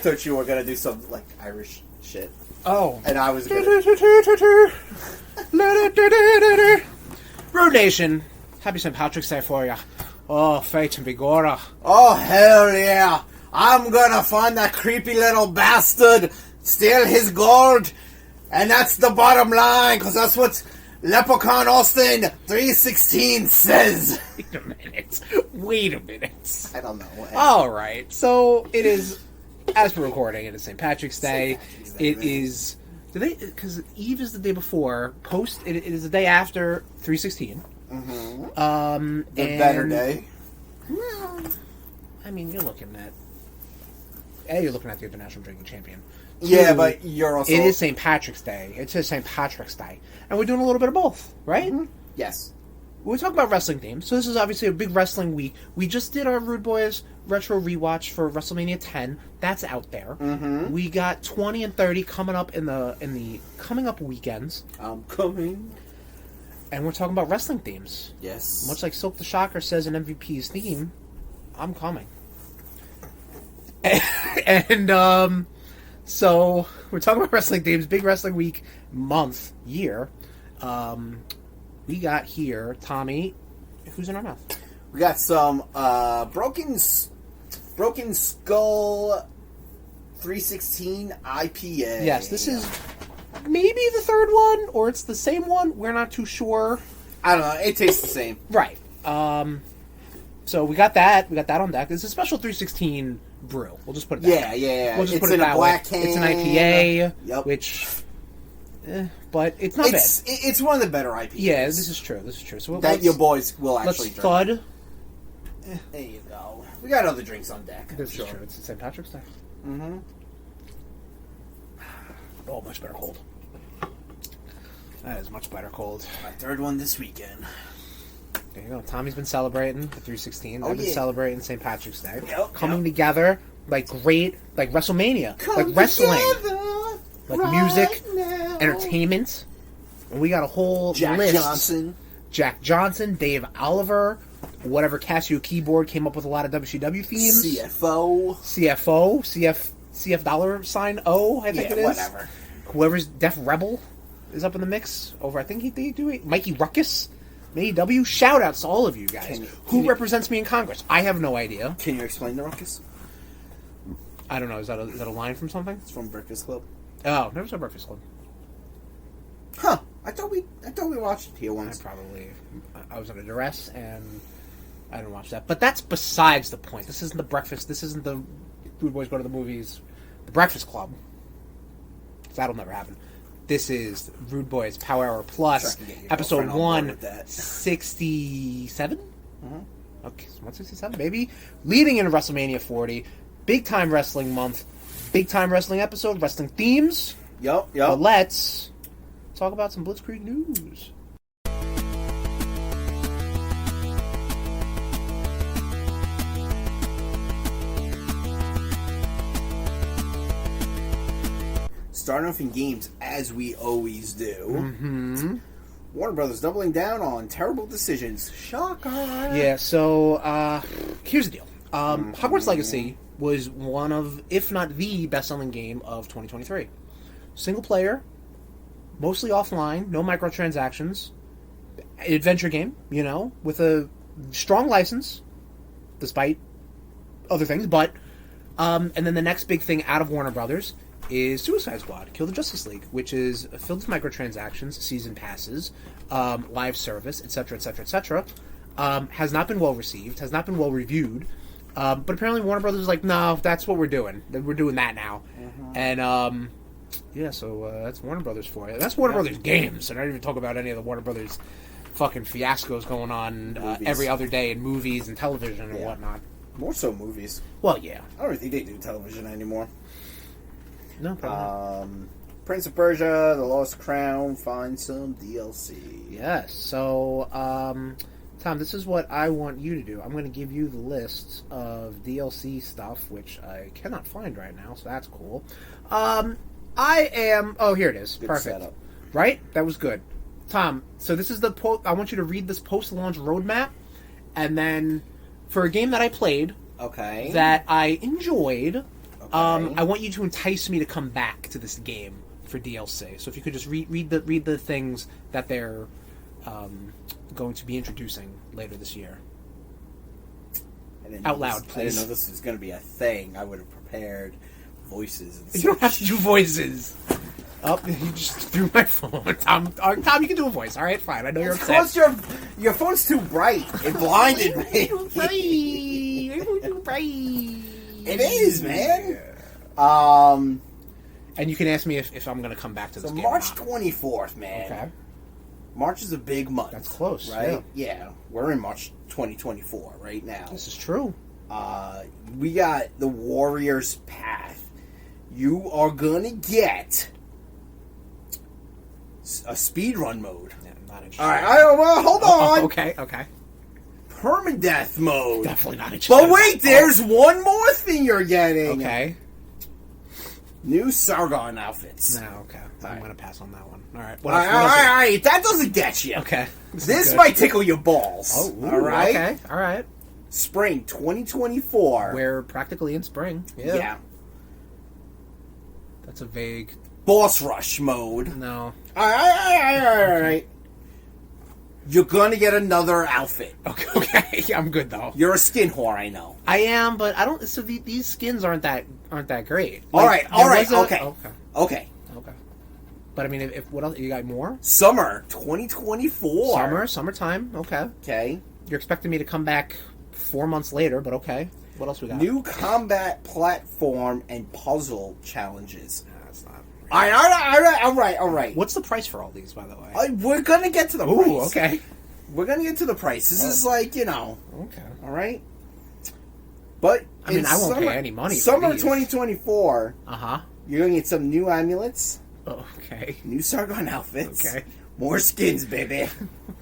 thought you were gonna do some like Irish shit. Oh. And I was gonna... RudeNation, happy St. Patrick's Day for ya. Oh, faith and vigora. Oh, hell yeah. I'm gonna find that creepy little bastard, steal his gold, and that's the bottom line, because that's what Leprechaun Austin 316 says. Wait a minute. I don't know. Alright, so it is, as we're recording, it is St. Patrick's Day. It is... Because Eve is the day before. It is the day after 316. Mm-hmm. The better day. Well, I mean, you're looking at the International Drinking Champion. Yeah, but you're also... It is St. Patrick's Day. It says St. Patrick's Day. And we're doing a little bit of both, right? Mm-hmm. Yes. We're talking about wrestling themes, so this is obviously a big wrestling week. We just did our RudeBoyz retro rewatch for WrestleMania 10. That's out there. Mm-hmm. We got 20 and 30 coming up in the coming up weekends. I'm coming. And we're talking about wrestling themes. Yes. Much like Silk the Shocker says in MVP's theme, I'm coming. And so we're talking about wrestling themes, big wrestling week, month, year. We got here, Tommy, who's in our mouth? We got some Broken Skull 316 IPA. Yes, this is maybe the third one, or it's the same one. We're not too sure. I don't know. It tastes the same. Right. So we got that. We got that on deck. It's a special 316 brew. We'll just put it that way. Yeah. We'll just it's put it in that a black way. can. It's an IPA, Yep. which... but it's not bad. It's one of the better IPAs. Yeah, this is true. So that your boys will actually let's drink. thud. There you go. We got other drinks on deck. This is true. It's St. Patrick's Day. Mm-hmm. Oh, much better cold. That is much better cold. My third one this weekend. There you go. Tommy's been celebrating the 316. I've been yeah. celebrating St. Patrick's Day. Coming together like WrestleMania. Come like wrestling. together Like right music, now. entertainment. And we got a whole Jack list. Johnson, Dave Oliver, whatever Casio keyboard came up with a lot of WCW themes. CF dollar sign O, I think it is. Whatever. Whoever's Def Rebel is up in the mix over, I think they do it. Mikey Ruckus, AEW. Shout outs to all of you guys. Who represents me in Congress? I have no idea. Can you explain the ruckus? I don't know. Is that a line from something? It's from Breakfast Club. Oh, never saw Breakfast Club. Huh. I thought we watched it here once. I was under duress and I didn't watch that. But that's besides the point. This isn't the breakfast. This isn't the RudeBoyz go to the movies. The Breakfast Club. That'll never happen. This is RudeBoyz Power Hour Plus, episode 167. Mm-hmm. Okay, 167, baby. Leading into WrestleMania 40, big time wrestling month, big time wrestling episode, wrestling themes. Yep. But let's talk about some Blitzkrieg news. Starting off in games, as we always do. Mm-hmm. Warner Brothers doubling down on terrible decisions. Shocker! Yeah, so, here's the deal. Hogwarts Legacy was one of, if not the best-selling game of 2023. Single player, mostly offline, no microtransactions, adventure game, with a strong license, despite other things, but, and then the next big thing out of Warner Brothers is Suicide Squad, Kill the Justice League, which is filled with microtransactions, season passes, live service, etc., etc., etc. Has not been well received, has not been well reviewed, but apparently Warner Brothers is like, no, that's what we're doing. We're doing that now. Mm-hmm. And, so that's Warner Brothers for you. That's Warner Brothers games, and I don't even talk about any of the Warner Brothers fucking fiascos going on every other day in movies and television and whatnot. More so movies. Well, yeah. I don't think they do television anymore. No, probably not. Prince of Persia, The Lost Crown, find some DLC. Yes. So, Tom, this is what I want you to do. I'm going to give you the list of DLC stuff, which I cannot find right now, so that's cool. Oh, here it is. Good Perfect. setup. Right? That was good. Tom, so this is I want you to read this post-launch roadmap, and then for a game that I played, okay, that I enjoyed, I want you to entice me to come back to this game for DLC. So if you could just read the things that they're going to be introducing later this year. Out loud, please. I didn't know this was going to be a thing. I would have prepared voices. And you don't have to do voices. Oh, you just threw my phone. Tom, you can do a voice. All right, fine. I know you're upset. Your phone's too bright. It blinded me. Too bright. It is, man. And you can ask me if I'm going to come back to this game. March 24th, man. Okay. March is a big month. That's close, right? Yeah. We're in March 2024 right now. This is true. We got the Warrior's Path. You are gonna get a speedrun mode. Yeah, I'm not interested. All right, well, hold on. Okay. Permadeath mode. Definitely not interested. But wait, there's one more thing you're getting. Okay. New Sargon outfits. No, okay. I'm going to pass on that one. All right. All right. That doesn't get you. Okay. This might tickle your balls. Oh, ooh, all right. Okay. All right. Spring 2024. We're practically in spring. Yeah. That's a vague... Boss rush mode. No. All right. You're gonna get another outfit. Okay. I'm good though. You're a skin whore, I know. I am, but I don't. So these skins aren't that great. All right. Okay. But I mean, if what else you got more? Summer 2024. Summertime. Okay. Okay. You're expecting me to come back 4 months later, but okay. What else we got? New combat platform and puzzle challenges. No, that's not. All right. What's the price for all these, by the way? We're gonna get to the price. Ooh, okay. We're gonna get to the price. This is like, Okay. All right. But I mean, I won't pay any money. Summer for 2024. You're gonna get some new amulets. Okay. New Sargon outfits. Okay. More skins, baby.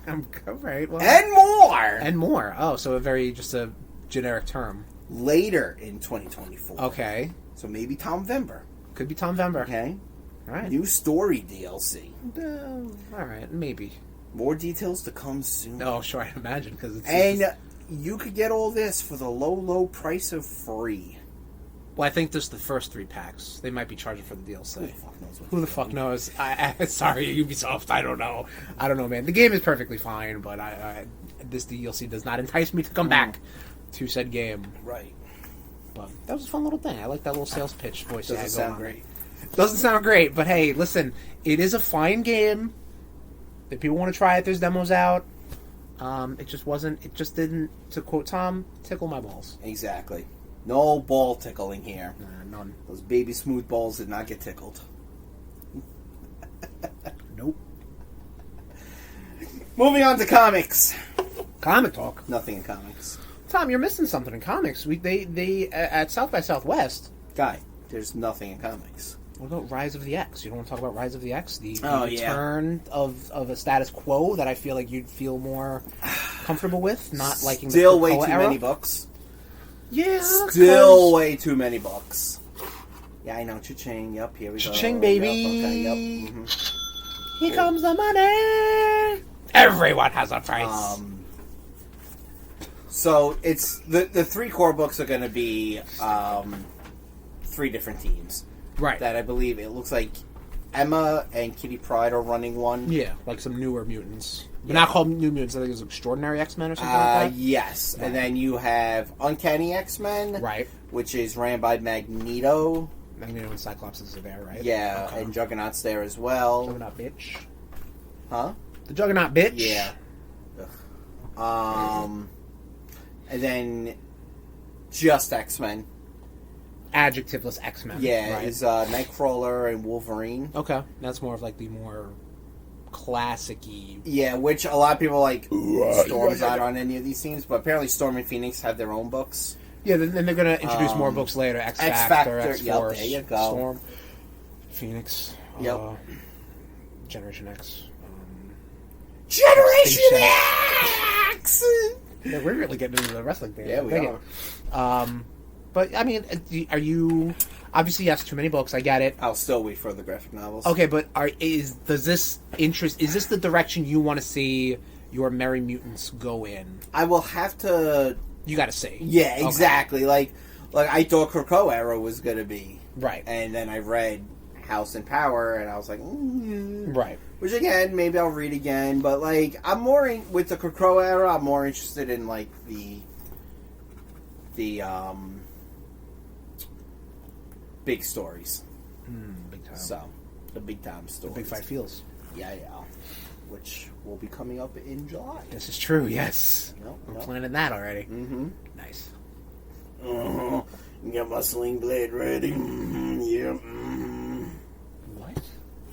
I'm all right. Well, And more. Oh, so just a generic term. Later in 2024. Okay. So maybe Tomvember. Could be Tomvember. Okay. All right. New story DLC. All right. Maybe. More details to come soon. Oh, sure. I imagine because you could get all this for the low price of free. Well, I think just the first 3 packs. They might be charging for the DLC. Who the fuck knows? Sorry, Ubisoft. I don't know. Man. The game is perfectly fine, but this DLC does not entice me to come back to said game. Right. But that was a fun little thing. I like that little sales pitch voice. Doesn't sound great. Doesn't sound great, but hey, listen, it is a fine game. If people want to try it, there's demos out. It just didn't, to quote Tom, tickle my balls. Exactly. No ball tickling here. None. Those baby smooth balls did not get tickled. Nope. Moving on to comics. Comic talk. Nothing in comics. Tom, you're missing something in comics. They at South by Southwest. Guy, there's nothing in comics. What about Rise of the X? You don't want to talk about Rise of the X? The yeah. return of a status quo that I feel like you'd feel more comfortable with, not liking Still the way Krakoa too era. many books. Yeah. Still way too many books. Yeah, I know. Cha-ching. Yup, here we go. Cha-ching, baby. Yep, okay, yep. Mm-hmm. Here comes the money. Everyone has a price. So it's the 3 core books are going to be 3 different teams. Right. That I believe it looks like Emma and Kitty Pryde are running one. Yeah, like some newer mutants. But not called New Mutants. I think it was Extraordinary X-Men or something like that. Yes. Right. And then you have Uncanny X-Men. Right. Which is ran by Magneto. Magneto and Cyclops is there, right? Yeah, okay. And Juggernaut's there as well. Juggernaut bitch. Huh? The Juggernaut bitch? Yeah. And then just X-Men. Adjectiveless X-Men. Yeah, right. is Nightcrawler and Wolverine. Okay. That's more of like the more classic-y. Yeah, which a lot of people like Storm's not on any of these teams, but apparently Storm and Phoenix have their own books. Yeah, then they're going to introduce more books later. X-Factor, X-Force, yep, there you go. Storm, Phoenix, yep. Generation X. Generation X! Yeah, we're really getting into the wrestling thing. Yeah, we are. But, I mean, are you... Obviously, yes, too many books. I get it. I'll still wait for the graphic novels. Okay, but is this the direction you want to see your Merry Mutants go in? I will have to... You got to see. Yeah, exactly. Okay. like I thought Krakoa era was gonna be Right. and then I read House and Power, and I was like, right. Which again, maybe I'll read again, but like I'm more with the Krakoa era. I'm more interested in like the big stories. Big time. So the big time stories, the big fight feels. Yeah, which will be coming up in July. This is true. Yes, I'm Nope. planning that already. Mm-hmm. Nice. Get my sling blade ready. Yeah. What? You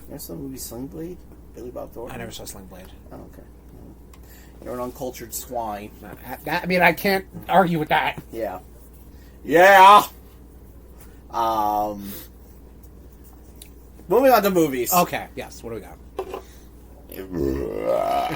ever saw the movie Sling Blade? Billy Bob Thornton? I never saw Sling Blade. Oh, okay. You're an uncultured swine. I mean, I can't argue with that. Yeah. Yeah! Moving on to movies. Okay, yes, what do we got?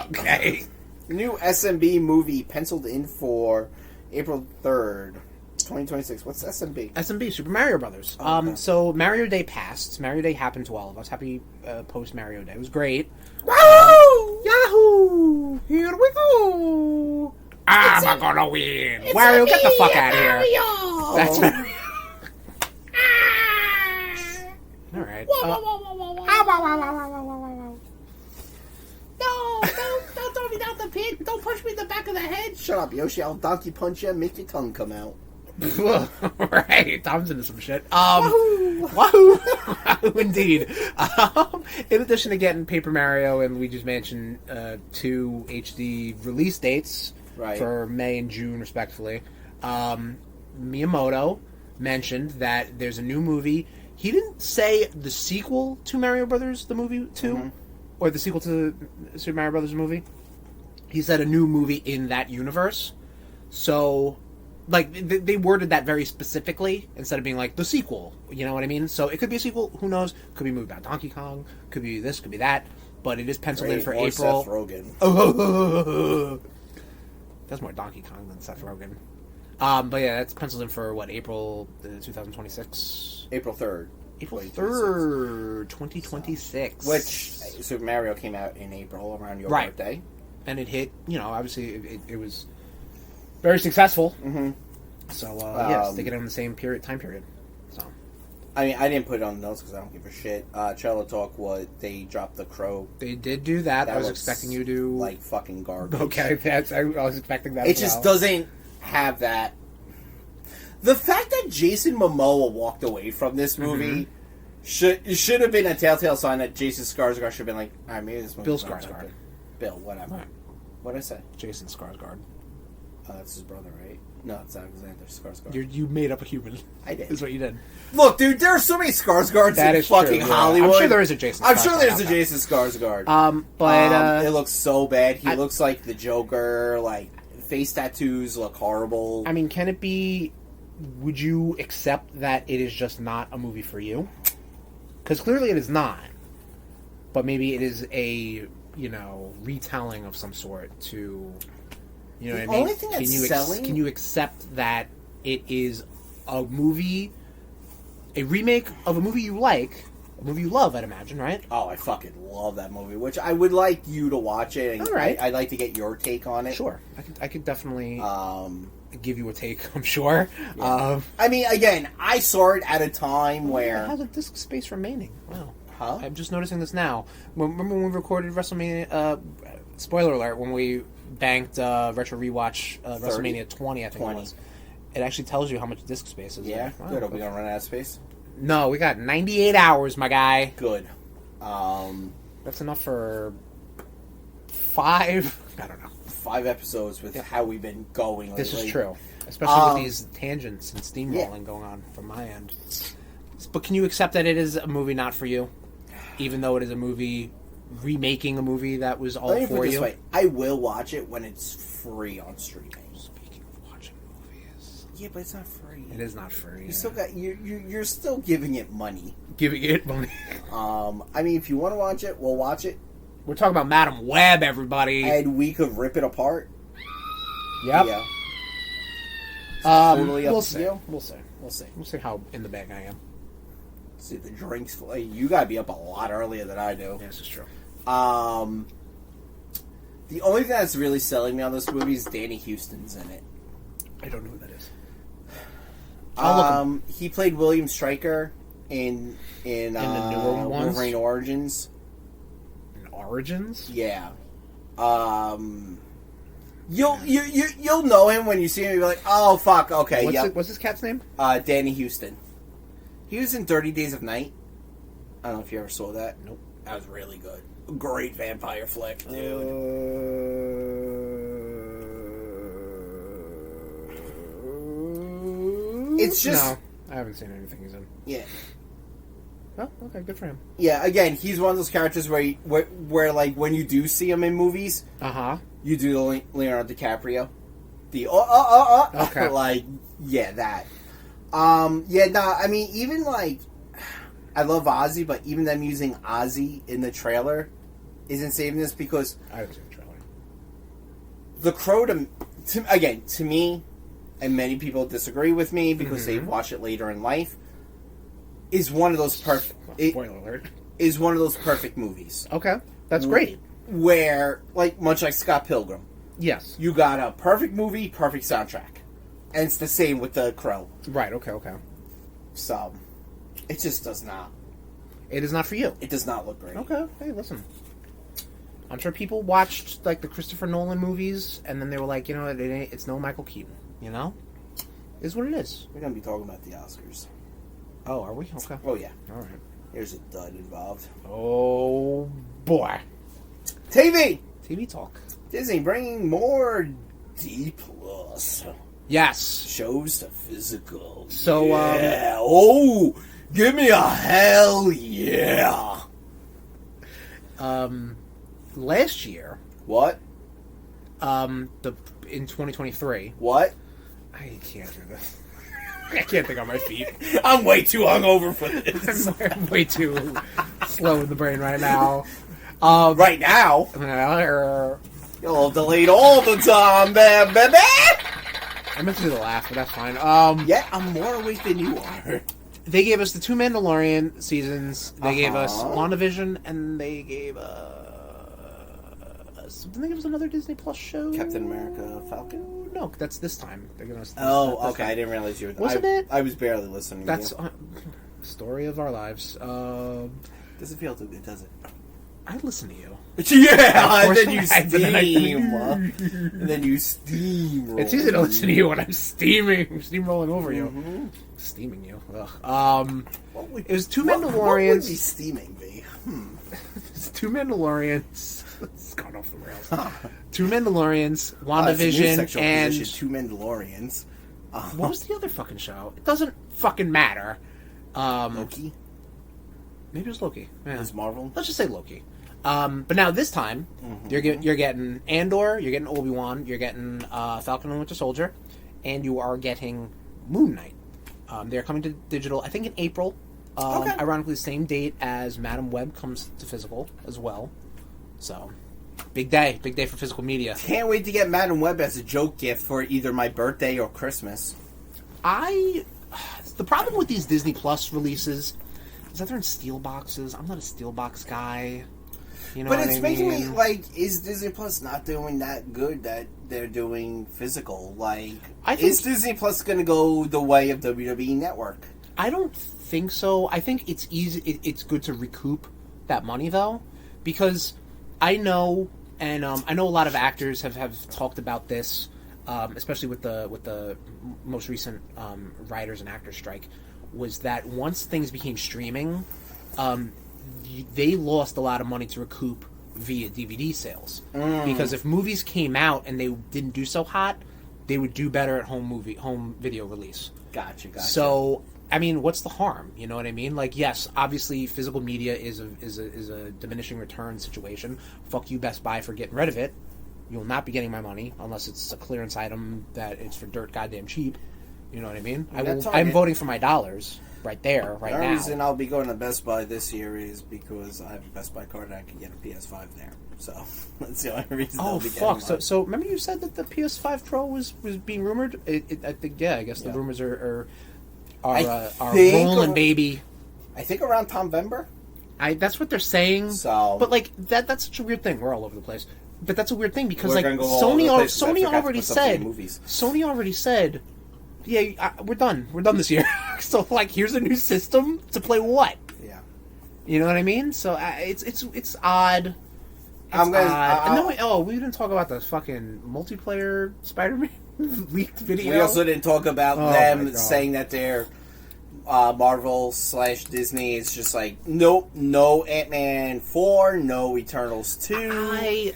Okay. New SMB movie penciled in for April 3rd, 2026. What's SMB? SMB, Super Mario Brothers. Okay. So Mario Day passed. Mario Day happened to all of us. Happy post Mario Day. It was great. Wahoo! Yahoo! Here we go! I'm gonna win! Wario, get the fuck out of here! That's Mario. Alright. No! Don't throw me down the pit! Don't push me in the back of the head! Shut up, Yoshi. I'll donkey punch you and make your tongue come out. Right, Tom's into some shit. Wahoo! Wahoo! Indeed. In addition to getting Paper Mario and Luigi's Mansion 2 HD release dates for May and June, respectively, Miyamoto mentioned that there's a new movie. He didn't say the sequel to Mario Brothers, the movie 2, or the sequel to the Super Mario Brothers movie. He said a new movie in that universe. So, like, they worded that very specifically instead of being like the sequel. You know what I mean? So it could be a sequel. Who knows? Could be a movie about Donkey Kong. Could be this. Could be that. But it is penciled in for April. Seth Rogen. That's more Donkey Kong than Seth Rogen. But yeah, that's penciled in for what, April 2026? April 3rd. April 3rd, 2026. Which Super Mario came out in April around your birthday. And it hit, obviously it was very successful. Mm-hmm. So, yes, they get it in the same time period. So, I mean, I didn't put it on the notes because I don't give a shit. Trailer Talk, they dropped the Crow. They did do that. I was expecting you to... like fucking garbage. Okay, I was expecting that It just doesn't have that... The fact that Jason Momoa walked away from this movie should have been a telltale sign that Jason Skarsgård should have been like, alright, maybe this movie... Bill Skarsgård. Bill, whatever. Right. What'd I say? Jason Skarsgård. That's his brother, right? No, it's Alexander Skarsgård. You made up a human. I did. Is what you did. Look, dude, there are so many Skarsgårds in fucking Hollywood. I'm sure there is a Jason Skarsgård. I'm sure there's a Jason Skarsgård. But it looks so bad. He looks like the Joker. Like, face tattoos look horrible. I mean, can it be... Would you accept that it is just not a movie for you? Because clearly it is not. But maybe it is a, retelling of some sort to... You know what I mean? Only thing that's selling... Can you accept that it is a movie, a remake of a movie you like, a movie you love, I'd imagine, right? Oh, I fucking love that movie, which I would like you to watch it. And all right. I'd like to get your take on it. Sure. I could definitely give you a take, I'm sure. Yeah. I mean, again, I saw it at a time where... It has a disc space remaining. Wow. Huh? I'm just noticing this now. Remember when we recorded WrestleMania... spoiler alert, when we banked Retro Rewatch WrestleMania 20, I think it was. It actually tells you how much disc space is there. Wow, good. Are we going to run out of space? No, we got 98 hours, my guy. Good. That's enough for 5... I don't know. 5 episodes with how we've been going lately. This is true. Especially with these tangents and steamrolling going on from my end. But can you accept that it is a movie not for you? Even though it is a movie... remaking a movie that was all for you. Way, I will watch it when it's free on streaming. Speaking of watching movies, yeah, but it's not free. It is not free. You still got you're still giving it money. Giving it money. I mean, if you want to watch it, we'll watch it. We're talking about Madam Web, everybody, and we could rip it apart. Yep. Yeah. Totally up we'll to see. you. We'll see. We'll see how in the bag I am. See the drinks. You gotta be up a lot earlier than I do. Yeah, this is true. The only thing that's really selling me on this movie is Danny Houston's in it. I don't know who that is. He played William Stryker in the newer ones? Wolverine Origins. Origins? Yeah. You'll know him when you see him. You'll be like, oh fuck, okay, What's his cat's name? Danny Houston. He was in 30 Days of Night. I don't know if you ever saw that. Nope. That was really good. Great vampire flick, dude. It's just... No, I haven't seen anything he's in. Yeah. Oh, okay, good for him. Yeah, again, he's one of those characters where like, when you do see him in movies, you do the Leonardo DiCaprio. The, Okay. like, yeah, that. I mean, even, like, I love Ozzy, but even them using Ozzy in the trailer isn't saving this because... I haven't seen the trailer. The Crow, to me, and many people disagree with me because they watch it later in life, is one of those perfect... Spoiler alert. Is one of those perfect movies. Okay, that's great. Where, like, much like Scott Pilgrim. Yes. You got a perfect movie, perfect soundtrack. And it's the same with The Crow. Right, okay. So, it just does not. It is not for you. It does not look great. Okay, hey, listen. I'm sure people watched, like, the Christopher Nolan movies, and then they were like, you know, it's no Michael Keaton, you know? It is what it is. We're going to be talking about the Oscars. Oh, are we? Okay. Oh, yeah. All right. There's a dud involved. Oh, boy. TV talk. Disney bringing more D+. Yes. Shows to physical. So, yeah. Oh, give me a hell yeah. Last year. What? In 2023. What? I can't do this. I can't think on my feet. I'm way too hungover for this. I'm way too slow in the brain right now. Right now? You'll delete all the time, baby! I meant to do the laugh, but that's fine. Yeah, I'm more awake than you are. They gave us the 2 Mandalorian seasons. They gave us WandaVision, and they gave us... Didn't they give us another Disney Plus show? Captain America Falcon? No, that's this time. They're giving us this, okay. time. I didn't realize you were... Wasn't it? I was barely listening That's to you. Story of our lives. Doesn't feel too good, does it? I listen to you. Yeah, and then you steam. And then you steam. It's easy to listen to you when I'm steamrolling over you. Steaming you. Ugh. It was 2 Mandalorians. What would be steaming be? It's 2 Mandalorians. It's gone off the rails. 2 Mandalorians, WandaVision, and... 2 Mandalorians. What was the other fucking show? It doesn't fucking matter. Loki? Maybe it was Loki. Yeah. It was Marvel? Let's just say Loki. But now this time, you're getting Andor, you're getting Obi-Wan, you're getting Falcon and Winter Soldier, and you are getting Moon Knight. They're coming to digital, I think in April. Ironically, the same date as Madam Web comes to physical as well. So, big day for physical media. Can't wait to get Madam Web as a joke gift for either my birthday or Christmas. The problem with these Disney Plus releases is that they're in steel boxes. I'm not a steel box guy. You know, but it's making me like, is Disney Plus not doing that good that they're doing physical? Like, is Disney Plus going to go the way of WWE Network? I don't think so. I think it's easy. It's good to recoup that money though, because I know, and I know a lot of actors have talked about this, especially with the most recent writers and actors strike, was that once things became streaming, they lost a lot of money to recoup via DVD sales. Because if movies came out and they didn't do so hot, they would do better at home video release. Gotcha. So, I mean, what's the harm? You know what I mean? Like, yes, obviously, physical media is a diminishing return situation. Fuck you, Best Buy, for getting rid of it. You'll not be getting my money unless it's a clearance item that it's for dirt goddamn cheap. You know what I mean? I'm voting for my dollars right there, right now. The reason I'll be going to Best Buy this year is because I have a Best Buy card and I can get a PS5 there. So that's the only reason. Oh fuck! So remember you said that the PS5 Pro was being rumored? I think I guess the rumors are rolling, baby. I think around Tomvember. That's what they're saying. So, but like that's such a weird thing. We're all over the place. But that's a weird thing because like Sony already said yeah, we're done. We're done this year. So, like, here's a new system to play what? Yeah. You know what I mean? So, it's odd. I'm gonna, and then we didn't talk about the fucking multiplayer Spider-Man leaked video. We also didn't talk about them saying that they're Marvel/Disney is just like, nope, no Ant-Man 4, no Eternals 2.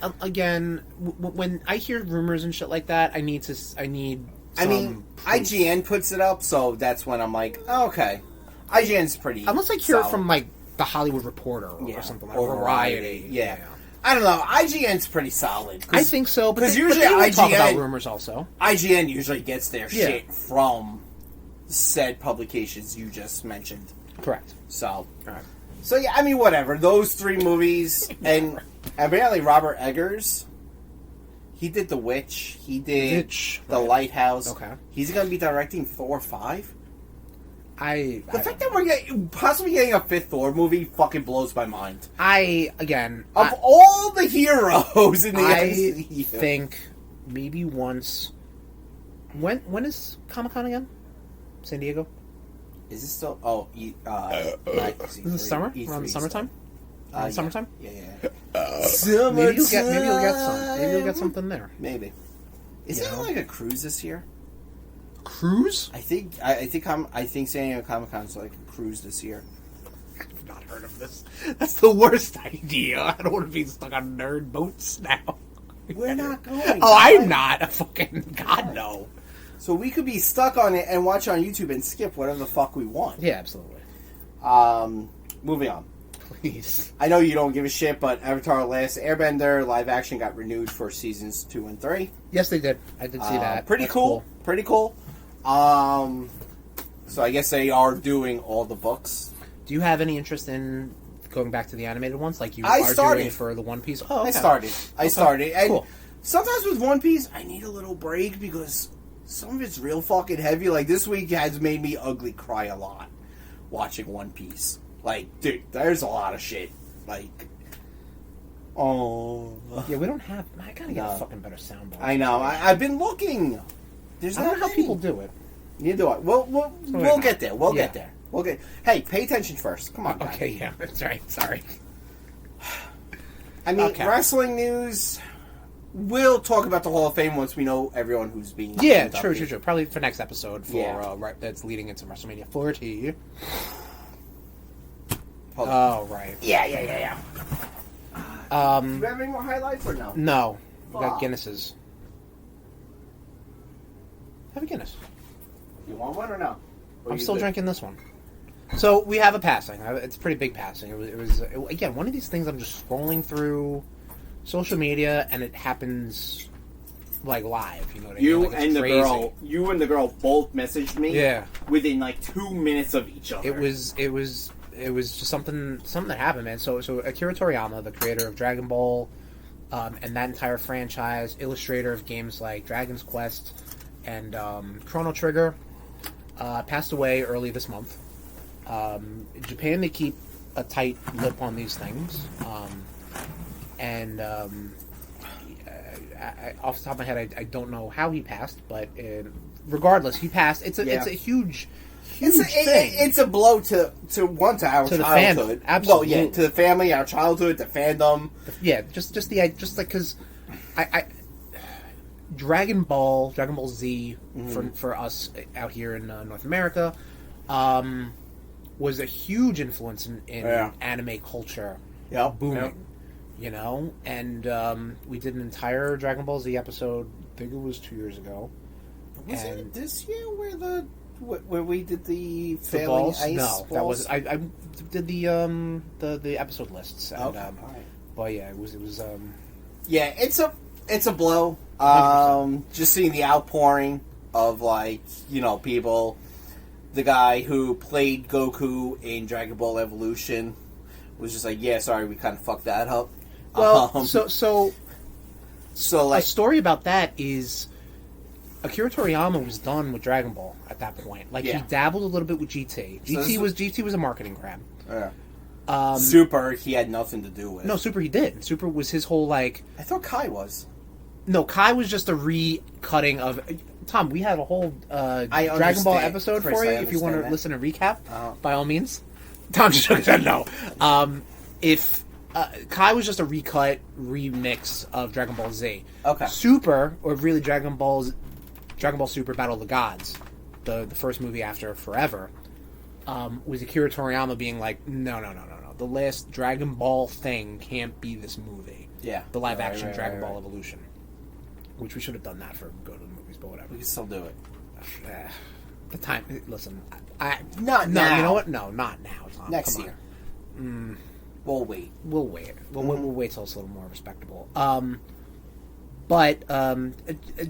When I hear rumors and shit like that, I need some proof. IGN puts it up, so that's when I'm like, oh, okay. IGN's pretty unless I hear solid. from, like, the Hollywood Reporter or something like that. Or Variety. Yeah. I don't know. IGN's pretty solid. I think so, but usually they IGN talk about rumors also. IGN usually gets their shit from said publications you just mentioned. Correct. So, yeah, I mean, whatever. Those 3 movies, and apparently Robert Eggers, he did The Witch, he did The Lighthouse. Okay. He's going to be directing Thor 5? The fact that we're possibly getting a 5th Thor movie fucking blows my mind. Of all the heroes in the MCU. I think maybe once... When is Comic-Con again? San Diego? Is it still? Oh, is it summer? Around the summertime? Summertime? Yeah. Summertime. Maybe you'll get something there. Maybe. Is there like a cruise this year? Cruise? I think San Diego Comic-Con is like a cruise this year. I've not heard of this. That's the worst idea. I don't want to be stuck on nerd boats now. We're not going. I'm not. A fucking God, no. So we could be stuck on it and watch on YouTube and skip whatever the fuck we want. Yeah, absolutely. Moving on. Please. I know you don't give a shit, but Avatar: Last Airbender live action got renewed for seasons 2 and 3. Yes, they did. I did see that. Pretty cool. Pretty cool. So I guess they are doing all the books. Do you have any interest in going back to the animated ones, like you doing for the One Piece? Oh, okay. I started. And cool. Sometimes with One Piece, I need a little break because some of it's real fucking heavy. Like, this week has made me ugly cry a lot watching One Piece. Like, dude, there's a lot of shit. Like, yeah, we don't have... I gotta get a fucking better soundboard. I know. I've been looking. There's I don't know how people do it. You do it. We'll get there. We'll get there. Hey, pay attention first. Come on, guys. Okay, yeah, that's right. Sorry. I mean, wrestling news... We'll talk about the Hall of Fame once we know everyone who's being... Yeah, true. Probably for next episode that's leading into WrestleMania 40. Right. Yeah. Do you have any more highlights or no? No. We got Guinnesses. Have a Guinness. You want one or no? I'm still drinking this one. So, we have a passing. It's a pretty big passing. It was again, one of these things I'm just scrolling through social media, and it happens like live. You know what I mean? You like, and the girl both messaged me. Yeah. Within like 2 minutes of each other. It was just something that happened, man. So Akira Toriyama, the creator of Dragon Ball, and that entire franchise, illustrator of games like Dragon's Quest and Chrono Trigger, passed away early this month. In Japan, they keep a tight lip on these things. And off the top of my head, I don't know how he passed, but regardless, he passed. It's a huge thing. It's a blow to our childhood. Fandom. Absolutely. Well, yeah, to the family, our childhood, the fandom. Yeah, just like because I Dragon Ball Z for us out here in North America was a huge influence in anime culture booming. Yep. You know, and we did an entire Dragon Ball Z episode. I think it was 2 years ago. Was it this year where we did the failing balls? ice No, balls? that was I did the episode lists. And, okay, all right. But yeah, it was. Yeah, it's a blow. Just seeing the outpouring of people. The guy who played Goku in Dragon Ball Evolution was just like, yeah, sorry, we kind of fucked that up. Well, so like, a story about that is Akira Toriyama was done with Dragon Ball at that point. Like, he dabbled a little bit with GT. GT was a marketing grab. Yeah. Super, he had nothing to do with. No, Super he did. Super was his whole, like... I thought Kai was. No, Kai was just a recutting of... Tom, we had a whole Dragon Ball understand. episode Chris, for you. I If you want to understand listen to recap, Uh-huh. by all means. Tom just shook his head no. If Kai was just a recut, remix of Dragon Ball Z. Okay. Super, or really Dragon Ball Super Battle of the Gods, the first movie after Forever, was Akira Toriyama being like, no. The last Dragon Ball thing can't be this movie. Yeah. The live-action Right, Dragon right. Ball Evolution. Which we should have done that for Go to the Movies, but whatever. We can still do it. The time... Listen, Not no, now. you know what? No, not now, Tom. Next Come year. on. We'll wait. We'll wait. We'll wait till it's a little more respectable. But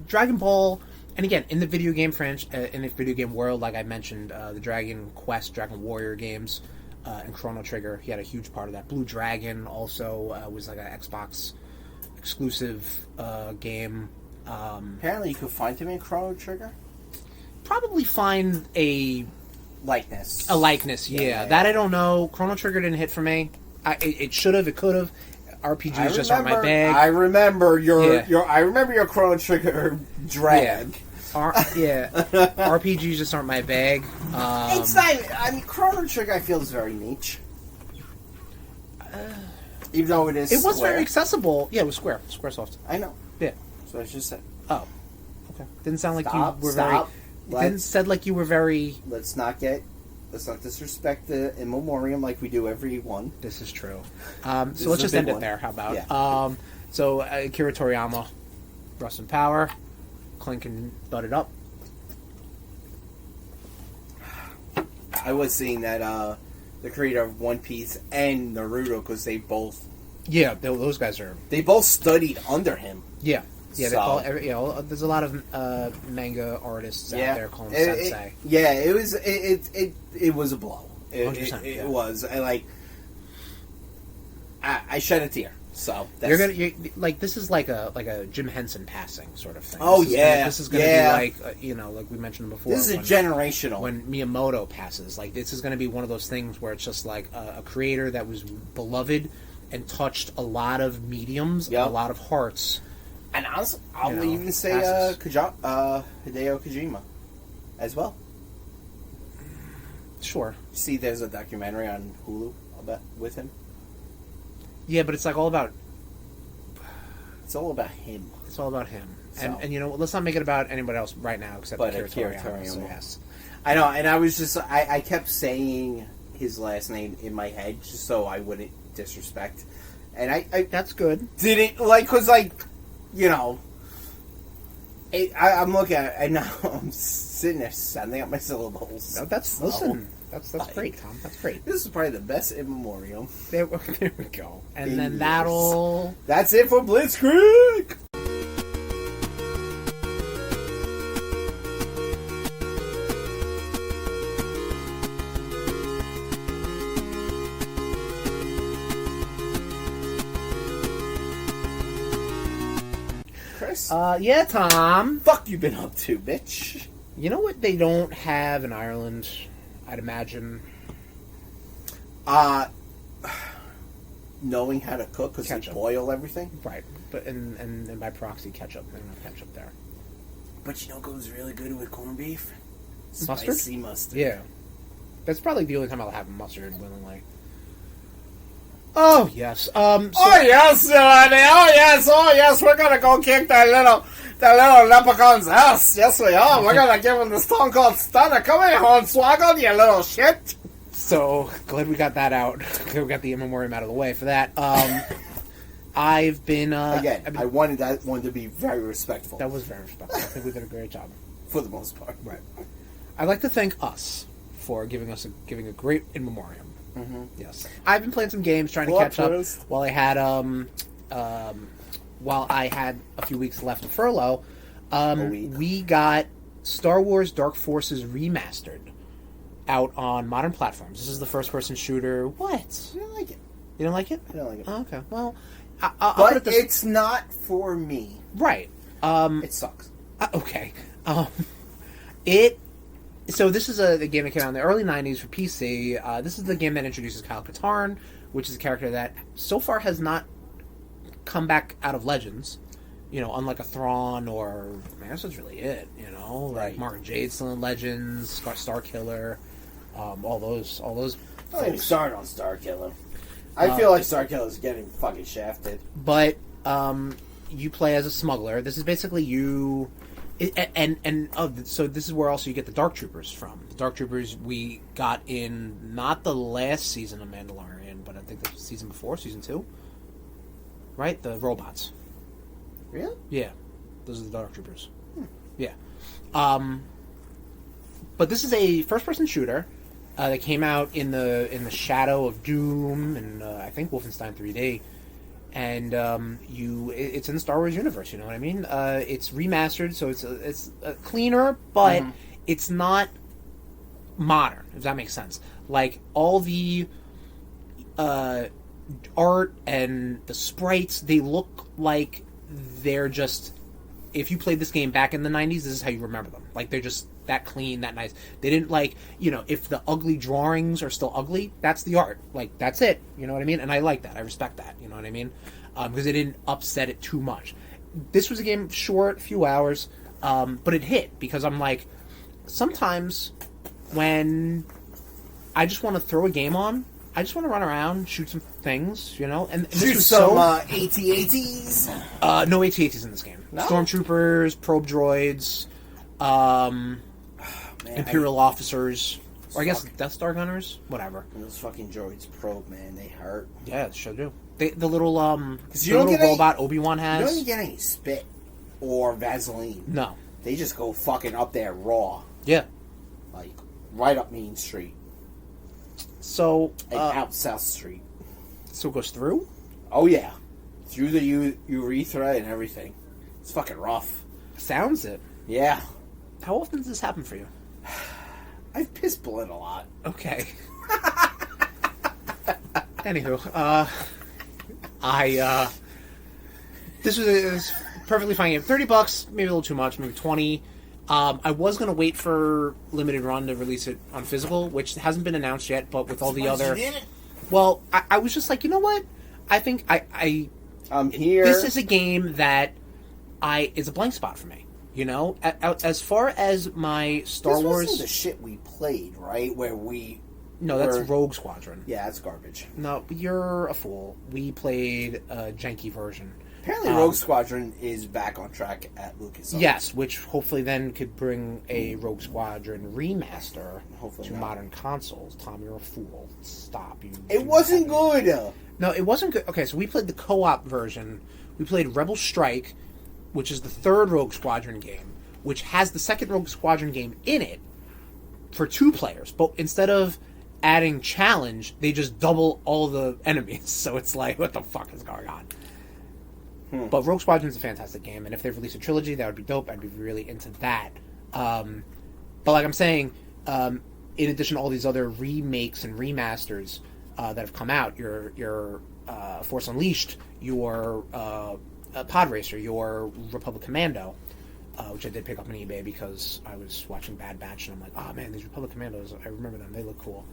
Dragon Ball... And again, in the video game in the video game world, like I mentioned, the Dragon Quest, Dragon Warrior games, and Chrono Trigger, he had a huge part of that. Blue Dragon also was like an Xbox exclusive game. Apparently, you could find him in Chrono Trigger. Probably find a likeness. Yeah. That I don't know. Chrono Trigger didn't hit for me. It should have. It could have. RPGs just aren't my bag. I remember your Chrono Trigger drag. RPGs just aren't my bag. It's not. I mean, Chrono Trigger I feel is very niche. Even though it is. It was Square. very accessible. Yeah, it was Square. Squaresoft. I know. Yeah. So I just said. Oh. Okay. Didn't sound like Stop, you were stop. very. Didn't said like you were very. Let's not disrespect the in memoriam like we do every one. This is true. So is let's a just big end it one. there. How about? Yeah. So Akira Toriyama, Rust in Power, Clink and Bud It Up. I was seeing that the creator of One Piece and Naruto, because they both Those guys are. they both studied under him. Yeah. Yeah, they So- call there's a lot of manga artists out there calling him sensei. It was a blow. It 100%, yeah. was. I shed a tear. So that's, You're like this is like a Jim Henson passing sort of thing. Oh, This is gonna yeah. be like like we mentioned before. this is generational. When Miyamoto passes, like this is going to be one of those things where it's just like a creator that was beloved and touched a lot of mediums, Yep. a lot of hearts. And honestly, I'll You know, even say passes. Hideo Kojima as well. Sure. See, there's a documentary on Hulu with him. Yeah, but it's like all about. It's all about him. It's all about him. So. And you know, let's not make it about anybody else right now except But Akira Akira Toriyama. So Toriyama. yes. I know, and I was just I kept saying his last name in my head just so I wouldn't disrespect, and I That's good. didn't because you know, I'm looking at it, and now I'm sitting there sounding out my syllables. No, that's So, listen. That's like, great, Tom. That's great. This is probably the best in memoriam. There we go. And In then years. that'll. That's it for Blitzkrieg! Chris? Yeah, Tom. Fuck you been up to, bitch? You know what they don't have in Ireland? I'd imagine. Knowing how to cook because they Ketchup. boil everything. Right, but and by proxy, ketchup. They don't have ketchup there. But you know what goes really good with corned beef? Mustard? Spicy mustard. Yeah, that's probably the only time I'll have mustard willingly. Oh yes. Oh yes, honey. Oh yes, we're gonna go kick that little leprechaun's ass. Yes, we are. We're gonna give him the Stone Cold Stunner. Come here, Hornswoggle, you little shit. So glad we got that out. We got the in memoriam out of the way for that. I've been Again, I wanted that one to be very respectful. That was very respectful. I think we did a great job. For the most part. Right. I'd like to thank us for giving a great in memoriam. Mm-hmm. Yes, I've been playing some games trying to Plot catch up twist. while I had a few weeks left of furlough. week. We got Star Wars Dark Forces Remastered out on modern platforms. This is the first-person shooter. What? I don't like it. You don't like it? I don't like it. Oh, okay. Well, I'll put But it this it's not for me. right. It sucks. Okay. So this is a game that came out in the early 90s for PC. This is the game that introduces Kyle Katarn, which is a character that so far has not come back out of Legends. unlike a Thrawn or I guess that's really it. Like Right. Martin Jade still in Legends, Star Killer, all those. Don't even start on Starkiller. I feel like Starkiller's getting fucking shafted. But you play as a smuggler. This is basically you. So this is where also you get the Dark Troopers from. The Dark Troopers we got in not the last season of Mandalorian, but I think the season before, season 2. Right? The robots. Really? Yeah. Those are the Dark Troopers. Yeah. But this is a first-person shooter that came out in the shadow of Doom and I think Wolfenstein 3D. And it's in the Star Wars universe. You know what I mean? It's remastered, so it's cleaner, but it's not modern. If that makes sense. Like all the art and the sprites, they look like they're just. If you played this game back in the 90s, this is how you remember them. Like they're just that clean, that nice. They didn't if the ugly drawings are still ugly, that's the art. Like that's it. You know what I mean? And I like that. I respect that. You know what I mean? Because it didn't upset it too much. This was a game short, few hours, but it hit because I'm like, sometimes when I just want to throw a game on, I just want to run around, shoot some things, and this Shoot was some AT-ATs. No AT-ATs in this game. No? Stormtroopers, probe droids, Imperial officers, or I guess Death Star gunners, whatever. Those fucking droids probe, man, they hurt. Yeah, they sure do. The little robot Obi-Wan You has. don't even get any spit or Vaseline. No. They just go fucking up there raw. Yeah. Like, right up Main Street. So And out South Street. So it goes through? Oh, yeah. Through the urethra and everything. It's fucking rough. Sounds it. Yeah. How often does this happen for you? I've pissed blood a lot. Okay. Anywho, this was a perfectly fine game. $30, maybe a little too much, maybe 20. I was gonna wait for Limited Run to release it on physical, which hasn't been announced yet. But with all the other, well, I was just like, you know what? I think I'm here. This is a game that is a blank spot for me. As far as my Star this Wars, wasn't the shit we played, right? Where we. No, that's Rogue Squadron. Yeah, that's garbage. No, you're a fool. We played a janky version. Apparently, Rogue Squadron is back on track at LucasArts. Yes, which hopefully then could bring a Rogue Squadron remaster Hopefully to not. modern consoles. Tom, you're a fool. Stop. It wasn't good. No, it wasn't good. Okay, so we played the co-op version. We played Rebel Strike, which is the third Rogue Squadron game, which has the second Rogue Squadron game in it for 2 players. But instead of adding challenge, they just double all the enemies. So it's like, what the fuck is going on? But Rogue Squadron's a fantastic game, and if they release a trilogy, that would be dope. I'd be really into that. But like I'm saying, in addition to all these other remakes and remasters that have come out, your Force Unleashed, your Pod Racer, your Republic Commando, which I did pick up on eBay because I was watching Bad Batch, and I'm like, oh man, these Republic Commandos, I remember them. They look cool.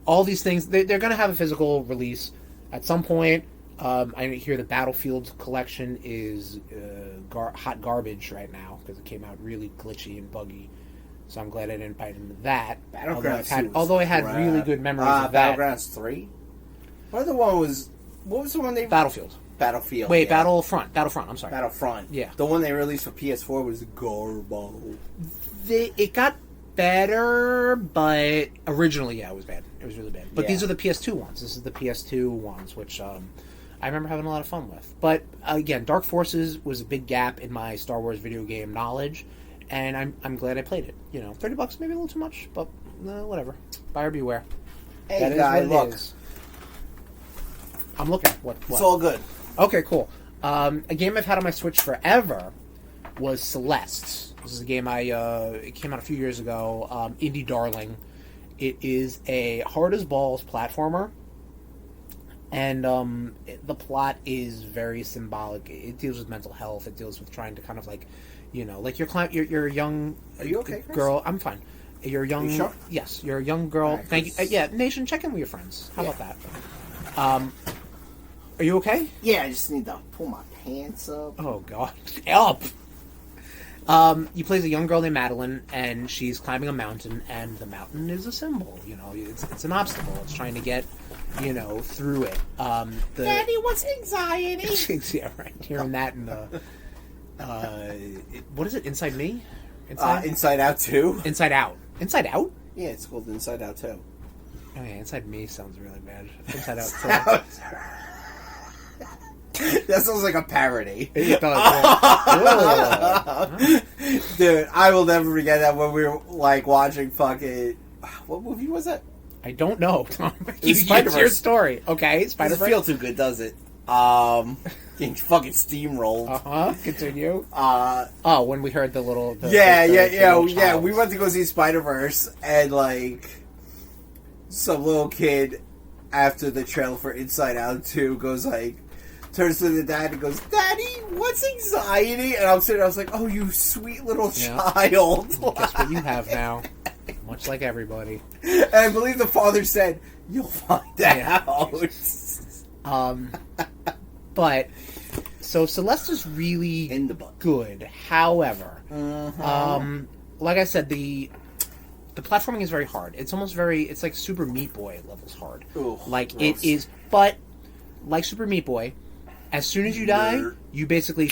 All these things, they're going to have a physical release at some point. I hear the Battlefield collection is hot garbage right now because it came out really glitchy and buggy. So I'm glad I didn't bite into that. Although I had really good memories of that. Battlegrounds 3? What was the one they... Battlefield. Wait, yeah. Battlefront, I'm sorry. Battlefront. Yeah. The one they released for PS4 was garbage. It got better, but originally, yeah, it was bad. It was really bad. But Yeah. these are the PS2 ones. This is the PS2 ones, which... I remember having a lot of fun with. But, again, Dark Forces was a big gap in my Star Wars video game knowledge, and I'm glad I played it. $30, maybe a little too much, but whatever. Buyer beware. Hey, that is guy, what look. it is. I'm looking. What? It's all good. Okay, cool. A game I've had on my Switch forever was Celeste. This is a game it came out a few years ago. Indie darling. It is a hard-as-balls platformer. And the plot is very symbolic. It deals with mental health. It deals with trying to kind of like you're young. Are you okay, Chris? Girl? I'm fine. You're young. You sure? Yes, you're a young girl. Right, Thank you. Chris. Yeah, Nation, check in with your friends. How about that? Are you okay? Yeah, I just need to pull my pants up. Oh, God. Help! You play as a young girl named Madeline, and she's climbing a mountain, and the mountain is a symbol. You know, it's an obstacle. It's trying to get, you know, through it. Daddy, what's anxiety? Yeah, right. Hearing that in the... what is it? Inside Me? Inside Out 2? Inside Out. Inside Out? Yeah, it's called Inside Out 2. Oh, yeah, Inside Me sounds really bad. Inside Out 2. That sounds like a parody. It does, yeah. Dude, I will never forget that when we were, like, watching fucking... What movie was that? I don't know, Tom. It's It's your story. Okay, Spider-Verse. Doesn't feel too good, does it? Getting fucking steamrolled. Uh-huh. Continue. When we heard the little... Yeah. We went to go see Spider-Verse, and, like, some little kid, after the trailer for Inside Out 2, goes, like, turns to the dad and goes, Daddy, what's anxiety? And I'm sitting there, I was like, oh, you sweet little child. Guess what you have now. Much like everybody. And I believe the father said, you'll find out. But, so Celeste is really in the book. Good. However, like I said, the platforming is very hard. It's almost it's like Super Meat Boy levels hard. Ooh, like, gross. it is, but, like Super Meat Boy, as soon as you die, you basically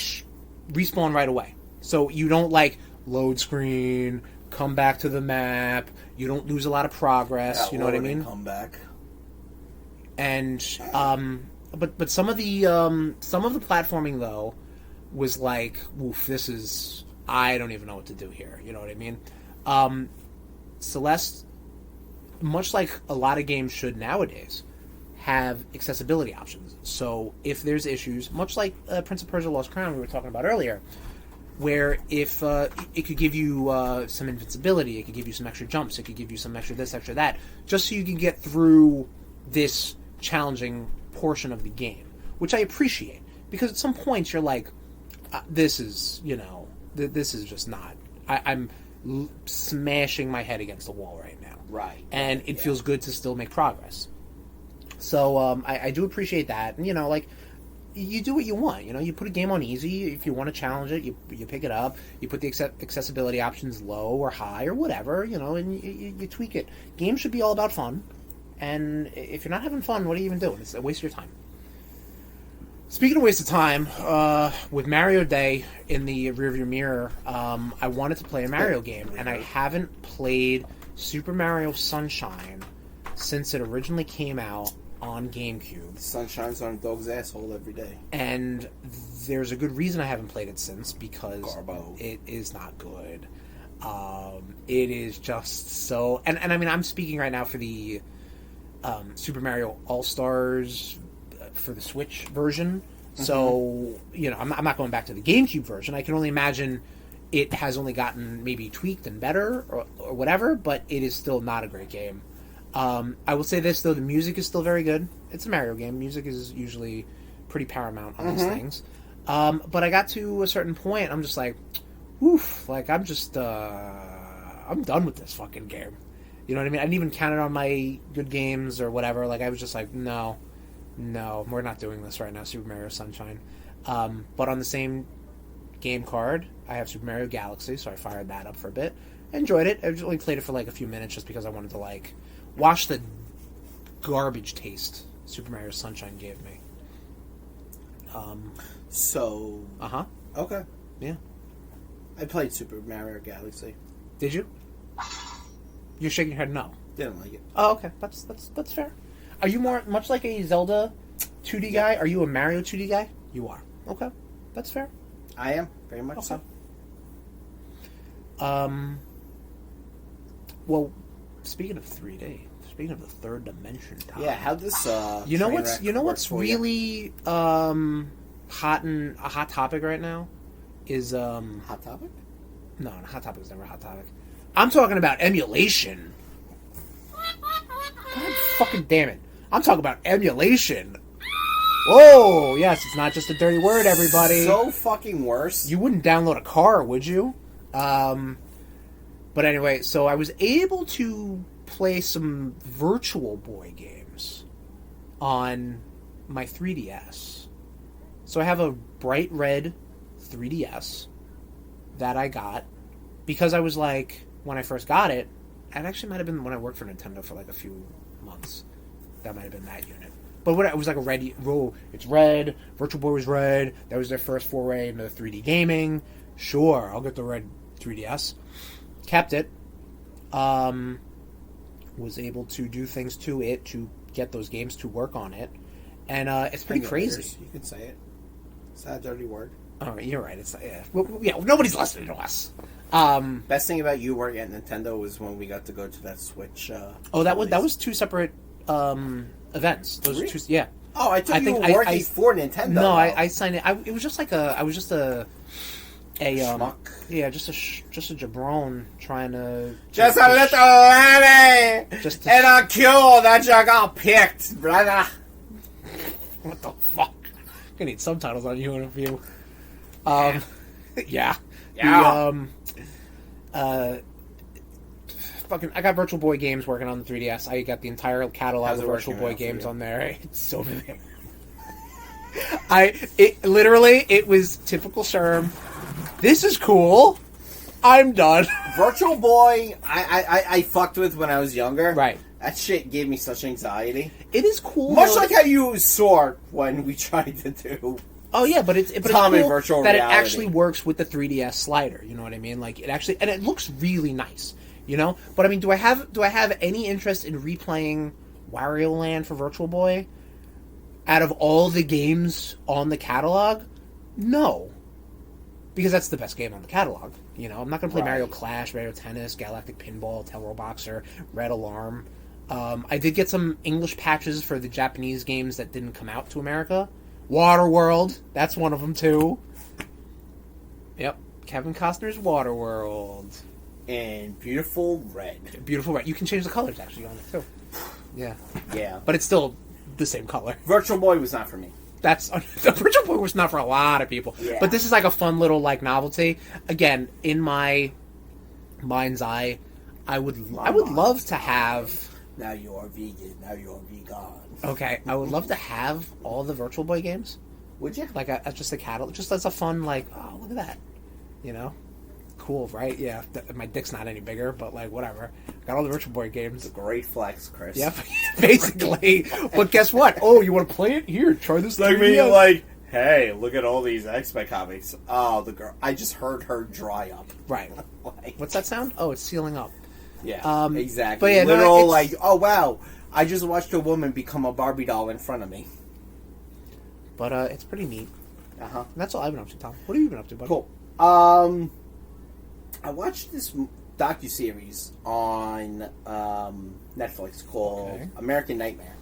respawn right away. So you don't, like, load screen, come back to the map, you don't lose a lot of progress, you know what I mean? Come back. And, but some of the platforming, though, was like, oof, this is, I don't even know what to do here, you know what I mean? Celeste, much like a lot of games should nowadays, have accessibility options. So if there's issues, much like Prince of Persia Lost Crown we were talking about earlier, where if it could give you some invincibility, it could give you some extra jumps, it could give you some extra this, extra that, just so you can get through this challenging portion of the game, which I appreciate. Because at some points you're like, this is, you know, this is just not... I'm smashing my head against the wall right now. Right. And it feels good to still make progress. So I do appreciate that. And, you know, like, you do what you want. You know, you put a game on easy. If you want to challenge it, you pick it up. You put the accessibility options low or high or whatever, you know, and you tweak it. Games should be all about fun. And if you're not having fun, what are you even doing? It's a waste of your time. Speaking of waste of time, with Mario Day in the rearview mirror, I wanted to play a Mario game, and I haven't played Super Mario Sunshine since it originally came out on GameCube. Sun shines on a dog's asshole every day. And there's a good reason I haven't played it since, because Garbo. It is not good. It is just so... And I mean, I'm speaking right now for the Super Mario All-Stars for the Switch version. So, you know, I'm not going back to the GameCube version. I can only imagine it has only gotten maybe tweaked and better or whatever, but it is still not a great game. I will say this, though, the music is still very good. It's a Mario game. Music is usually pretty paramount on these things. But I got to a certain point, I'm just like, oof, like, I'm just, I'm done with this fucking game. You know what I mean? I didn't even count it on my good games or whatever. Like, I was just like, no, we're not doing this right now, Super Mario Sunshine. But on the same game card, I have Super Mario Galaxy, so I fired that up for a bit. I enjoyed it. I only played it for like a few minutes just because I wanted to, like, wash the garbage taste Super Mario Sunshine gave me. Okay. Yeah. I played Super Mario Galaxy. Did you? You're shaking your head no. Didn't like it. Oh, okay. That's fair. Are you much like a Zelda 2D guy? Are you a Mario 2D guy? You are. Okay. That's fair. I am. Very much so. Well, speaking of 3D, speaking of the third dimension time. Yeah, how this You know what's really hot topic right now is Hot Topic? No, Hot Topic is never a hot topic. I'm talking about emulation. God fucking damn it. I'm talking about emulation. Oh, yes, it's not just a dirty word, everybody. So fucking worse. You wouldn't download a car, would you? But anyway, so I was able to play some Virtual Boy games on my 3DS. So I have a bright red 3DS that I got because I was like, when I first got it, it actually might have been when I worked for Nintendo for like a few months. That might have been that unit. But when it was like a red, it's red. Virtual Boy was red. That was their first foray into 3D gaming. Sure, I'll get the red 3DS. Kept it. Was able to do things to it to get those games to work on it, and it's pretty crazy. You can say it. Is that a dirty word? All right, you're right. It's yeah. Nobody's listening to us. Best thing about you working at Nintendo was when we got to go to that Switch. That was two separate events. Those really? Two, yeah. Oh, I thought you were working for Nintendo. No, I signed it. It was just like I was just a schmuck. Yeah, just a jabron trying to just a little lady in a queue that you got picked, brother. What the fuck? I'm gonna need subtitles on you in a few. Yeah. Fucking, I got Virtual Boy games working on the 3DS. I got the entire catalog of Virtual Boy games on there. It's so good. It was typical Sherm. This is cool. I'm done. Virtual Boy, I fucked with when I was younger. Right. That shit gave me such anxiety. It is cool. Much like how you saw when we tried to do. Oh yeah, but it's cool virtual that reality. It actually works with the 3DS slider. You know what I mean? Like it actually, and it looks really nice. You know, but I mean, do I have any interest in replaying Wario Land for Virtual Boy? Out of all the games on the catalog, no. Because that's the best game on the catalog. You know, I'm not going to play Mario Clash, Mario Tennis, Galactic Pinball, Tell Boxer, Red Alarm. I did get some English patches for the Japanese games that didn't come out to America. Waterworld, that's one of them too. Yep, Kevin Costner's Waterworld. And Beautiful Red. Beautiful Red. You can change the colors actually on it too. Yeah. Yeah. But it's still the same color. Virtual Boy was not for me. The Virtual Boy was not for a lot of people. Yeah. But this is like a fun little like novelty. Again, in my mind's eye, I would love to have. Now you're vegan. Now you're vegan. Okay, I would love to have all the Virtual Boy games. Would you? Like just a catalog, just as a fun like, oh look at that, you know. Cool, right? Yeah, my dick's not any bigger, but like whatever. Got all the Virtual Boy games. It's a great flex, Chris. Yep, basically. But guess what? Oh, you want to play it? Here, try this. Like me, like, hey, look at all these X-Men comics. Oh, the girl. I just heard her dry up. Right. Like, what's that sound? Oh, it's sealing up. Yeah, exactly. But yeah, literal, like, oh wow, I just watched a woman become a Barbie doll in front of me. But it's pretty neat. And that's all I've been up to, Tom. What have you been up to, buddy? Cool. I watched this docuseries on Netflix called American Nightmare.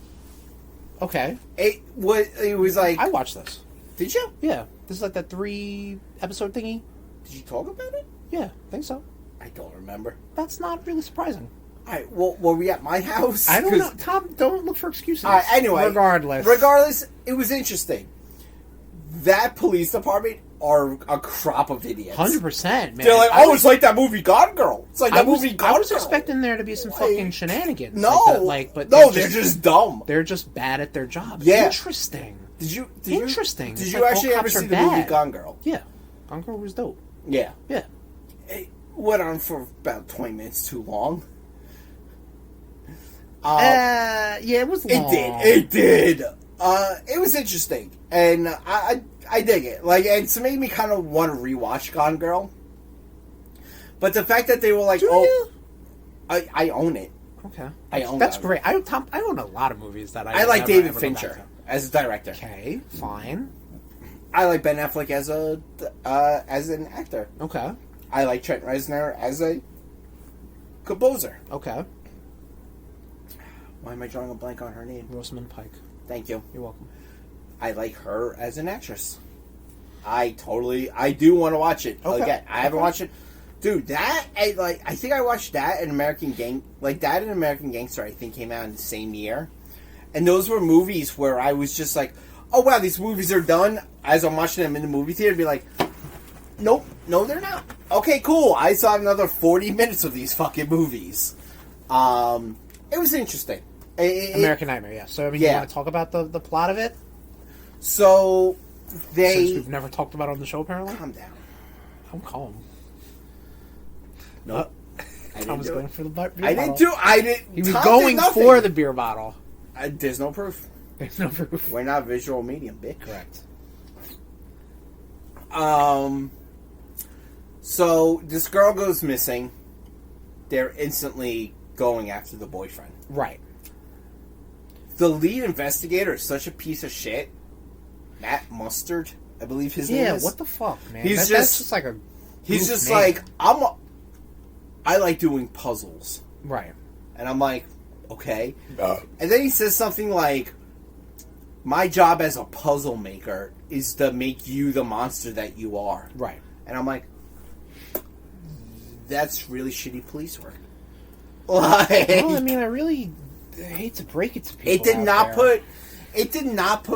Okay. It was like... I watched this. Did you? Yeah. This is like that 3-episode thingy. Did you talk about it? Yeah, I think so. I don't remember. That's not really surprising. Alright, well, were we at my house? I don't know. Tom, don't look for excuses. Alright, anyway. Regardless, it was interesting. That police department are a crop of idiots. 100%, man. They're like, it's like that movie Gone Girl. It's like that movie Gone Girl. I was expecting there to be some fucking shenanigans. No. But they're just dumb. They're just bad at their job. Yeah. Interesting. Did you It's like actually ever see the movie Gone Girl? Yeah. Gone Girl was dope. Yeah. Yeah. It went on for about 20 minutes too long. Yeah, it was long. It did. It was interesting, and I dig it. Like, and it's made me kind of want to rewatch Gone Girl. But the fact that they were like, I own it. Okay, That's great. I own a lot of movies that I like David Fincher as a director. Okay, fine. I like Ben Affleck as an actor. Okay. I like Trent Reznor as a composer. Okay. Why am I drawing a blank on her name? Rosamund Pike. Thank you. You're welcome. I like her as an actress. I do want to watch it again. I haven't watched it, dude. I think I watched that and American Gangster. I think came out in the same year, and those were movies where I was just like, oh wow, these movies are done. As I'm watching them in the movie theater, be like, nope, no, they're not. Okay, cool. I saw another 40 minutes of these fucking movies. It was interesting. American Nightmare, yeah. So, I mean, you want to talk about the plot of it? So, Since we've never talked about it on the show, apparently. Calm down. I'm calm. Nope. I was going for the beer bottle. I didn't do. I didn't. He was going for the beer bottle. There's no proof. There's no proof. We're not visual medium, bitch. Correct. So this girl goes missing. They're instantly going after the boyfriend. Right. The lead investigator is such a piece of shit. Matt Mustard, I believe his name is. Yeah, what the fuck, man? That's just like a. He's just name. like, I like doing puzzles. Right. And I'm like, okay. And then he says something like, my job as a puzzle maker is to make you the monster that you are. Right. And I'm like, that's really shitty police work. Like, well, I mean, I really hate to break it to people. It did not put.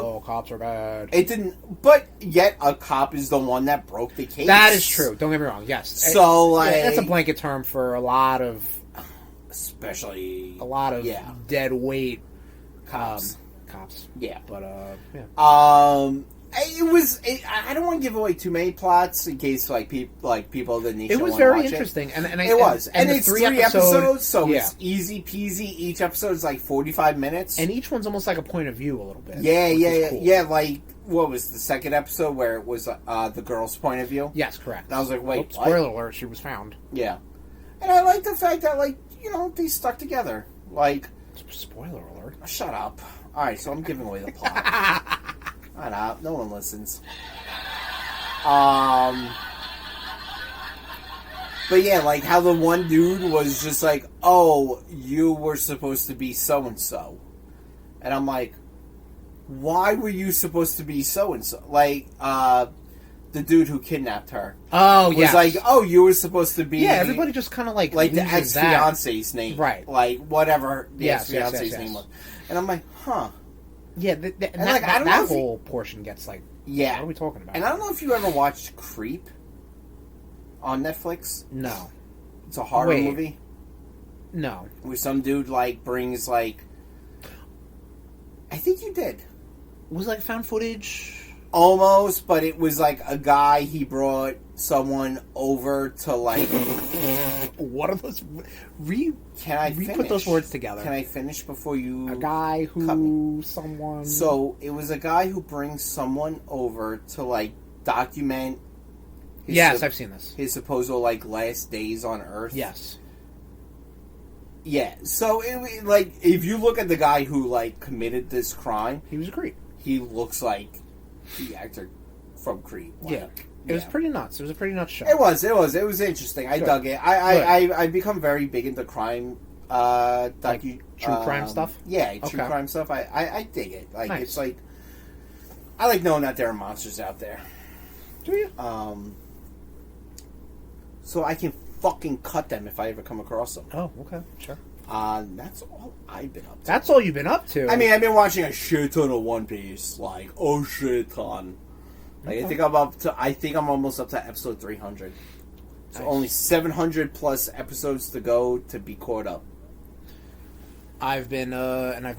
Oh, cops are bad. It didn't. But yet, a cop is the one that broke the case. That is true. Don't get me wrong. Yes. So, like, that's a blanket term for a lot of, especially dead weight cops. Cops. Yeah. But yeah. It was. I don't want to give away too many plots in case people of the nation. It was want very to watch interesting, and and it's three episodes, so yeah. it's easy peasy. Each episode is like 45 minutes, and each one's almost like a point of view a little bit. Yeah, cool. yeah. Like, what was the second episode where it was the girl's point of view? Yes, correct. And I was like, wait, what? Spoiler alert: she was found. Yeah, and I like the fact that they stuck together. Like, spoiler alert. Shut up. All right, so I'm giving away the plot. Shut up. No one listens. But yeah, like how the one dude was just like, oh, you were supposed to be so-and-so. And I'm like, why were you supposed to be so-and-so? Like, the dude who kidnapped her. Oh, was like, oh, you were supposed to be... Yeah, everybody just kind of like the ex-fiance's name. Right. Like, whatever the ex-fiance's name was. And I'm like, huh. Yeah, that whole portion gets like... Yeah. What are we talking about? And I don't know if you ever watched Creep on Netflix. No. It's a horror movie. No. Where some dude, brings, I think you did. Was it like found footage? Almost, but it was like a guy, he brought someone over to, What are those... Can I finish? Put those words together. Can I finish before you... A guy who... Someone... So, it was a guy who brings someone over to, document... Yes, I've seen this. His supposed, last days on Earth. Yes. Yeah, so, if you look at the guy who, committed this crime... He was a creep. He looks like the actor from Creep. It was pretty nuts. It was a pretty nuts show. It was interesting. I dug it. I've become very big into crime, true crime stuff? Yeah, true crime stuff. I dig it. Nice. It's I like knowing that there are monsters out there. Do you? So I can fucking cut them if I ever come across them. Oh, okay. Sure. That's all I've been up to. That's all you've been up to? I mean, I've been watching a shit ton of One Piece. Shit ton. Okay. I think I'm almost up to episode 300. So only 700 plus episodes to go to be caught up. I've been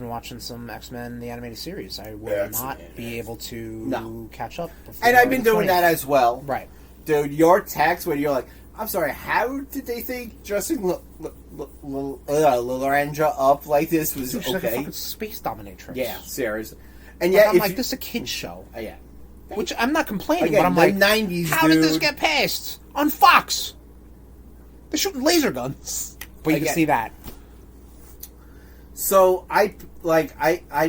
watching some X-Men the animated series. I will not be able to catch up. And I've been doing that as well. Right. Dude, your text when you're like, I'm sorry, how did they think dressing Lilandra up like this was She's like a okay? fucking space dominatrix. Yeah, seriously. And yet, I'm this is a kid's show. Yeah. Which I'm not complaining, Again, but I'm like, 90s, how did this get passed on Fox? They're shooting laser guns, but you can see that. So I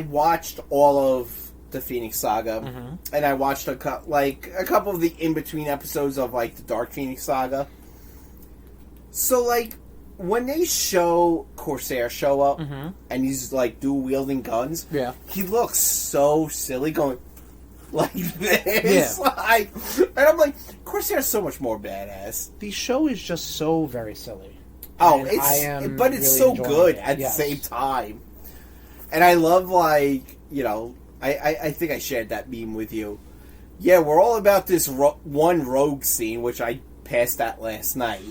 watched all of the Phoenix Saga, and I watched a couple of the in between episodes of the Dark Phoenix Saga. So when they show Corsair show up and he's dual wielding guns, he looks so silly going like this. Yeah. And I'm like, Corsair's so much more badass. The show is just so very silly. Oh, it's really so good at the same time. And I love I think I shared that meme with you. Yeah, we're all about this one rogue scene, which I passed that last night.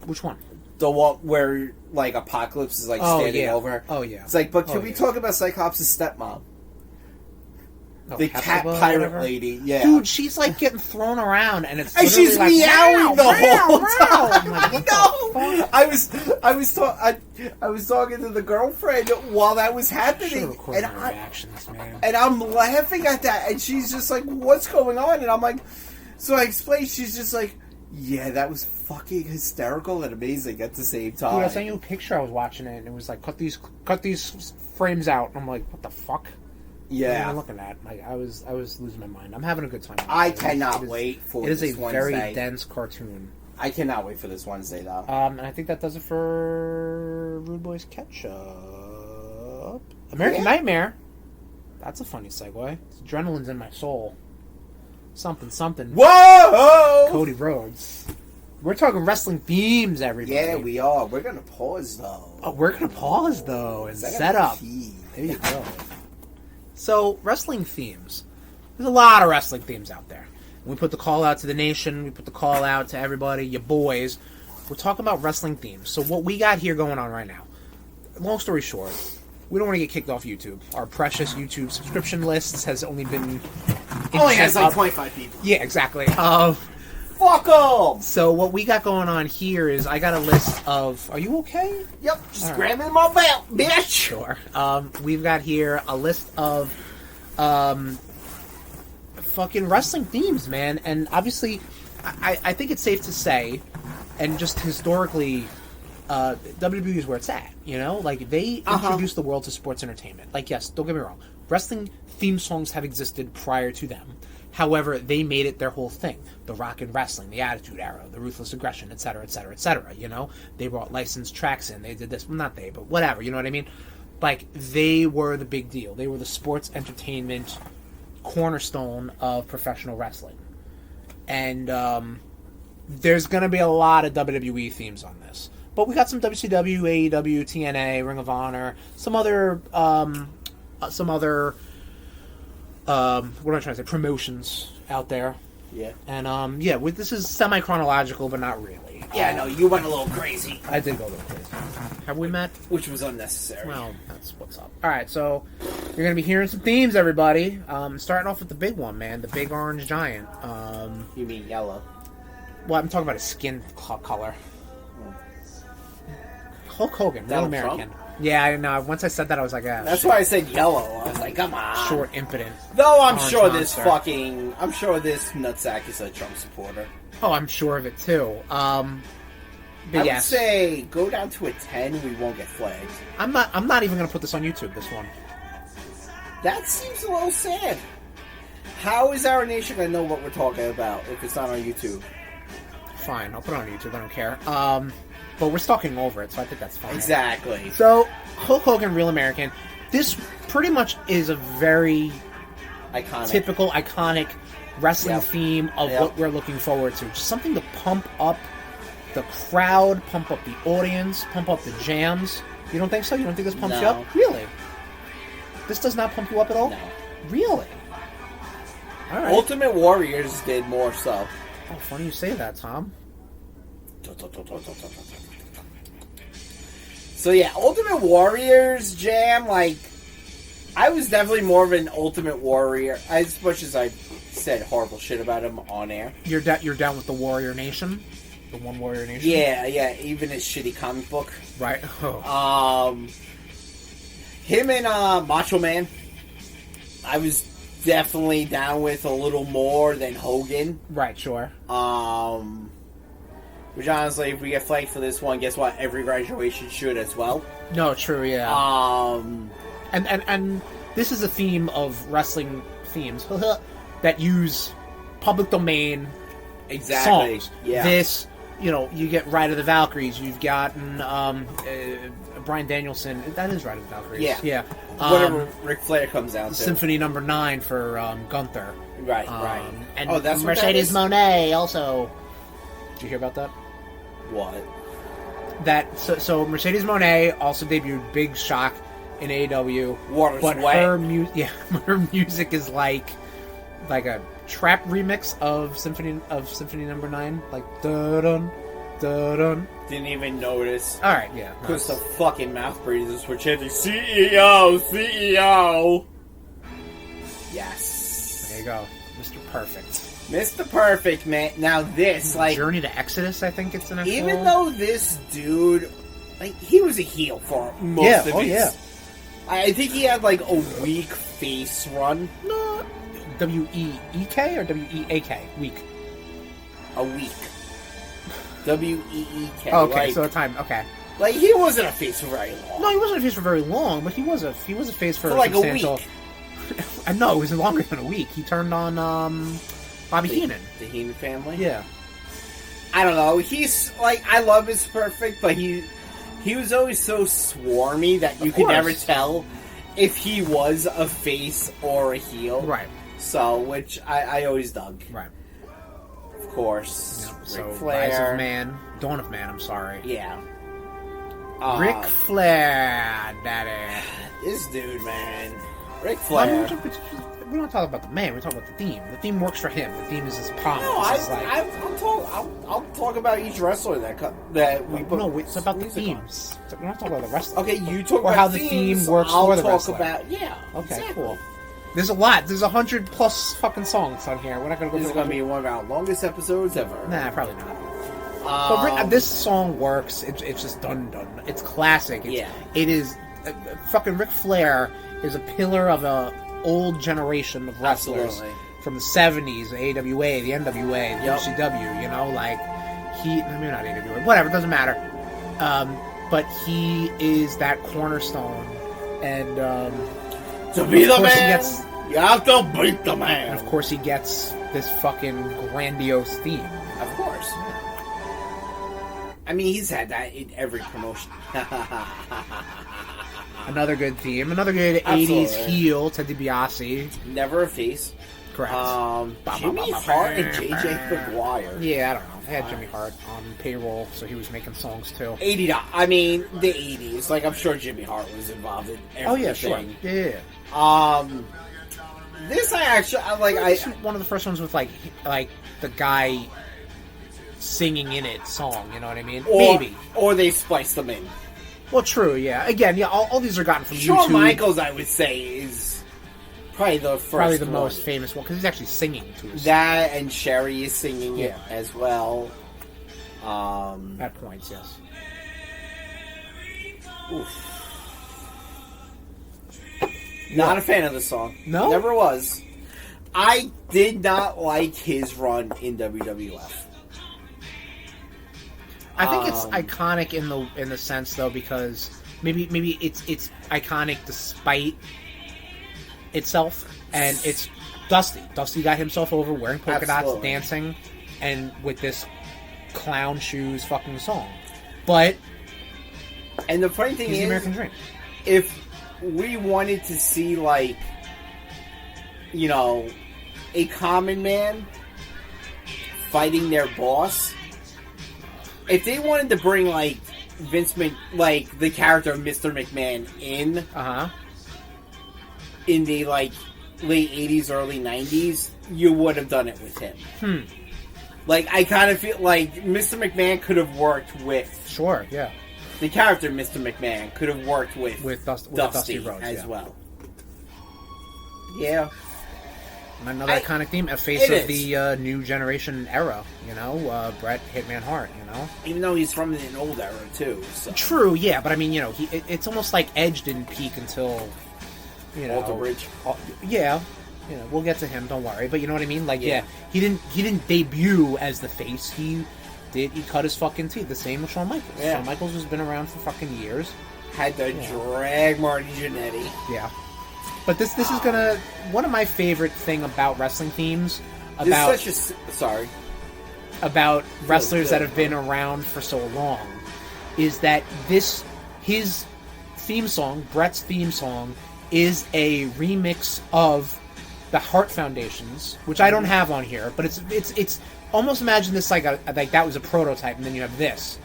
Which one? The one where Apocalypse is standing over. Oh yeah. It's but can we talk about Cyclops' stepmom? the cat pirate lady. Yeah, dude, she's like getting thrown around, and it's and she's like, meowing the whole time. I'm like, what the fuck? I was talking to the girlfriend while that was happening, and I'm laughing at that, and she's just like, "What's going on?" And I'm like, so I explained. She's just like, "Yeah, that was fucking hysterical and amazing at the same time." Dude, I sent you a picture. I was watching it, and it was like, cut these frames out. And I'm like, what the fuck? Yeah, what am I looking at? Like, I was losing my mind. I'm having a good time. I cannot wait for this Wednesday. It is a very dense cartoon. I cannot wait for this Wednesday, though. And I think that does it for RudeBoyz CatchUp. American Nightmare. That's a funny segue. Adrenaline's in my soul. Something. Whoa! Cody Rhodes. We're talking wrestling themes, everybody. Yeah, we are. We're gonna pause though. Oh, we're gonna pause though and set up. There you go. So, wrestling themes. There's a lot of wrestling themes out there. We put the call out to the nation. We put the call out to everybody, your boys. We're talking about wrestling themes. So what we got here going on right now, long story short, we don't want to get kicked off YouTube. Our precious YouTube subscription list has only been... Only has like 25 people. Yeah, exactly. Fuck them! So what we got going on here is I got a list of... Are you okay? Yep, just grabbing my belt, bitch! Sure. We've got here a list of fucking wrestling themes, man. And obviously, I think it's safe to say, and just historically, WWE is where it's at, you know? Like, they introduced the world to sports entertainment. Like, yes, don't get me wrong. Wrestling theme songs have existed prior to them. However, they made it their whole thing. The Rock and Wrestling, the Attitude Era, the Ruthless Aggression, etc., etc., etc., you know? They brought licensed tracks in. They did this. Well, not they, but whatever, you know what I mean? Like, they were the big deal. They were the sports entertainment cornerstone of professional wrestling. And there's going to be a lot of WWE themes on this. But we got some WCW, AEW, TNA, Ring of Honor, some other what am I trying to say, promotions out there. Yeah. And this is semi-chronological, but not really. Yeah, no, you went a little crazy. I did go a little crazy. Have we met? Which was unnecessary. Well, that's what's up. Alright, so you're going to be hearing some themes, everybody. Starting off with the big one, man. The big orange giant. You mean yellow? Well, I'm talking about his skin color. Hulk Hogan, real American. Trump? Yeah, I know. Once I said that, I was like, that's why I said yellow. I was like, come on. Short, impotent. No, I'm sure this nutsack is a Trump supporter. Oh, I'm sure of it, too. I would say go down to a 10, we won't get flagged. I'm not even going to put this on YouTube, this one. That seems a little sad. How is our nation going to know what we're talking about if it's not on YouTube? Fine, I'll put it on YouTube. I don't care. But we're stalking over it, so I think that's fine. Exactly. So, Hulk Hogan, Real American. This pretty much is a very typical, iconic wrestling theme of what we're looking forward to. Just something to pump up the crowd, pump up the audience, pump up the jams. You don't think so? You don't think this pumps you up? Really? This does not pump you up at all? No. Really? All right. Ultimate Warriors did more so. Oh, funny you say that, Tom. So yeah, Ultimate Warriors jam, like, I was definitely more of an Ultimate Warrior, as much as I said horrible shit about him on air. You're down with the Warrior Nation? The One Warrior Nation? Yeah, even his shitty comic book. Right. Oh. Him and Macho Man, I was definitely down with a little more than Hogan. Right, sure. Which honestly, if we get flagged for this one, guess what? Every graduation should as well. No, true, yeah. And this is a theme of wrestling themes that use public domain songs. Yeah. This, you get Ride of the Valkyries. You've gotten Bryan Danielson. That is Ride of the Valkyries. Yeah. Whatever Ric Flair comes down to. Symphony No. 9 for Gunther. Right. And that's Mercedes Moné also. Did you hear about that? What? So Mercedes Moné also debuted, big shock in AEW. Water but Sweat. her music is like a trap remix of Symphony No. 9, like dun dun dun. Didn't even notice. All right, yeah. Because the fucking mouth breathers were chanting CEO. Yes. go. Mr. Perfect. Mr. Perfect, man. Now this, like... Journey to Exodus, I think it's an actual... Even though this dude, like, he was a heel for most of his... yeah. I think he had, like, a weak face run. No. W-E-E-K or W-E-A-K? Weak. A week. W-E-E-K. Oh, okay, like, so a time, okay. Like, he wasn't a face for very long. No, he wasn't a face for very long, but he was a face for like substantial... a week. No, it was longer than a week. He turned on, Bobby Heenan. The Heenan family? Yeah. I don't know. He's, like, I love Mr. Perfect, but he was always so swarmy that you could never tell if he was a face or a heel. Right. So, which I always dug. Right. Of course. Yeah, so, Ric Flair. Rise of Man. Dawn of Man, I'm sorry. Yeah. Ric Flair, daddy. This dude, man. Ric Flair. We don't talk about the man. We talk about the theme. The theme works for him. The theme is his palm. No, I'll talk about each wrestler that we put. No, it's about the themes. We're not talking about the wrestler. Okay, you talk or about how the themes, theme works I'll for the talk wrestler. about Okay, exactly. cool. There's a lot. There's 100+ fucking songs on here. We're not gonna go. This is gonna be one of our longest episodes ever. Nah, probably not. But this song works. It's just done. It's classic. It is. Fucking Ric Flair is a pillar of a old generation of wrestlers. Absolutely. From the 70s, the AWA, the NWA, the WCW, you know, like, maybe not AWA, whatever, it doesn't matter. But he is that cornerstone, and, to be the man, you have to beat the man. And of course he gets this fucking grandiose theme. Of course. I mean, he's had that in every promotion. Another good theme. Another good 80s heel, Ted DiBiase. Never a face. Correct. Jimmy Hart and JJ McGuire. Yeah, I don't know. I had Jimmy Hart on payroll, so he was making songs too. $80. I mean, the 80s. Like, I'm sure Jimmy Hart was involved in everything. Oh, yeah, sure. Yeah. This I actually... one of the first ones with, like the guy singing in it song, you know what I mean? Maybe. Or they spliced them in. Well, true, yeah. Again, yeah, all these are gotten from Shawn YouTube. Michaels, I would say, is probably the first Probably the most famous one, because he's actually singing to us. That, and Sherry is singing it as well. At points, yes. Oof. Not a fan of the song. No? Never was. I did not like his run in WWF. I think it's iconic in the sense though, because maybe it's iconic despite itself, and it's Dusty. Dusty got himself over wearing polka dots, dancing, and with this clown shoes fucking song. But and the funny thing is, the American Dream. If we wanted to see, like, you know, a common man fighting their boss. If they wanted to bring, like, like, the character of Mr. McMahon in the, like, late 80s, early 90s, you would have done it with him. Like, I kind of feel like Mr. McMahon could have worked with... Sure, yeah. The character Mr. McMahon could have worked with Dusty Rhodes, as well. Yeah. Another iconic theme, a face of the new generation era, you know, Bret Hitman Hart, you know? Even though he's from an old era, too. So. True, yeah, but I mean, you know, it's almost like Edge didn't peak until, you know... Alter Bridge. Yeah, you know, we'll get to him, don't worry, but you know what I mean? Like, yeah, he didn't debut as the face, he cut his fucking teeth, the same with Shawn Michaels. Yeah. Shawn Michaels has been around for fucking years. Had to drag Marty Jannetty. Yeah. But this is gonna... One of my favorite thing about wrestling themes... About wrestlers that have been around for so long... is that his theme song, Bret's theme song, is a remix of the Hart Foundation's, which I don't have on here, but it's almost imagine this like that was a prototype, and then you have this.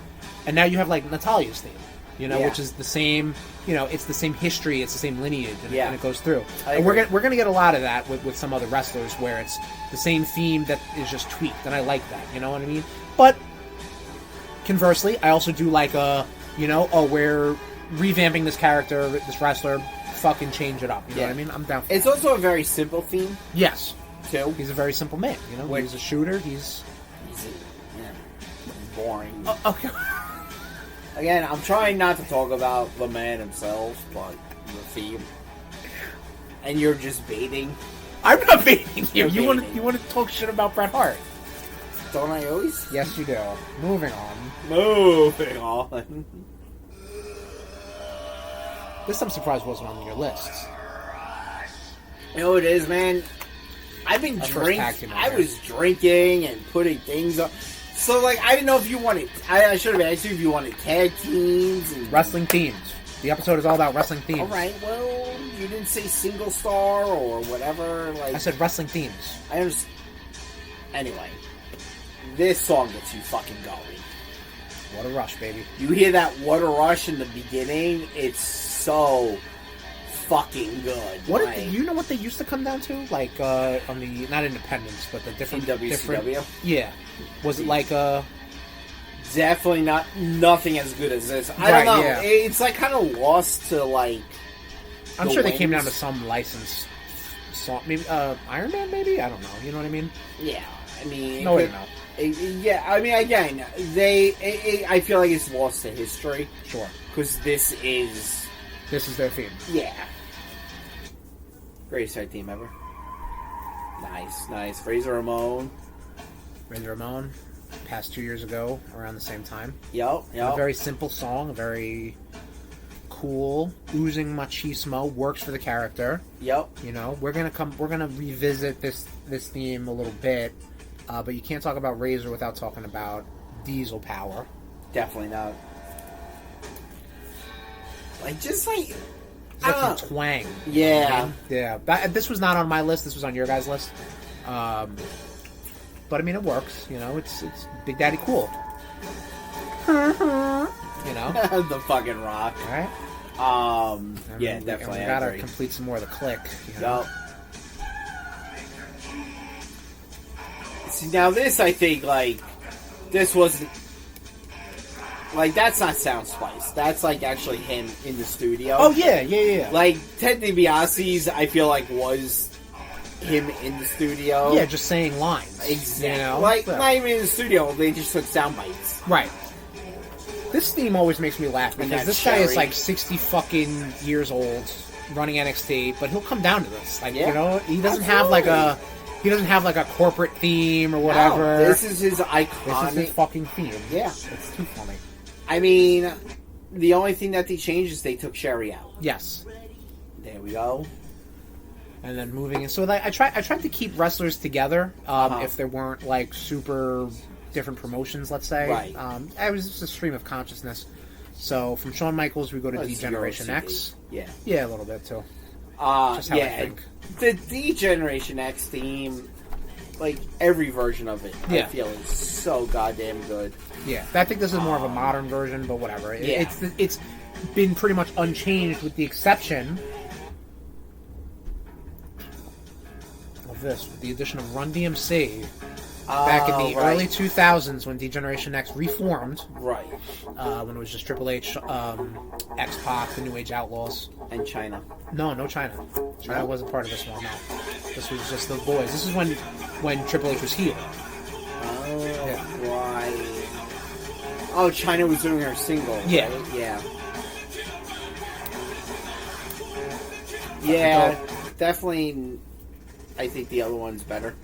And now you have, like, Natalia's theme. You know, which is the same, you know, it's the same history, it's the same lineage, and it goes through. And we're gonna get a lot of that with some other wrestlers, where it's the same theme that is just tweaked, and I like that, you know what I mean? But, conversely, I also do like we're revamping this character, this wrestler, fucking change it up, you know what I mean? I'm down for It's also a very simple theme. Yes. 2. He's a very simple man. You know, Wait. he's a shooter. He's boring. okay. Again, I'm trying not to talk about the man himself, but the theme. And you're just baiting. I'm not baiting you. You're baiting. You want to talk shit about Bret Hart? Don't I always? Yes, you do. Moving on. Moving on. This I'm surprised wasn't on your list. You know what it is, man? I've been drinking. I was drinking and putting things up. So, like, I didn't know if you wanted... I should have asked you if you wanted tag teams. And... Wrestling themes. The episode is all about wrestling themes. Alright, well, you didn't say single star or whatever. Like I said wrestling themes. I understand. Anyway, this song gets you fucking going. What a rush, baby. You hear that What a Rush in the beginning? It's so fucking good. What like, you know what they used to come down to? Like, on the... Not Independence, but the different... WCW? Yeah. Was it like, Definitely nothing as good as this. I don't know. Yeah. It's like kind of lost to like. I'm sure they came down to some licensed song. Maybe Iron Man. Maybe I don't know. You know what I mean? Yeah, I mean. No way to know. Yeah, I mean, again, I feel like it's lost to history. Sure. Because this is their theme. Yeah. Greatest tag team ever. Nice. Razor Ramon. Passed 2 years ago, around the same time. Yep. A very simple song, a very cool, oozing machismo, works for the character. Yep. You know, we're gonna revisit this theme a little bit, but you can't talk about Razor without talking about Diesel Power. Definitely not. It's like some twang. Yeah. Yeah. This was not on my list. This was on your guys' list. But I mean, it works. You know, it's Big Daddy Cool. You know, the fucking Rock. All right. Yeah, definitely. We gotta complete some more of the click. You know? Yep. See, now this, I think, like, this wasn't. Like, that's not Sound Spice. That's, like, actually him in the studio. Oh, yeah. Like, Ted DiBiase's, I feel like, was him in the studio. Yeah, just saying lines. Exactly. You know? Like, not even in the studio, they just took sound bites. Right. This theme always makes me laugh because this guy is like 60 fucking years old, running NXT, but he'll come down to this. Like, you know, he doesn't have like a corporate theme or whatever. No, this is his iconic. This is his fucking theme. Yeah. It's too funny. I mean, the only thing that they changed is they took Sherry out. Yes. There we go. And then moving in. So like, I tried to keep wrestlers together if there weren't like super different promotions, let's say. Right. I was just a stream of consciousness. So from Shawn Michaels, we go to D-Generation X. Yeah. Yeah, a little bit too. Just how I think. The D-Generation X theme, like every version of it, I feel is so goddamn good. Yeah, I think this is more of a modern version, but whatever. It's been pretty much unchanged with the exception of this, with the addition of Run DMC back in the early 2000s when D-Generation X reformed. Right. When it was just Triple H, X-Pac, the New Age Outlaws. And China. No China. China wasn't part of this one, no. This was just the Boyz. This is when Triple H was here. Oh, right. Oh, China was doing her single. Yeah. Right? Yeah. Yeah, definitely. I think the other one's better.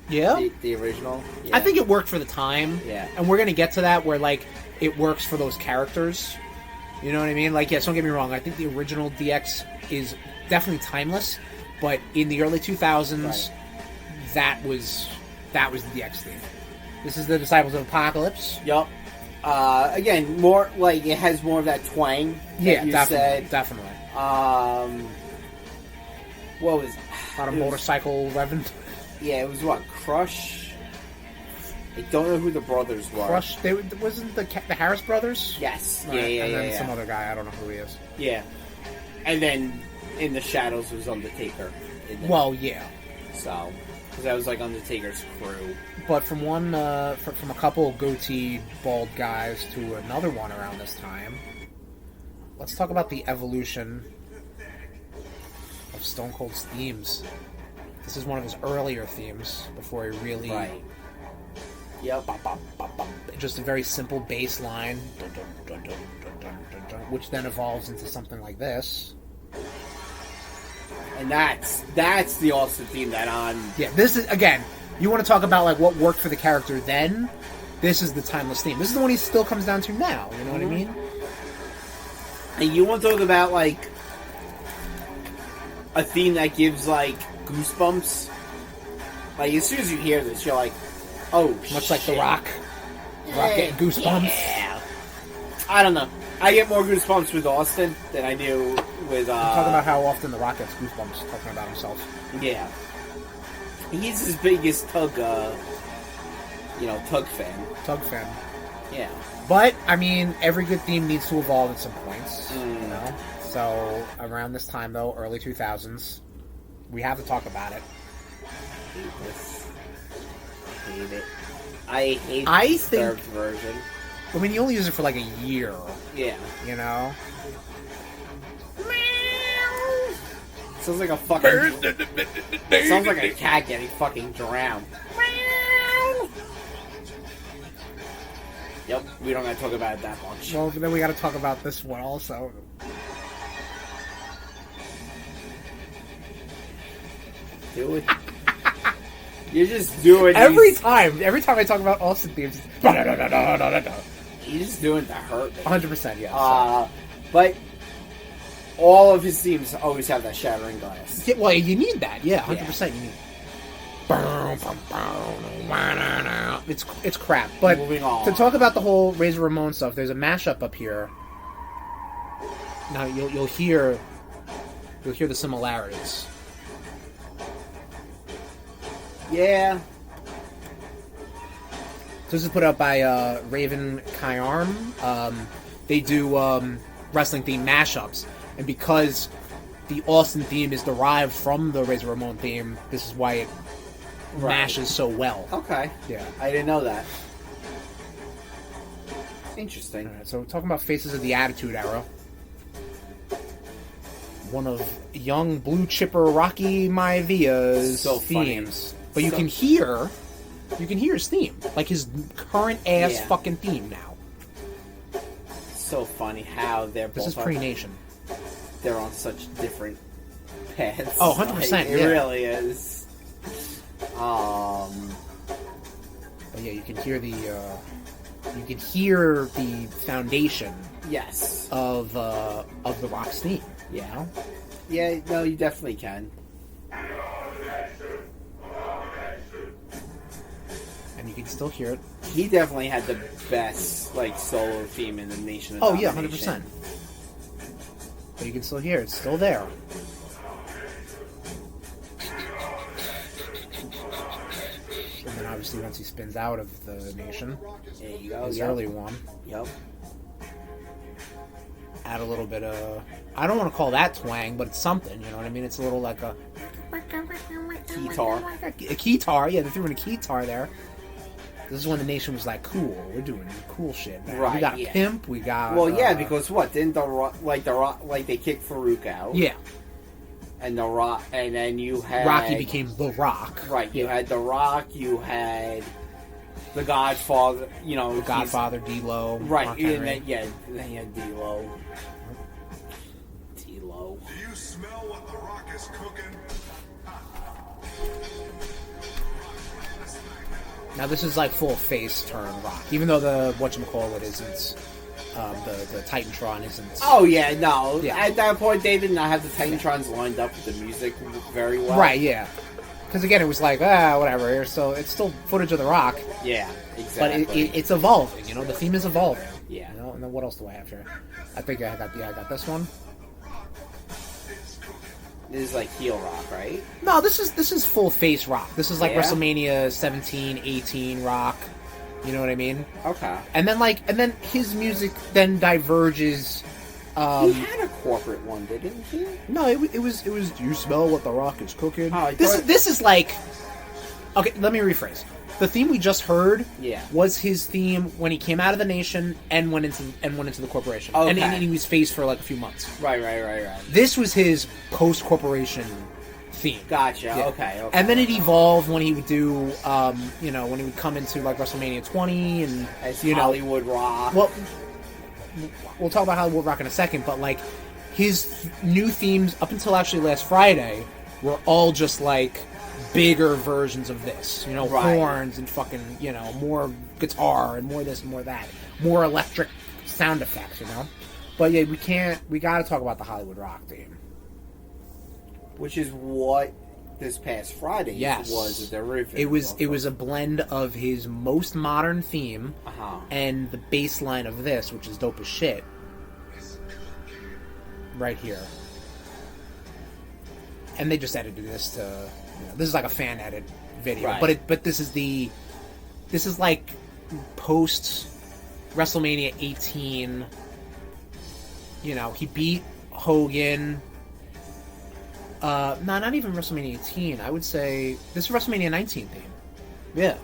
Yeah? The original. Yeah. I think it worked for the time. Yeah. And we're going to get to that where, like, it works for those characters. You know what I mean? Like, yes, don't get me wrong. I think the original DX is definitely timeless. But in the early 2000s, that was the DX theme. This is the Disciples of Apocalypse. Yup. Again, more, like, it has more of that twang. Yeah, you definitely. said. Definitely. What was... A lot of motorcycle revving. Yeah, it was what? Crush? I don't know who the brothers were. Crush? Wasn't the Harris brothers? Yes. Right. And then yeah. some other guy, I don't know who he is. Yeah. And then in the shadows was Undertaker. Well, yeah. So, because that was like Undertaker's crew. But from one, from a couple goatee bald guys to another one around this time, let's talk about the evolution of Stone Cold's themes. This is one of his earlier themes before he really... Right. Yep. Bop, bop, bop, bop. Just a very simple bass line, dun, dun, dun, dun, dun, dun, dun, dun, which then evolves into something like this. And that's the Austin theme that on... Yeah, this is, again, you want to talk about like what worked for the character then, this is the timeless theme. This is the one he still comes down to now, you know what I mean? And you want to talk about, like, a theme that gives, like, goosebumps? Like, as soon as you hear this, you're like, oh, Much like The Rock. Rock getting goosebumps. Yeah. I don't know. I get more goosebumps with Austin than I do with, Talking about how often The Rock gets goosebumps talking about himself. Yeah. He's his biggest Tug fan. Tug fan. Yeah. But, I mean, every good theme needs to evolve at some points, you know? So, around this time, though, early 2000s, we have to talk about it. I hate this. I hate it. I hate the disturbed version. I mean, you only use it for like a year. Yeah. You know? Sounds like a fucking... sounds like a cat getting fucking drowned. Yep, we don't gotta talk about it that much. Well, then we gotta talk about this one also. Do it. You're just doing every time I talk about Austin themes, you're just doing it to hurt me. 100%, yeah. But all of his themes always have that shattering glass. Yeah, well, you need that, yeah, 100% you need. It's crap. But moving on. To talk about the whole Razor Ramon stuff, there's a mashup up here. Now you'll hear the similarities. Yeah. This is put out by Raven Kyarm. They do wrestling theme mashups, and because the Austin theme is derived from the Razor Ramon theme, this is why it mashes so well. Okay. Yeah. I didn't know that. Interesting. Alright, so talking about Faces of the Attitude Era. One of young blue chipper Rocky Maevia's themes. But you can hear his theme. Like his current ass fucking theme now. So funny how they're both... This is pre-Nation. They're on such different paths. Oh, 100%, Like, it really is. But yeah, you can hear the foundation. Yes. Of the Rock's theme. Yeah. You know? Yeah, no, you definitely can. And you can still hear it. He definitely had the best, like, solo theme in the Nation of Domination. Domination. 100%. But you can still hear it. It's still there. And then obviously once he spins out of the Nation, there you go. his early one. Yep. Add a little bit of... I don't want to call that twang, but it's something, you know what I mean? It's a little like a... Keytar. A keytar, yeah, they threw in a keytar there. This is when the Nation was like, cool, we're doing cool shit now. Right, we got a pimp, we got... Well, yeah, because what? Didn't the Rock, they kicked Farouk out? Yeah. And the Rock, and then you had... Rocky became The Rock. Right, you had The Rock, you had The Godfather, you know... The Godfather, D-Lo, right, Mark and Henry. then you had D-Lo. D-Lo. Do you smell what The Rock is cooking? Now this is like full face turn Rock, even though the whatchamacallit isn't, the Titantron isn't. Oh yeah, no. Yeah. At that point, they did not have the Titantrons lined up with the music very well. Right, yeah. Because again, it was like whatever. So it's still footage of the Rock. Yeah, exactly. But it's evolving. You know, the theme is evolving. Yeah. You know, and then what else do I have here? I think I got this one. This is like heel Rock, right? No, this is full face Rock. This is like Yeah? WrestleMania 17, 18 Rock. You know what I mean? Okay. And then his music then diverges. He had a corporate one, didn't he? No, it was. Do you smell what the Rock is cooking? Oh, this is like. Okay, let me rephrase. The theme we just heard was his theme when he came out of the Nation and went into the corporation. Okay. And he was faced for like a few months. Right. This was his post-corporation theme. Gotcha. Yeah. Okay. And then it evolved when he would do, when he would come into like WrestleMania 20 and As Hollywood Rock. Well, we'll talk about Hollywood Rock in a second, but like his new themes up until actually last Friday were all just like bigger versions of this. Right. Horns and fucking more guitar and more this and more that, more electric sound effects. But yeah, we got to talk about the Hollywood Rock theme. Which is what this past Friday was a derivative. It was a blend of his most modern theme and the bass line of this, which is dope as shit. Right here. And they just edited this to this is like a fan edit video. Right. But this is like post WrestleMania 18. He beat Hogan. Not even WrestleMania 18. I would say this is WrestleMania 19 theme. Yeah,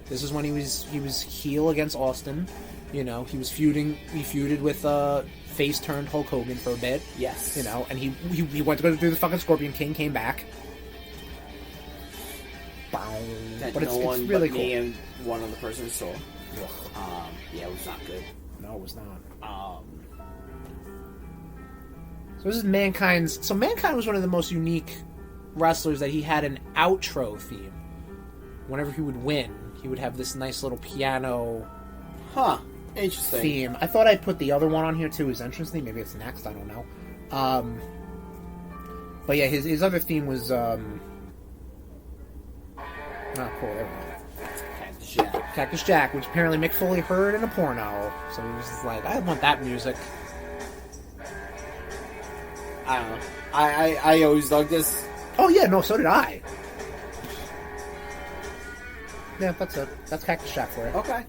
this is when he was heel against Austin. He was feuded with face turned Hulk Hogan for a bit. Yes. And he went to go do the fucking Scorpion King, came back. But it's really cool. Me and one other person saw. It was not good. No, it was not. So this is Mankind's. So Mankind was one of the most unique wrestlers that he had an outro theme. Whenever he would win, he would have this nice little piano. Interesting. Theme. I thought I'd put the other one on here too, his entrance theme. Maybe it's next. I don't know. But yeah, his other theme was. Cool. There we go. Cactus Jack, which apparently Mick Foley heard in a porno. So he was just like, I want that music. I don't know. I always dug this. Oh yeah, no, so did I. Yeah, that's it. That's Cactus Jack for it. Okay.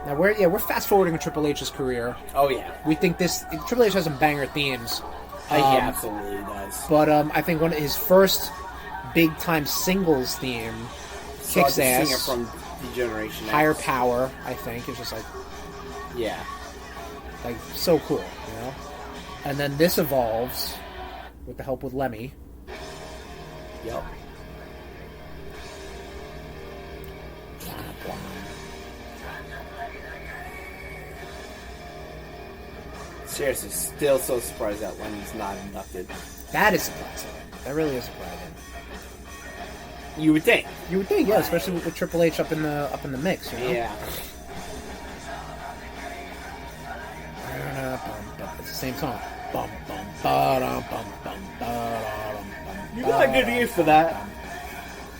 Now we're fast forwarding Triple H's career. Oh yeah. We think Triple H has some banger themes. He absolutely does. But I think one of his first big time singles theme kicks ass. Singer from Degeneration X. Higher Power, I think, is just like like so cool, And then this evolves with the help with Lemmy. Yep. Seriously, still so surprised that Lemmy's not inducted. That is surprising. That really is surprising. You would think. Yeah, especially with Triple H up in the mix, Yeah. It's the same song. You got a good ear for that.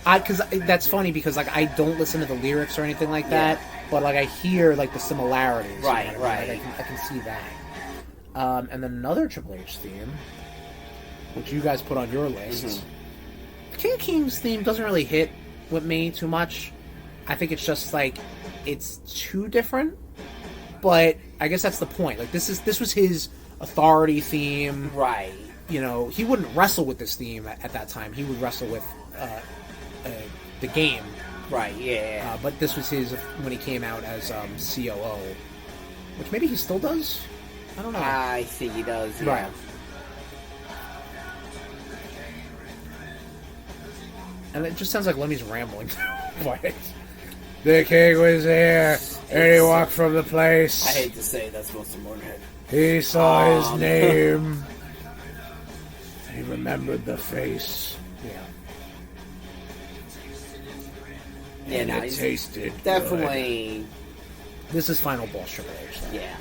Because that's funny because like I don't listen to the lyrics or anything like that, but like I hear like the similarities. Right. Like, I can see that. And then another Triple H theme, which you guys put on your list. Mm-hmm. King of Kings theme doesn't really hit with me too much. I think it's just like it's too different. But I guess that's the point. Like this was his authority theme. Right. He wouldn't wrestle with this theme at that time. He would wrestle with the game. Right, yeah. But this was his when he came out as COO. Which maybe he still does? I don't know. I think he does, yeah. Right. And it just sounds like Lemmy's rambling. The king was here, and he walked from the place. I hate to say it, that's most important. He saw his name. He remembered the face. Yeah, and it tasted definitely good. This is final boss Triple H. Though. Yeah.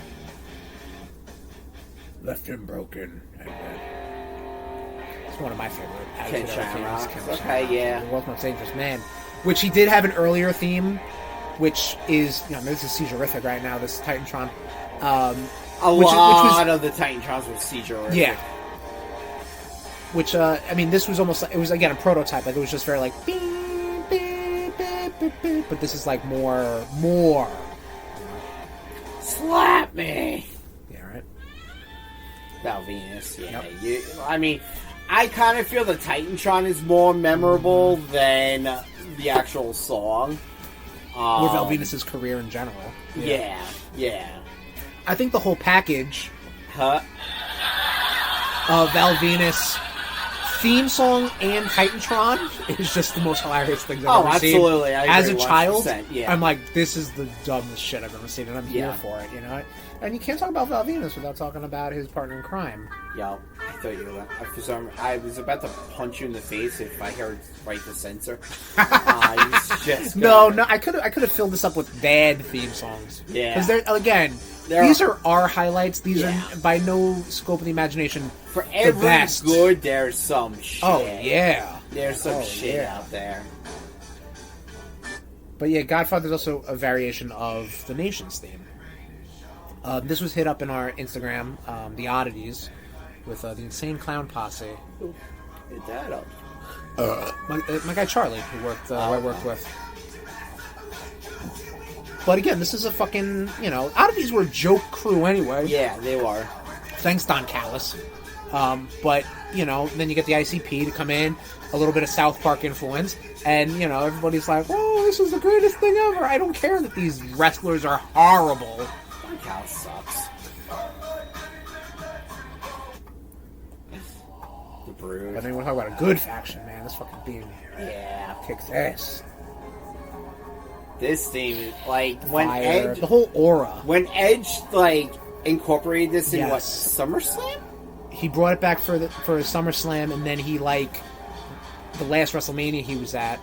Left him broken. It's one of my favorite. Ken Shamrock. Okay, yeah. The World's Most Dangerous Man. Which he did have an earlier theme, which is, this is Seizure-rific right now, this Titantron. A lot of the Titantrons were Seizure-rific. Yeah. Which, this was almost, it was, again, a prototype. Like, it was just very, like, beep, beep, beep, beep, beep. But this is, like, more. Slap me! Yeah, right? Val Venus, yeah. Yep. I kind of feel the Titantron is more memorable than the actual song. Or Val Venus' career in general. Yeah. I think the whole package... Val Venus theme song and Titantron is just the most hilarious things I've ever seen. Absolutely. I As a agree, child, 100%, yeah. I'm like, this is the dumbest shit I've ever seen, and I'm here Yeah. for it, you know? And you can't talk about Val Venus without talking about his partner in crime. Yeah, I thought you were. For some, I was about to punch you in the face if I heard right to censor. It's just No, I could have filled this up with bad theme songs. Yeah. Because these are our highlights. These are by no scope of the imagination. For every best. good, there's some shit. Oh yeah, There's some shit yeah. out there. But yeah, Godfather's also a variation of the Nation's theme. This was hit up in our Instagram, the oddities, with the Insane Clown Posse. Hit that up. My guy Charlie, who who I worked with. But again, this is a fucking, oddities were a joke crew anyway. Yeah, they were. Thanks, Don Callis. But, then you get the ICP to come in, a little bit of South Park influence, and, everybody's like, oh, this is the greatest thing ever. I don't care that these wrestlers are horrible. Don Callis sucks. The Brood. I mean, we're talking about a good faction, man. This fucking theme Yeah. kicks ass. This theme, when Fire, Edge... the whole aura. When Edge, incorporated this in, Yes. SummerSlam? He brought it back for his SummerSlam, and then he, the last WrestleMania he was at,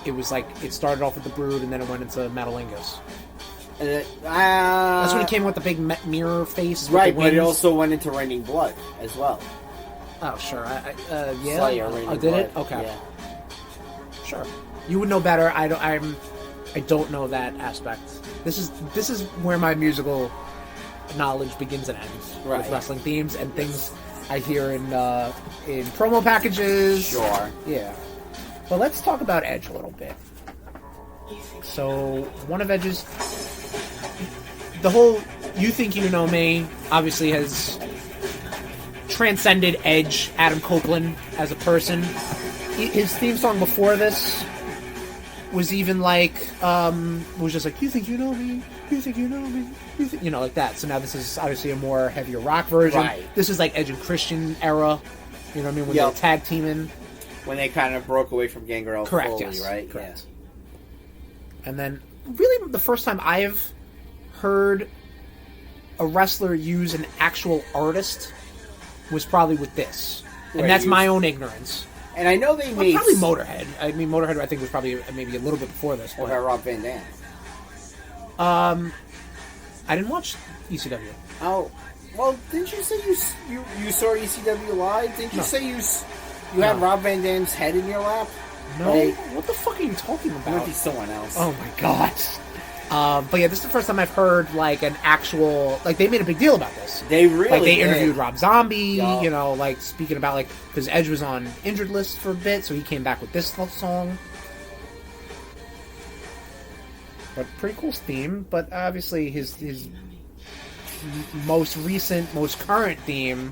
it was it started off with the Brood, and then it went into Metalingus. That's when he came with the big mirror face. Right, with the but it wings. also went into Raining Blood as well. Oh, sure. Yeah. Slayer, Raining Did Blood. it? Okay. Yeah. Sure. You would know better. I don't know that aspect. This is where my musical knowledge begins and ends Right. with wrestling themes and things I hear in promo packages. Sure. Yeah. But let's talk about Edge a little bit. So one of Edge's, the whole "You Think You Know Me" obviously has transcended Edge, Adam Copeland as a person. His theme song before this was even was just "You think you know me, you think you know me, like that." So now this is obviously a more heavier rock version. Right. This is Edge and Christian era. You know what I mean? When Yep. they're tag teaming. When they kind of broke away from Gangrel Correct, fully, yes. right? Correct. And then, really, the first time I've heard a wrestler use an actual artist was probably with this. And Right, that's you- my own ignorance. And I know they made... Probably Motorhead. I mean, Motorhead, I think, was probably maybe a little bit before this. What But, about Rob Van Dam? I didn't watch ECW. Oh, well, didn't you say you saw ECW live? Didn't you No. say you had No. Rob Van Dam's head in your lap? No? Like, What the fuck are you talking it might about? be someone else. Oh my god. But yeah, this is the first time I've heard an actual they made a big deal about this. They really They did. interviewed Rob Zombie, Yeah. speaking about because Edge was on injured list for a bit, so he came back with this song. But pretty cool theme. But obviously his most recent, most current theme,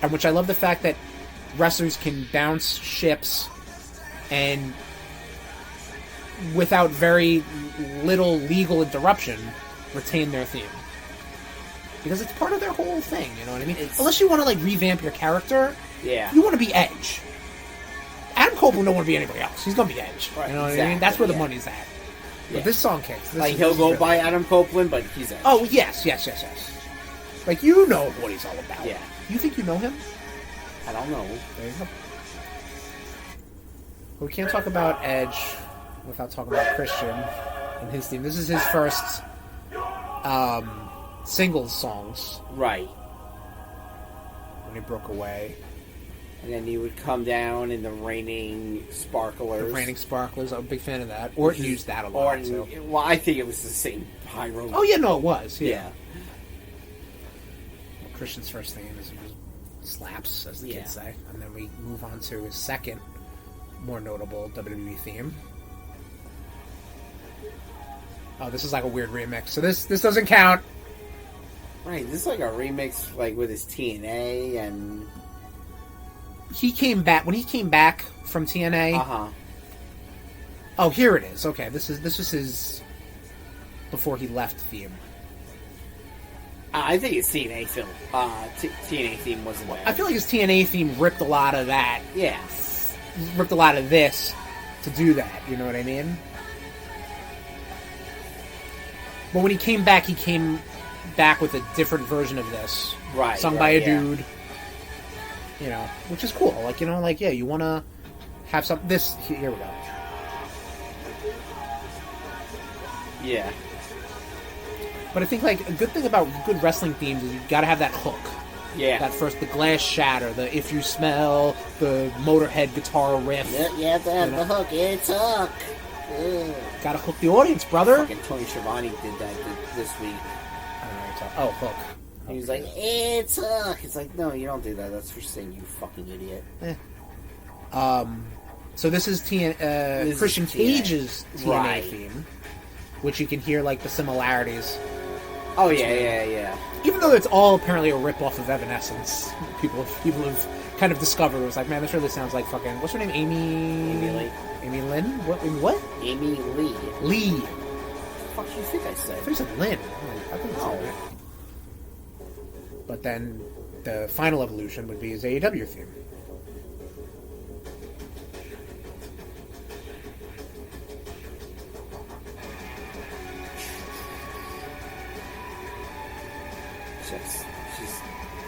and which I love the fact that wrestlers can bounce ships and without very little legal interruption retain their theme. Because it's part of their whole thing, you know what I mean? Unless you want to revamp your character, Yeah. you want to be Edge. Adam Copeland don't want to be anybody else. He's going to be Edge. Right, You know what I exactly, mean? That's where the yeah. money's at. Yeah. But this song kicks. He'll go by Adam Copeland, but he's Edge. Oh, yes. You know what he's all about. Yeah. You think you know him? I don't know. There you go. But we can't talk about Edge without talking about Christian and his theme. This is his first singles songs Right. when he broke away. And then he would come down in the Raining Sparklers. The Raining Sparklers, I'm a big fan of that. Orton used that a lot, too. Well, I think it was the same pyro. Oh, yeah, no, it was. Yeah. Christian's first theme is slaps, as the Yeah. kids say. And then we move on to his second, more notable WWE theme. Oh, this is a weird remix. So this doesn't count. Right, this is a remix, with his TNA and... He came back when he came back from TNA. Uh-huh. Oh, here it is. Okay, this was his before he left theme. I think his TNA film, TNA theme wasn't bad. I feel like his TNA theme ripped a lot of that. Yeah. Ripped a lot of this to do that. You know what I mean? But when he came back with a different version of this, Right, sung by a dude. You know, which is cool. Like, you know, like, yeah, you want to have some. This here we go. Yeah. But I think, like, a good thing about good wrestling themes is you got to have that hook. Yeah. That first, the glass shatter, the if you smell, the Motorhead guitar riff. You have to have the hook. It's hook. Got to hook the audience, brother. Fucking Tony Schiavone did that this week. I don't know what you're talking. Oh, hook. He was like, it's hook. It's like, no, you don't do that. That's for saying, you fucking idiot. So this is Christian Cage's TNA theme, which you can hear, like, the similarities. Oh, yeah. Even though it's all apparently a rip-off of Evanescence. People have kind of discovered, it was like, man, this really sounds like fucking, what's her name? Amy Lynn? What? Amy Lee. Lee. What the fuck do you think I said? I thought you said Lynn. I think it's right. But then the final evolution would be his AEW theme.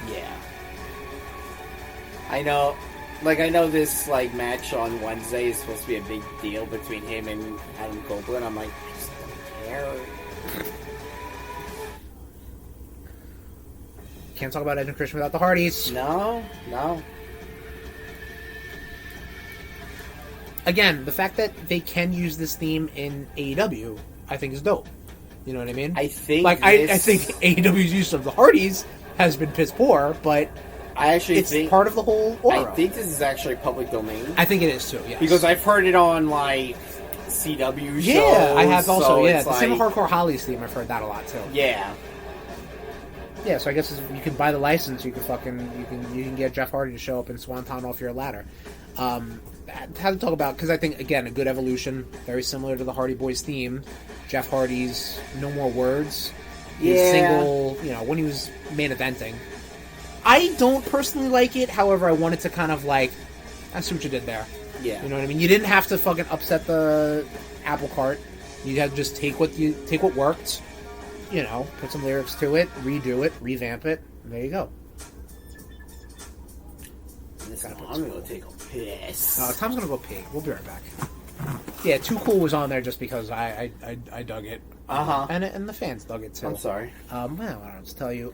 Yeah. I know this, like, match on Wednesday is supposed to be a big deal between him and Adam Copeland. I'm like, just don't care. Can't talk about Edge and Christian without the Hardys. No. Again, the fact that they can use this theme in AEW, I think is dope. You know what I mean? I think I think AEW's use of the Hardys has been piss poor, but it's part of the whole aura. I think this is actually public domain. I think it is too, yes. Because I've heard it on, like, CW shows. Yeah, I have also, so yeah. it's The same Hardcore Holly's theme, I've heard that a lot too. Yeah. Yeah, so I guess you can buy the license, you can get Jeff Hardy to show up and swanton off your ladder. Had to talk about, because I think, again, a good evolution, very similar to the Hardy Boys theme. Jeff Hardy's No More Words. His single, you know, when he was main eventing. I don't personally like it, however, I wanted to kind of, like, I see what you did there. Yeah. You know what I mean? You didn't have to fucking upset the apple cart. You had to just take what worked, you know, put some lyrics to it, redo it, revamp it, and there you go. I'm gonna take a piss. Tom's gonna go pee. We'll be right back. Yeah, Too Cool was on there just because I dug it. And the fans dug it too. I'm sorry. Well, I don't know what to tell you.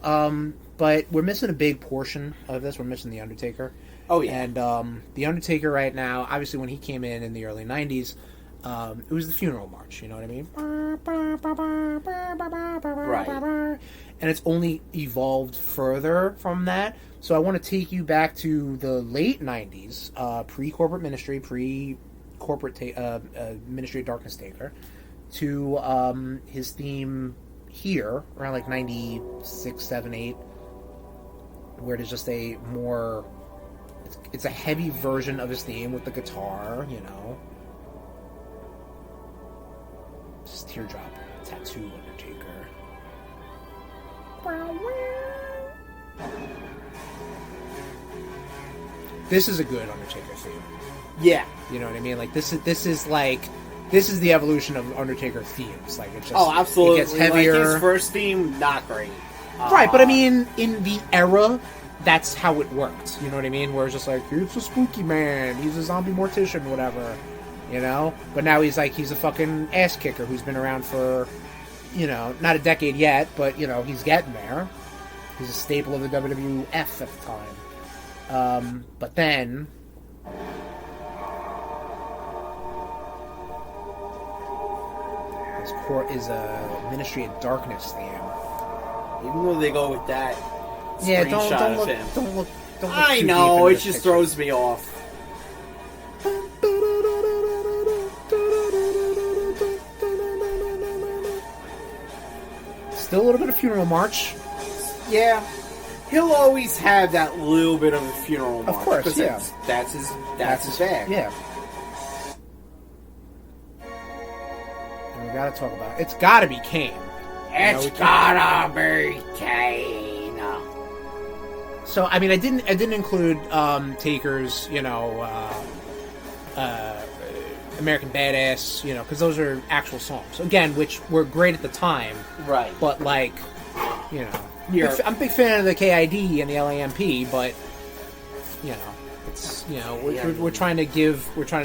But we're missing a big portion of this. We're missing The Undertaker. Oh, yeah. And The Undertaker right now, obviously when he came in the early 90s, it was the funeral march, you know what I mean? Right. And it's only evolved further from that. So I want to take you back to the late 90s, pre-corporate ministry, pre-corporate Ministry of Darkness Taker, to his theme here, around like 96, 7, 8, where it is just a more... It's a heavy version of his theme with the guitar, you know. Just teardrop tattoo Undertaker. This is a good Undertaker theme. Yeah. You know what I mean? Like this is the evolution of Undertaker themes. Like it's just absolutely. It gets heavier. Like his first theme, not great. Right, but I mean, in the era, that's how it worked. You know what I mean? Where it's just like, it's a spooky man, he's a zombie mortician, whatever. You know? But now he's a fucking ass kicker who's been around for, you know, not a decade yet, but, you know, he's getting there. He's a staple of the WWF at the time. But then... his core is a Ministry of Darkness theme. Even though they go with that Yeah, screenshot don't look I too know, deep into it this just picture. throws me off. Still a little bit of Funeral March. Yeah. He'll always have that little bit of a funeral march. Of course, 'cause yeah. That's his bag. Yeah. And we gotta talk about it. It's gotta be Kane. It's gotta be Kane. So I mean, I didn't include Taker's, American Badass, because those are actual songs again, which were great at the time. Right. But like, Yeah. I'm a big fan of the KID and the LAMP, but it's we're trying to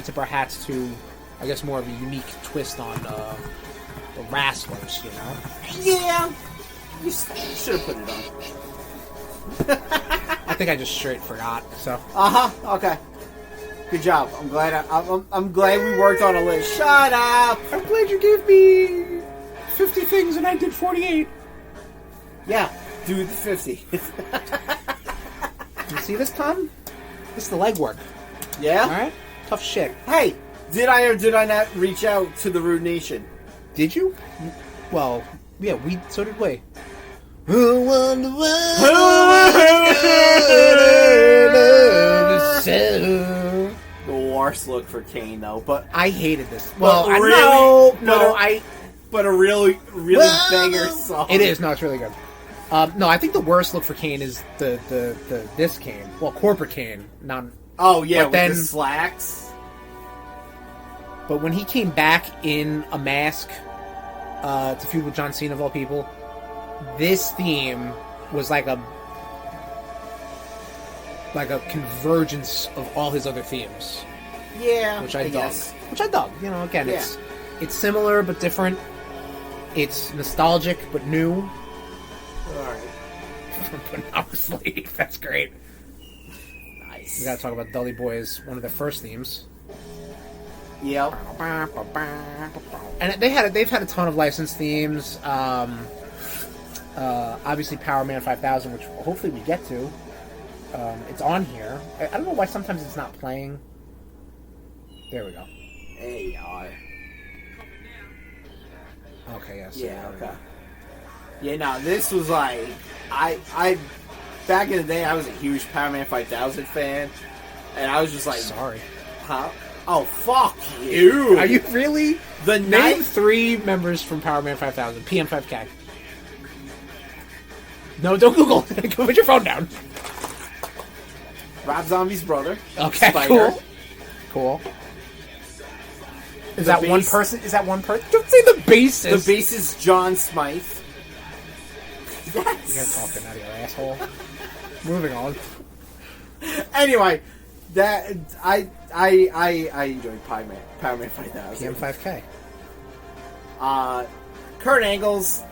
tip our hats to, I guess, more of a unique twist on the Wrestlers, Yeah. You should have put it on. I think I just straight forgot. So. Okay. Good job. I'm glad. I'm glad we worked on a list. Shut up. I'm glad you gave me 50 things and I did 48. Yeah. Do the 50. You see this, Tom? This is the legwork. Yeah. All right. Tough shit. Hey, did I or did I not reach out to the RudeNation? Did you? Well, yeah. So did we. Who wonder The worst look for Kane, though. But I hated this. Well, really, but a really banger song. It is. No, it's really good. No, I think the worst look for Kane is the this Kane. Well, corporate Kane. Not. Oh yeah, but with then the slacks. But when he came back in a mask to feud with John Cena of all people, this theme was like a convergence of all his other themes. Yeah, which I dug. guess. Which I dug. Again, Yeah. it's similar but different. It's nostalgic but new. All right. Putting on the sleeve. That's great. Nice. We gotta talk about Dudley Boyz, one of their first themes. Yep. And they've had a ton of licensed themes. Obviously, Power Man 5000, which hopefully we get to. It's on here. I don't know why sometimes it's not playing. There we go. There you are. Okay, yes. Yeah. Okay. Yeah. No, this was like I back in the day I was a huge Power Man 5000 fan, and I was just like, Sorry. huh? Oh, fuck you! Are you really? The Name 3 members from Power Man 5000. PM5K. No, don't Google. Put your phone down. Rob Zombie's brother. Okay, Spider. Cool. Is The that one bass- person? Is that one person? Don't say the bassist. The bass is John Smythe. You're Yes. talking out of your asshole. Moving on. Anyway, that I enjoyed Power Man 5000. PM5K. Kurt Angle's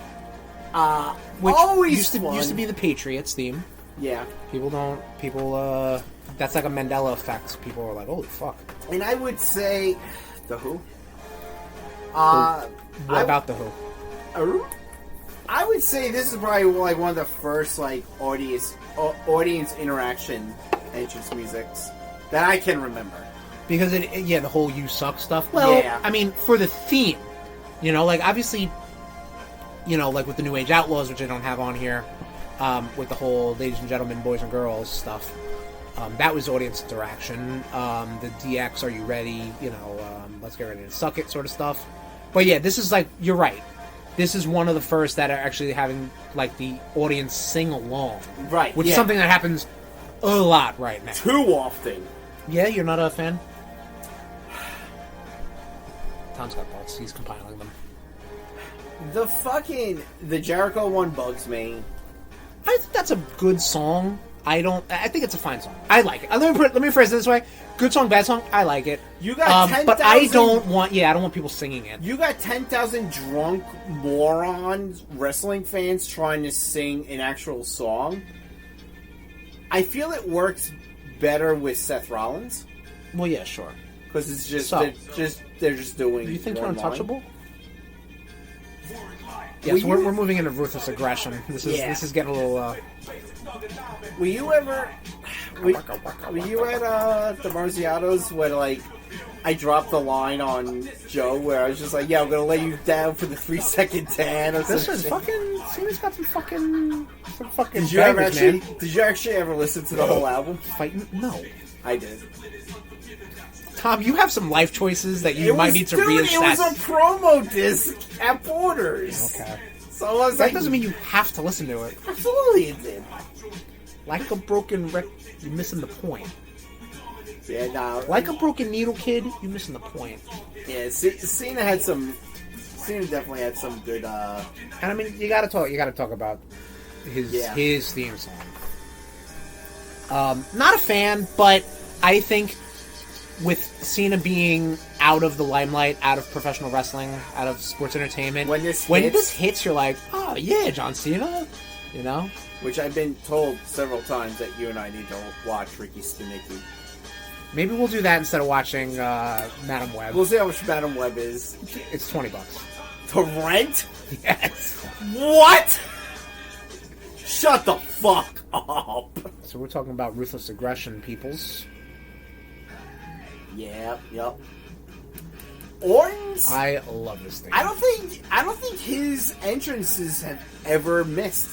Which always used to fun. be the Patriots theme. Yeah. That's like a Mandela effect. People are like, holy fuck. And I would say the Who. What about the Who? I would say this is probably like one of the first like audience interaction entrance musics that I can remember. Because the whole "you suck" stuff. Well, Yeah. I mean, for the theme, like obviously, like with the New Age Outlaws, which I don't have on here, with the whole "ladies and gentlemen, boys and girls" stuff. That was audience interaction. The DX, are you ready? Let's get ready to suck it, sort of stuff. But yeah, this is like, you're right. This is one of the first that are actually having like the audience sing along, Right. which yeah. is something that happens a lot right now. Too often. Yeah, you're not a fan? Tom's got thoughts. He's compiling them. The Jericho one bugs me. I think that's a good song. I think it's a fine song. I like it. Let me phrase it this way: good song, bad song. I like it. You got 10,000. but I don't want people singing it. You got 10,000 drunk morons, wrestling fans trying to sing an actual song. I feel it works better with Seth Rollins Well, yeah, sure. because it's just So- they're just doing. Do you think we're one line. untouchable? Will Yes, you- we're moving into ruthless aggression. This is getting a little. Were you ever? Were you at the Marziatos when like I dropped the line on Joe where I was just like, "Yeah, I'm gonna lay you down for the 3-second tan" or This something. is fucking. Cena's got some fucking Did you ever bangers, actually? man. Did you actually ever listen to the whole album? Fighting? No. I did. Tom, you have some life choices that you might need to It was reassess. a promo disc at Borders. Okay. So I was That like, doesn't mean you have to listen to it. absolutely it did. Like a broken record, you're missing the point. Yeah, no. Like a broken needle, kid, you're missing the point. Yeah, Cena had some. Cena definitely had some good. And I mean, you gotta talk about his theme song. Not a fan, but I think with Cena being out of the limelight, out of professional wrestling, out of sports entertainment, when this hits, you're like, oh yeah, John Cena, you know. Which I've been told several times that you and I need to watch Ricky Stenicki. Maybe we'll do that instead of watching Madam Web. We'll see how much Madam Web is. It's $20. To rent? Yes. What? Shut the fuck up. So we're talking about Ruthless Aggression, peoples. Yep. Orton's. I love this thing. I don't think his entrances have ever missed.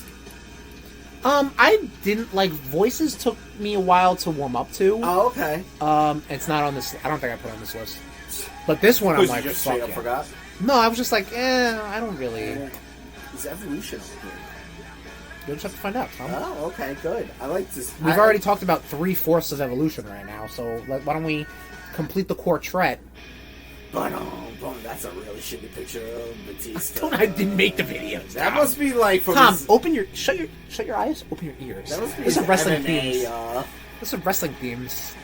I didn't like Voices. Took me a while to warm up to. Oh, okay. It's not on this. I don't think I put it on this list. But this one, I'm like, you just fuck straight up yeah. forgot. No, I was just like, I don't really. His evolution. You'll just have to find out, Tom. Oh, okay, good. I like this. We've already talked about 3/4 of Evolution right now, so why don't we complete the quartet? But that's a really shitty picture of Batista. I didn't make the videos. That must be like from Tom, his, shut your eyes, open your ears. that must be This his is wrestling MMA, themes. This is wrestling themes.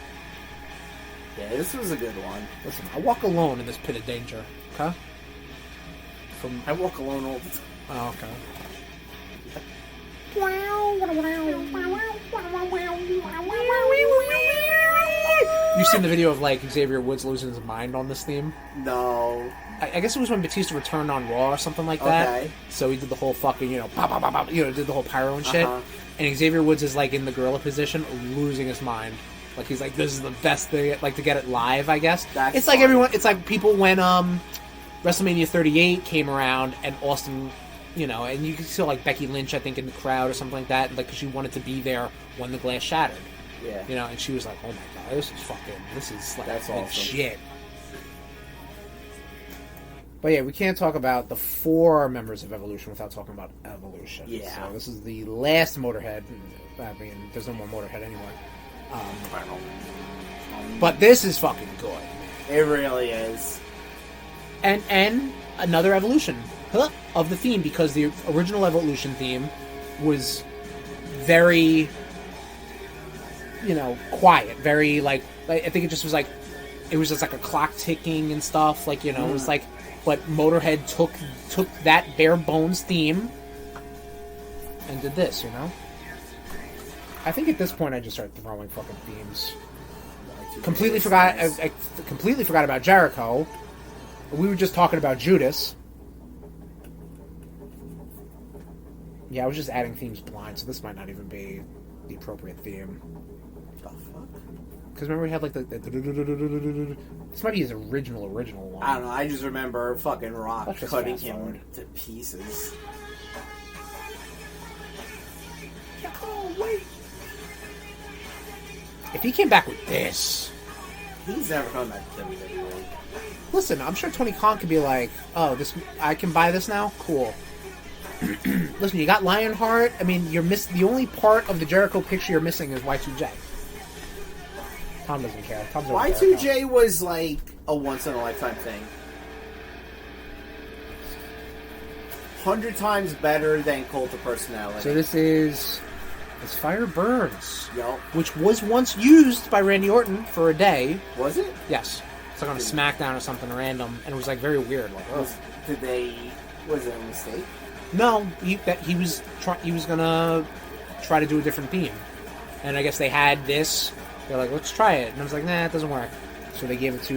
Yeah, this was a good one. Listen, I walk alone in this pit of danger. Okay. I walk alone all the time. Oh, okay. You've seen the video of like Xavier Woods losing his mind on this theme? No. I guess it was when Batista returned on Raw or something like that. Okay. So he did the whole fucking, pop, pop, pop, pop, did the whole pyro and shit. Uh-huh. And Xavier Woods is like in the gorilla position, losing his mind. Like he's like, this is the best thing, like to get it live, I guess. That's it's like fun. everyone, it's like people when WrestleMania 38 came around and Austin, and you could see like Becky Lynch, I think, in the crowd or something like that, like because she wanted to be there when the glass shattered. Yeah. And she was like, oh my god, this is like That's awesome. shit. But yeah, we can't talk about the 4 members of Evolution without talking about Evolution. Yeah. So this is the last Motorhead. I mean, there's no more Motorhead anymore. But this is fucking good. It really is. And another evolution of the theme, because the original Evolution theme was very, quiet. Very, like, I think it just was like, it was just like a clock ticking and stuff. Like, it was like, but Motorhead took that bare bones theme and did this, I think at this point I just started throwing fucking themes. Completely forgot. I completely forgot about Jericho. We were just talking about Judas. Yeah, I was just adding themes blind, so this might not even be the appropriate theme. The fuck? Because remember we had like the this might be his original one. I don't know. I just remember fucking Rock Let's just cutting fast him forward. to pieces. If he came back with this, He's never coming back to WWE. listen, I'm sure Tony Khan could be like, "Oh, this I can buy this now. Cool." Listen, you got Lionheart. I mean, you're the only part of the Jericho picture you're missing is Y2J. Tom doesn't care. Tom's over Jericho. Y2J was like a once in a lifetime thing. 100 times better than Cult of Personality. So this is Fire Burns, Yup. which was once used by Randy Orton for a day. Was it? Yes, it's like on a SmackDown or something random, and it was like very weird. Like, oh. Was it a mistake? No, he was gonna try to do a different theme, and I guess they had this. They're like, let's try it, and I was like, nah, it doesn't work. So they gave it to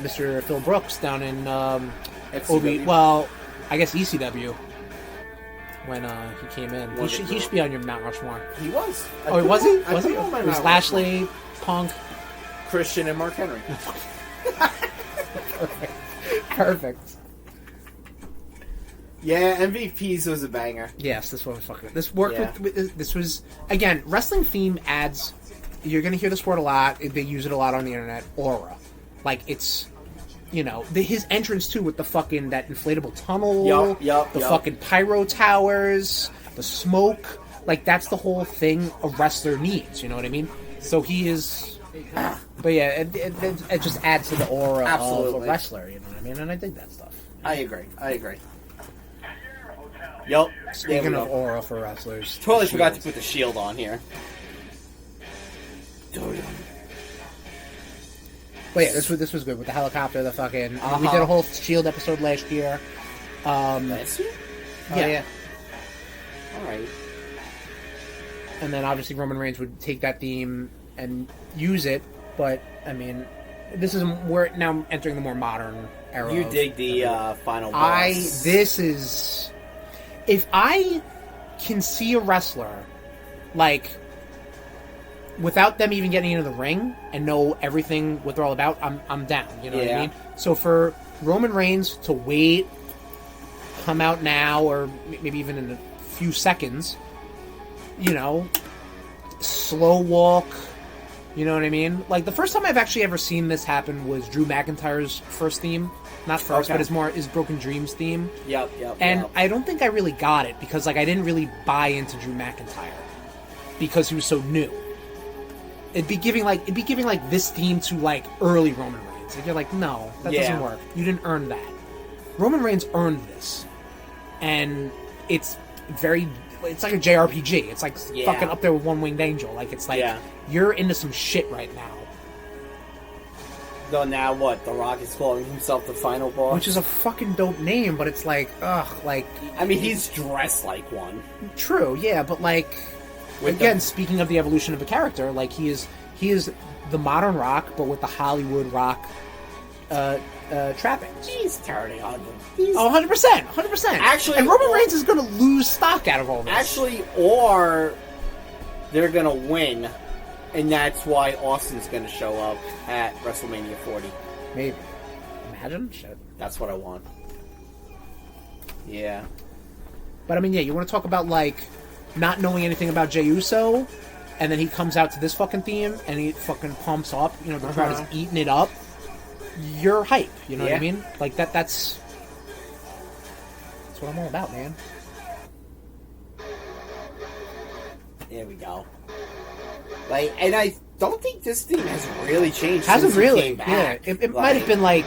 Mr. Phil Brooks down in FCW? well, I guess ECW when he came in. He should be on your Mount Rushmore. He was. Oh, was he? I Was put he? him on my It was Mount Lashley, Punk. Christian, and Mark Henry. Perfect. Yeah, MVPs was a banger. Yes, this one was fucking. This worked Yeah. with. This was again wrestling theme adds. You're gonna hear this word a lot. They use it a lot on the internet. Aura, like it's his entrance too with the fucking that inflatable tunnel, Yup. fucking pyro towers, the smoke. Like, that's the whole thing a wrestler needs. You know what I mean? So he is. But yeah, it just adds to the aura of a wrestler. You know what I mean? And I dig that stuff. I agree. Yup. Speaking of aura for wrestlers, Totally forgot to put the shield on here. But yeah, this was good with the helicopter. The fucking we did a whole Shield episode last year. Last year? Yeah. All right. And then obviously Roman Reigns would take that theme and use it. But I mean, we're now entering the more modern era. You dig the final boss? If I can see a wrestler like, without them even getting into the ring and know everything what they're all about, I'm down. You know what I mean? So for Roman Reigns to wait, come out now, or maybe even in a few seconds, slow walk. You know what I mean? Like, the first time I've actually ever seen this happen was Drew McIntyre's first theme. Not first, but his Broken Dreams theme. Yep. And I don't think I really got it because, like, I didn't really buy into Drew McIntyre because he was so new. It'd be giving like this theme to like early Roman Reigns. And you're like, no, that doesn't work. You didn't earn that. Roman Reigns earned this, and it's like a JRPG. It's like fucking up there with One Winged Angel. Like, it's like you're into some shit right now. So now what? The Rock is calling himself the final boss, which is a fucking dope name, but it's like, like. I mean, he's dressed like one. True, yeah, but like. Again, speaking of the evolution of a character, like he is the modern Rock, but with the Hollywood Rock trappings. He's turning on them. 100%. Actually, and Roman Reigns is going to lose stock out of all this. Actually, or they're going to win, and that's why Austin's going to show up at WrestleMania 40. Maybe. Imagine? Shit. That's what I want. Yeah. But I mean, yeah, you want to talk about like not knowing anything about Jey Uso, and then he comes out to this fucking theme, and he fucking pumps up. The crowd is eating it up. You're hype. You know what I mean? Like that's what I'm all about, man. There we go. Like, and I don't think this theme has really changed. Hasn't since really. He came back. Yeah, it might have been like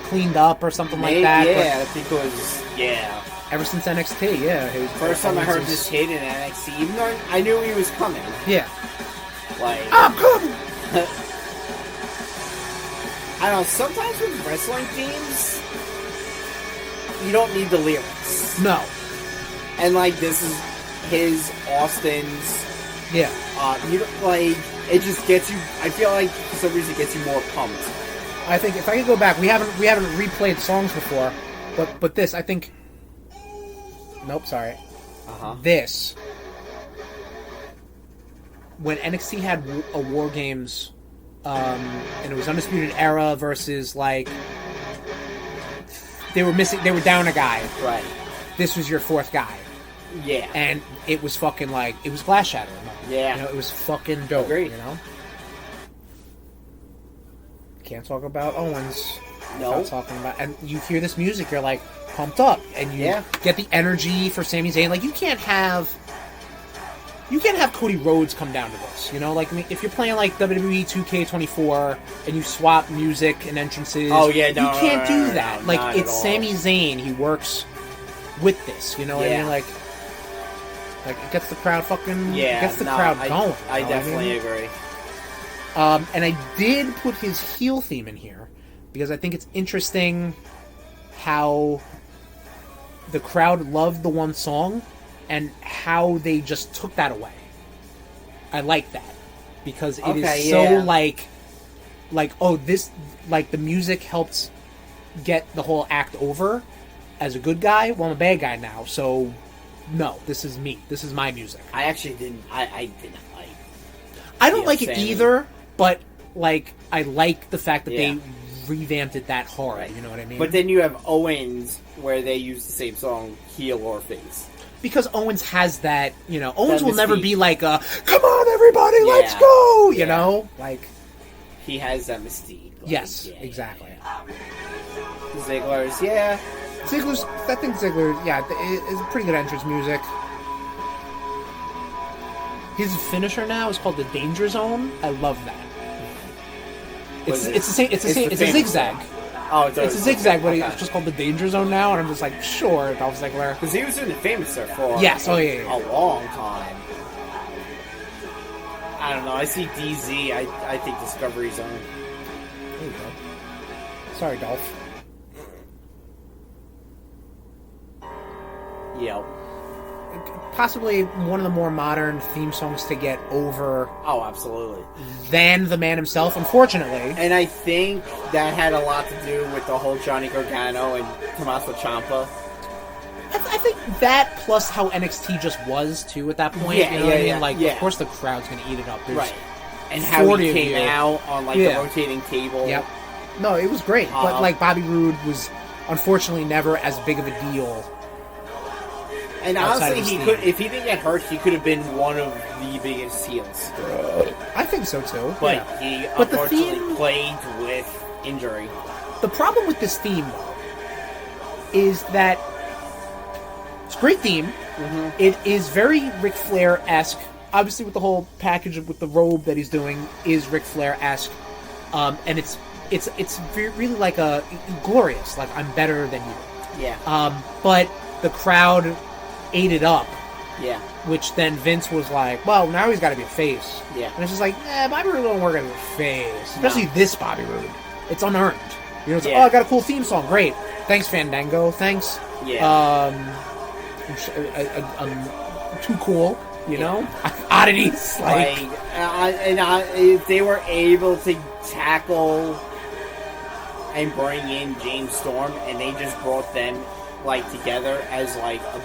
cleaned up or something like that. Yeah, I think it was. Yeah. Ever since NXT, yeah. First time I heard this kid in NXT, even though I knew he was coming. Yeah. Like, I'm coming! I don't know, sometimes with wrestling themes, you don't need the lyrics. No. And, like, this is Austin's. Yeah. It just gets you, I feel like, for some reason, it gets you more pumped. I think, if I could go back, we haven't replayed songs before, but this, I think... Nope, sorry. This. When NXT had a War Games, and it was Undisputed Era versus, like, they were down a guy. Right. This was your fourth guy. Yeah. And it was fucking like, it was glass shattering. Yeah. It was fucking dope. Agreed. Can't talk about Owens. No. Not talking about, and you hear this music, you're like pumped up, and you get the energy for Sami Zayn. Like, you can't have Cody Rhodes come down to this. Like, I mean, if you're playing like WWE 2K24 and you swap music and entrances, you can't do that. Like, it's Sami Zayn. He works with this. You know what I mean? Like it gets the crowd fucking crowd going. I definitely agree. And I did put his heel theme in here because I think it's interesting how the crowd loved the one song and how they just took that away. I like that because it is so like this, like, the music helps get the whole act over as a good guy. Well, I'm a bad guy now, so no, this is me. This is my music. I actually didn't. I didn't like. I don't like it either, but like I like the fact that they revamped it that hard. Right. You know what I mean? But then you have Owens, where they use the same song, heel or face. Because Owens has that, Owens will never be like a, come on everybody, let's go, you know? Like, he has that mystique. Like, yes, exactly. Ziggler's, yeah. Ziggler's, I think Ziggler, yeah, is pretty good entrance music. His finisher now is called the Danger Zone. I love that. It's the same. It's a zigzag. Oh, it's a zigzag, but it's just called the Danger Zone now, and I'm just like, sure, Dolph Ziggler. Because he was doing the famous there for yes, yeah. a long time. I don't know. I see DZ. I think Discovery Zone. There you go. Sorry, Dolph. Yep. Possibly one of the more modern theme songs to get over. Oh, absolutely. Than the man himself, unfortunately. And I think that had a lot to do with the whole Johnny Gargano and Tommaso Ciampa. I think that plus how NXT just was too at that point. Yeah, you know what I mean? yeah, Like, yeah. Of course, the crowd's going to eat it up. There's Right. And how 40 he of came you. out on like the rotating table. Yep. No, it was great, but like Bobby Roode was unfortunately never as big of a deal. And honestly, he could, if he didn't get hurt, he could have been one of the biggest heels. I think so too. But he unfortunately played with injury. The problem with this theme, though, is that it's a great theme. Mm-hmm. It is very Ric Flair-esque. Obviously, with the whole package with the robe that he's doing is Ric Flair-esque, and it's really like a glorious. Like, I'm better than you. Yeah. But the crowd ate it up. Yeah. Which then Vince was like, well, now he's got to be a face. Yeah. And it's just like, Bobby Roode don't work as a face. Especially this Bobby Roode. It's unearned. You know, it's like, I got a cool theme song. Great. Thanks, Fandango. Thanks. Yeah. Too cool. You know? Oddities. If they were able to tackle and bring in James Storm, and they just brought them, like, together as, like, a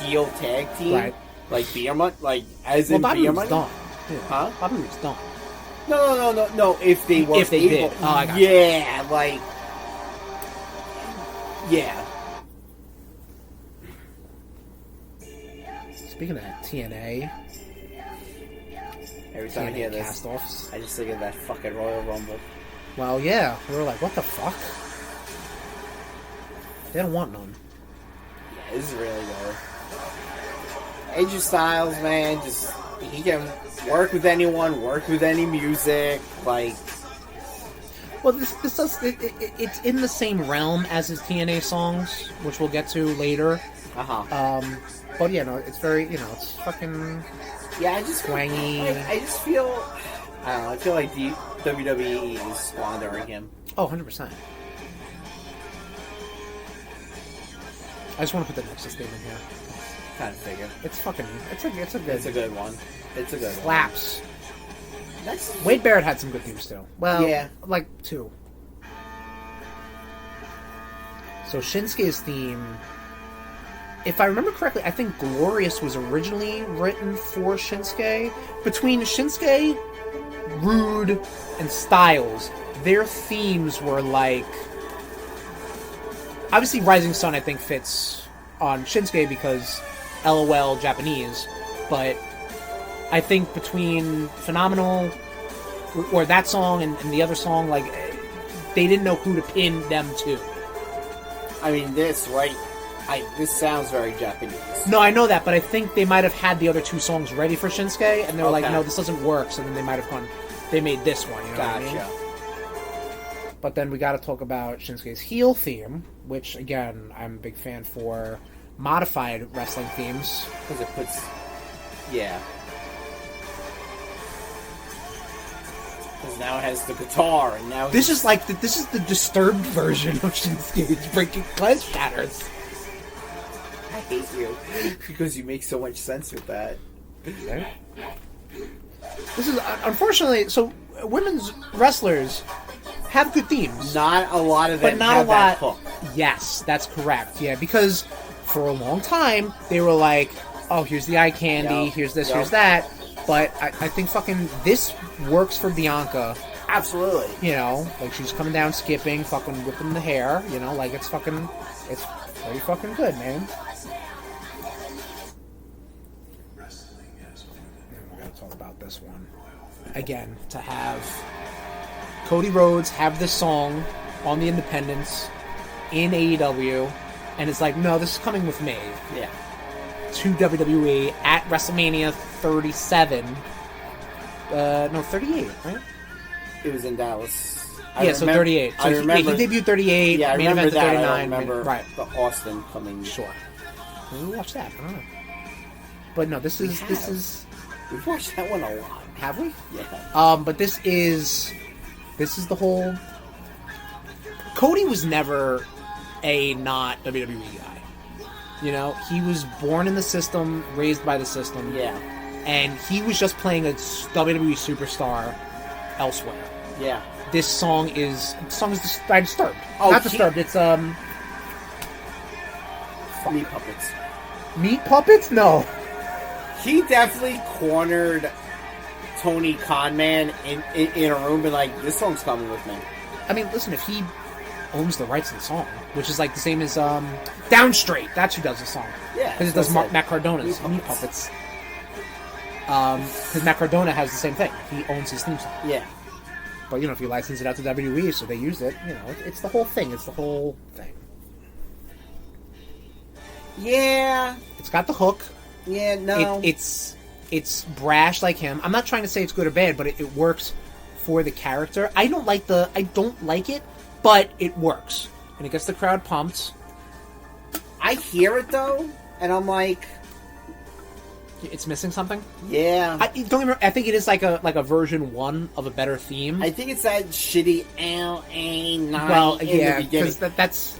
heel tag team, right? Like Beer Money, like Bobby Beer Roode's Money. done. Yeah. Huh? Bobby Roode's done. No. If they were, if they able, did, I got yeah, like, yeah. Speaking of that, TNA. Every time I hear this, cast-offs. I just think of that fucking Royal Rumble. Well, yeah, we were like, what the fuck? They don't want none. Yeah, this is really good. AJ Styles, man, just he can work with anyone, work with any music, like. Well, this does it's in the same realm as his TNA songs, which we'll get to later. But yeah, no, it's very it's fucking I just twangy. I just feel I don't know. I feel like the WWE is squandering him. Oh, 100%. I just want to put the Nexus theme in here. Kind of figure. It's fucking. It's a good one. It's a good slaps. One. Wade Barrett had some good themes too. Well, yeah, like 2. So Shinsuke's theme, if I remember correctly, I think Glorious was originally written for Shinsuke. Between Shinsuke, Rude, and Styles, their themes were like. Obviously, Rising Sun, I think, fits on Shinsuke because LOL Japanese, but I think between Phenomenal, or that song and the other song, like, they didn't know who to pin them to. I mean, this sounds very Japanese. No, I know that, but I think they might have had the other 2 songs ready for Shinsuke, and they were like, no, this doesn't work, so then they might have gone, they made this one, you know what I mean? But then we got to talk about Shinsuke's heel theme, which, again, I'm a big fan for modified wrestling themes. Because it puts... Yeah. Because now it has the guitar, and now... This is like this is the disturbed version of Shinsuke's breaking glass shatters. I hate you. Because you make so much sense with that. Okay. This is, unfortunately, so women's wrestlers have good themes. Not a lot of them but not have a lot. that hook. Yes, that's correct. Yeah, because for a long time they were like, "Oh, here's the eye candy. Here's this. Here's that." But I think fucking this works for Bianca. Absolutely. You know, like she's coming down, skipping, fucking whipping the hair. You know, like it's pretty fucking good, man. And we gotta talk about this one again. To have Cody Rhodes have this song on the Independence in AEW, and it's like, no, this is coming with me Yeah. to WWE at WrestleMania 37. No, 38, right? It was in Dallas. So 38. So I remember. he debuted 38. Yeah, I main remember event that. 39. I don't remember Right. the Austin coming. Sure. We'll watch that. I don't know. But no, this is We've watched that one a lot. have we? Yeah. But this is the whole. Cody was never a not WWE guy. You know, he was born in the system, raised by the system. Yeah. And he was just playing a WWE superstar elsewhere. Yeah. This song is Disturbed. Oh, Not Disturbed. It's Meat puppets. Meat Puppets. No. He definitely cornered Tony Khanman in a room and like, this song's coming with me. I mean, listen, if he owns the rights to the song, which is like the same as Down Straight, that's who does the song. Yeah, because it does that's Matt Cardona's Meat Puppets. Because Matt Cardona has the same thing. He owns his theme song. Yeah. But, you know, if you license it out to WWE, so they use it, you know, it's the whole thing. It's the whole thing. Yeah. It's got the hook. Yeah, no. It's brash like him. I'm not trying to say it's good or bad, but it works for the character. I don't like it, but it works. And it gets the crowd pumped. I hear it, though, and I'm like... It's missing something? Yeah. Don't get me wrong, I think it is like a version 1 of a better theme. I think it's that shitty L.A. 9 well, in yeah, the beginning. because that's...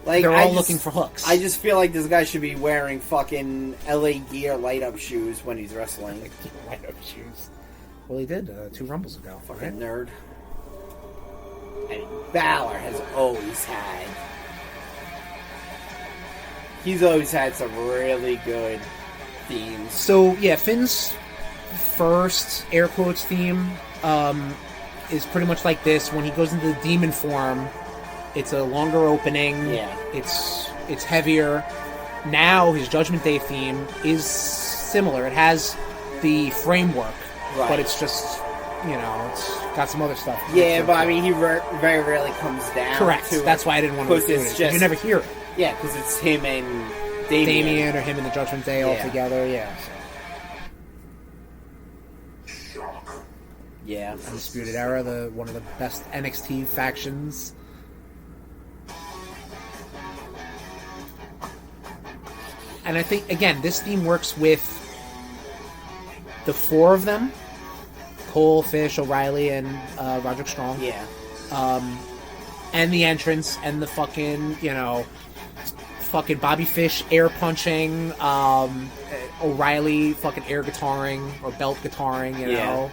Like, they're all looking for hooks. I just feel like this guy should be wearing fucking LA Gear light-up shoes when he's wrestling. Light-up shoes. Well, he did 2 Rumbles ago. Fucking right? nerd. And Balor has always had... He's always had some really good themes. So, yeah, Finn's first, air quotes, theme is pretty much like this. When he goes into the demon form, it's a longer opening. Yeah. It's heavier. Now, his Judgment Day theme is similar. It has the framework, Right. but it's just, you know, it's got some other stuff. Yeah, but I mean, he very rarely comes down. Correct. To That's why I didn't want to Because include it's it. just- You never hear it. Yeah, because it's him and Damien. Damien or him in the Judgment Day all Yeah. together. Yeah. So. Yeah. Undisputed Era, one of the best NXT factions. And I think, again, this theme works with the 4 of them. Cole, Fish, O'Reilly, and Roderick Strong. Yeah. And the entrance, and the fucking, you know, fucking Bobby Fish air punching, O'Reilly fucking air guitaring, or belt guitaring, you know.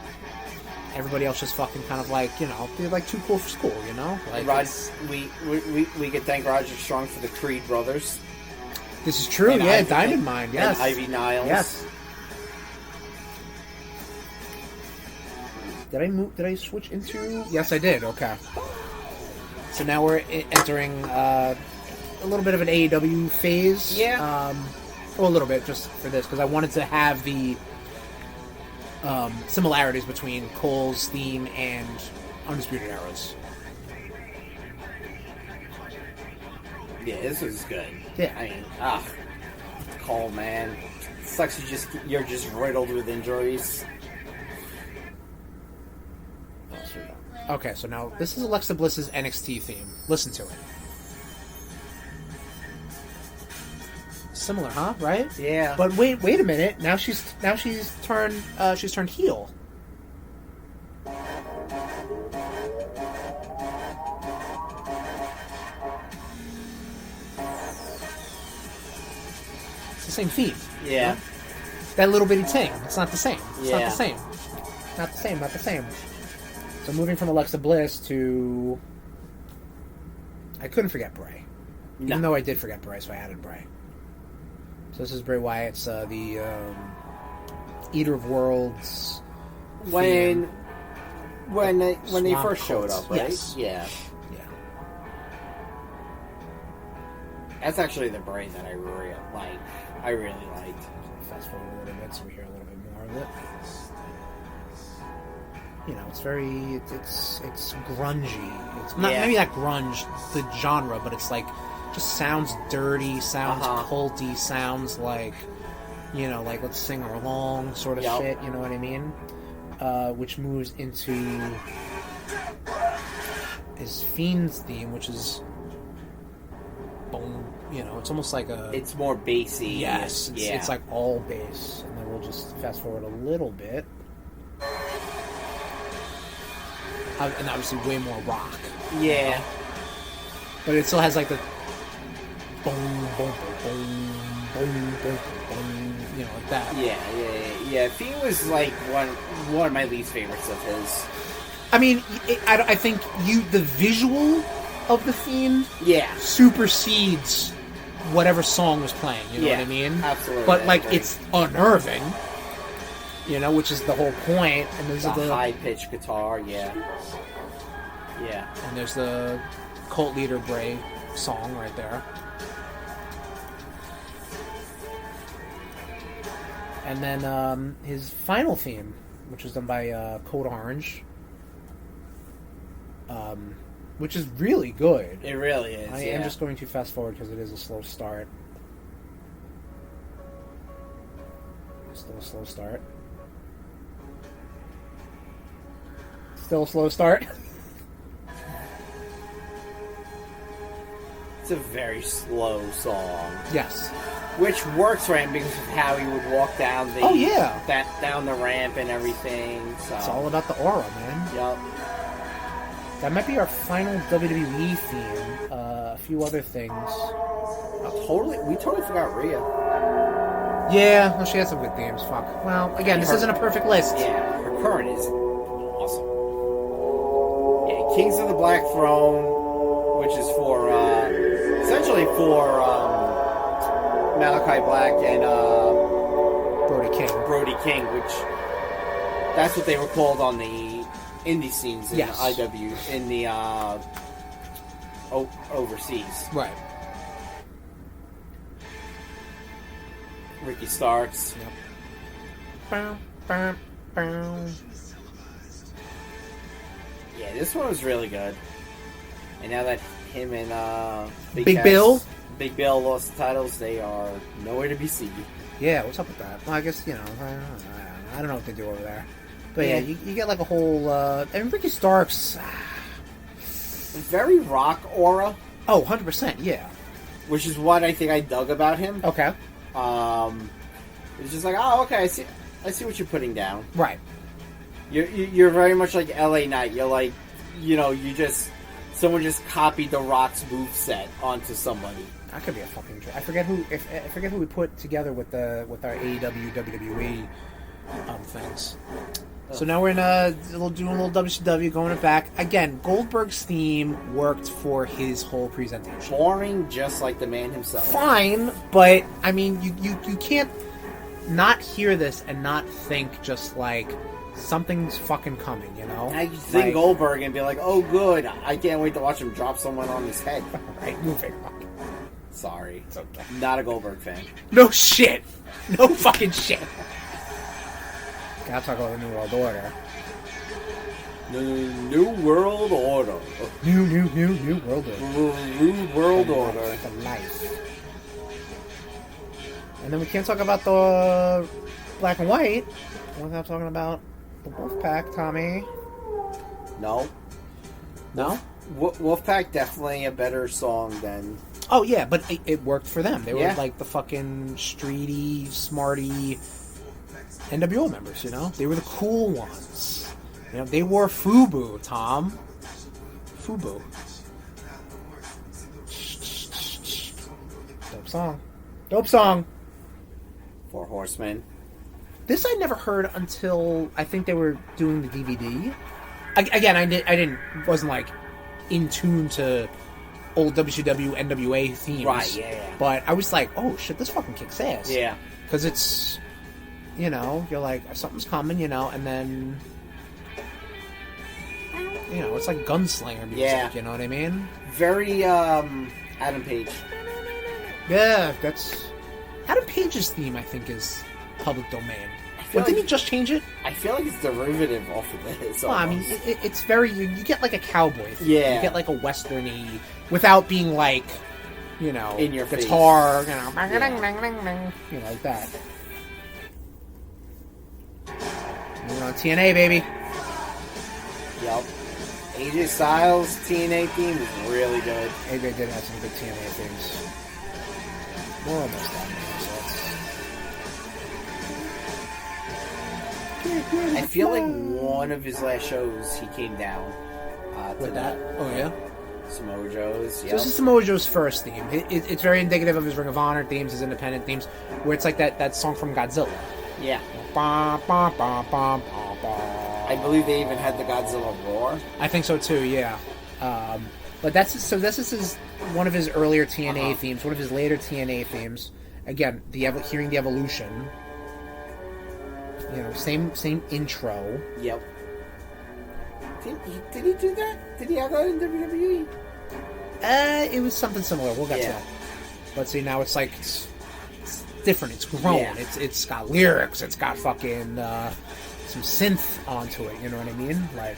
Everybody else just fucking kind of like, you know, they're like too cool for school, you know? Like, we could thank Roger Strong for the Creed brothers. this is true, And yeah, Ivy- Diamond Mine, yes. And Ivy Niles. Yes. Did I switch into? Yes, I did. Okay. So now we're entering a little bit of an AEW phase. Yeah. Well, a little bit just for this because I wanted to have the similarities between Cole's theme and Undisputed Era's. Yeah, this was good. Yeah. I mean, Cole, man. Sucks you're just riddled with injuries. Okay, so now this is Alexa Bliss's NXT theme. Listen to it. Similar, huh? Right? Yeah. But wait a minute. Now she's turned heel. It's the same theme. Yeah. That little bitty ting. It's not the same. It's not Yeah. the same. Not the same. Not the same. So moving from Alexa Bliss to... I couldn't forget Bray. Even though I did forget Bray, so I added Bray. So this is Bray Wyatt's the Eater of Worlds When they Swamp first showed Cults. up, right? Yes. Yeah. Yeah. That's actually the Bray that I really like. I really liked. Fast forward a little bit so we hear a little bit more of it. you know, it's very it's grungy. It's not Yeah. maybe not grunge the genre, but it's like just sounds dirty, sounds culty, sounds like, you know, like let's sing along sort of Yep. shit. You know what I mean? Which moves into his Fiend's theme, which is boom. You know, it's almost like a. It's more bassy. Yes, yeah. it's like all bass, and then we'll just fast forward a little bit, and obviously way more rock. Yeah. But it still has like the boom, boom, boom, boom, boom, boom, you know, like that. Yeah. Fiend was like one of my least favorites of his. I mean, I think the visual of the Fiend Yeah. supersedes whatever song was playing. You know what I mean? Absolutely. But I like, agree. it's unnerving. You know, which is the whole point. And there's the the high-pitched guitar, yeah. and there's the Cult Leader Bray song right there. And then his final theme, which was done by Code Orange, which is really good. It really is, I am just going to fast forward because it is a slow start. Still a slow start. Still a slow start. It's a very slow song. Yes. Which works for him because of how he would walk down the down the ramp and everything. So It's all about the aura, man. Yup. That might be our final WWE theme. A few other things. We totally forgot Rhea. Yeah, well, she had some good themes. Fuck. Well, again, this isn't a perfect list. Yeah, her current is awesome. Yeah, Kings of the Black Throne, which is for essentially for Malachi Black and Brody King, which that's what they were called on the indie scenes in IW in the overseas. Right. Ricky Starks. Yep. Bow, bow, bow. Yeah, this one was really good. And now that him and Big Bill lost the titles, they are nowhere to be seen. Yeah, what's up with that? Well, I guess, you know, I don't know what they do over there. But yeah, you get like a whole, and Ricky Starks. Very rock aura. Oh, 100%, yeah. Which is what I think I dug about him. Okay. It's just like, oh, okay, I see what you're putting down. Right. You're very much like LA Knight. You're like, you know, someone just copied the Rock's moveset onto somebody. That could be a fucking. I forget who we put together with our AEW WWE things. So now we're doing a little WCW, going it back again. Goldberg's theme worked for his whole presentation. Boring, just like the man himself. Fine, but I mean, you can't not hear this and not think just like something's fucking coming, you know? I could think Goldberg and be like, oh good, I can't wait to watch him drop someone on his head. Right, moving on. Sorry. It's okay. Not a Goldberg fan. No shit. No fucking shit. Gotta talk about the New World Order. The New World Order. New World Order. New World Order. The life. And then we can't talk about the Black and White without talking about the Wolfpack, Tommy. No. No? Wolfpack definitely a better song than... Oh, yeah, but it worked for them. They were Yeah. like the fucking streety, smarty NWO members, you know? They were the cool ones. You know, they wore FUBU, Tom. FUBU. Dope song. Dope song. Four Horsemen. This I never heard until I think they were doing the DVD. Again, wasn't like in tune to old WCW NWA themes. Right, yeah. But I was like, oh shit, this fucking kicks ass. Yeah. Because it's, you know, you're like, something's coming, you know, and then, you know, it's like gunslinger music, Yeah. you know what I mean? Very, Adam Page. Yeah, that's... Adam Page's theme, I think, is public domain. I But didn't he just change it? I feel like it's derivative off of this. Well, I mean, it's very... You get like a cowboy theme. Yeah. You get like a western-y... Without being like, you know... In your guitar, face. you know... You know, like that. Moving on, TNA, baby. Yup. AJ Styles' TNA theme is really good. AJ did have some good TNA themes. We're almost done. I feel like one of his last shows he came down to With that? Oh, yeah? Samoa Joe's. So Yep. this is Samoa Joe's first theme. It's very indicative of his Ring of Honor themes, his independent themes, where it's like that song from Godzilla. Yeah. Ba, ba, ba, ba, ba, ba. I believe they even had the Godzilla roar. I think so too, yeah. But this is one of his earlier TNA themes, one of his later TNA themes. Again, hearing the evolution. You know, same intro. Yep. Did he do that? Did he have that in WWE? It was something similar. We'll get to that. But see, now it's like it's different. It's grown. Yeah. It's got lyrics. It's got fucking some synth onto it. You know what I mean? Like,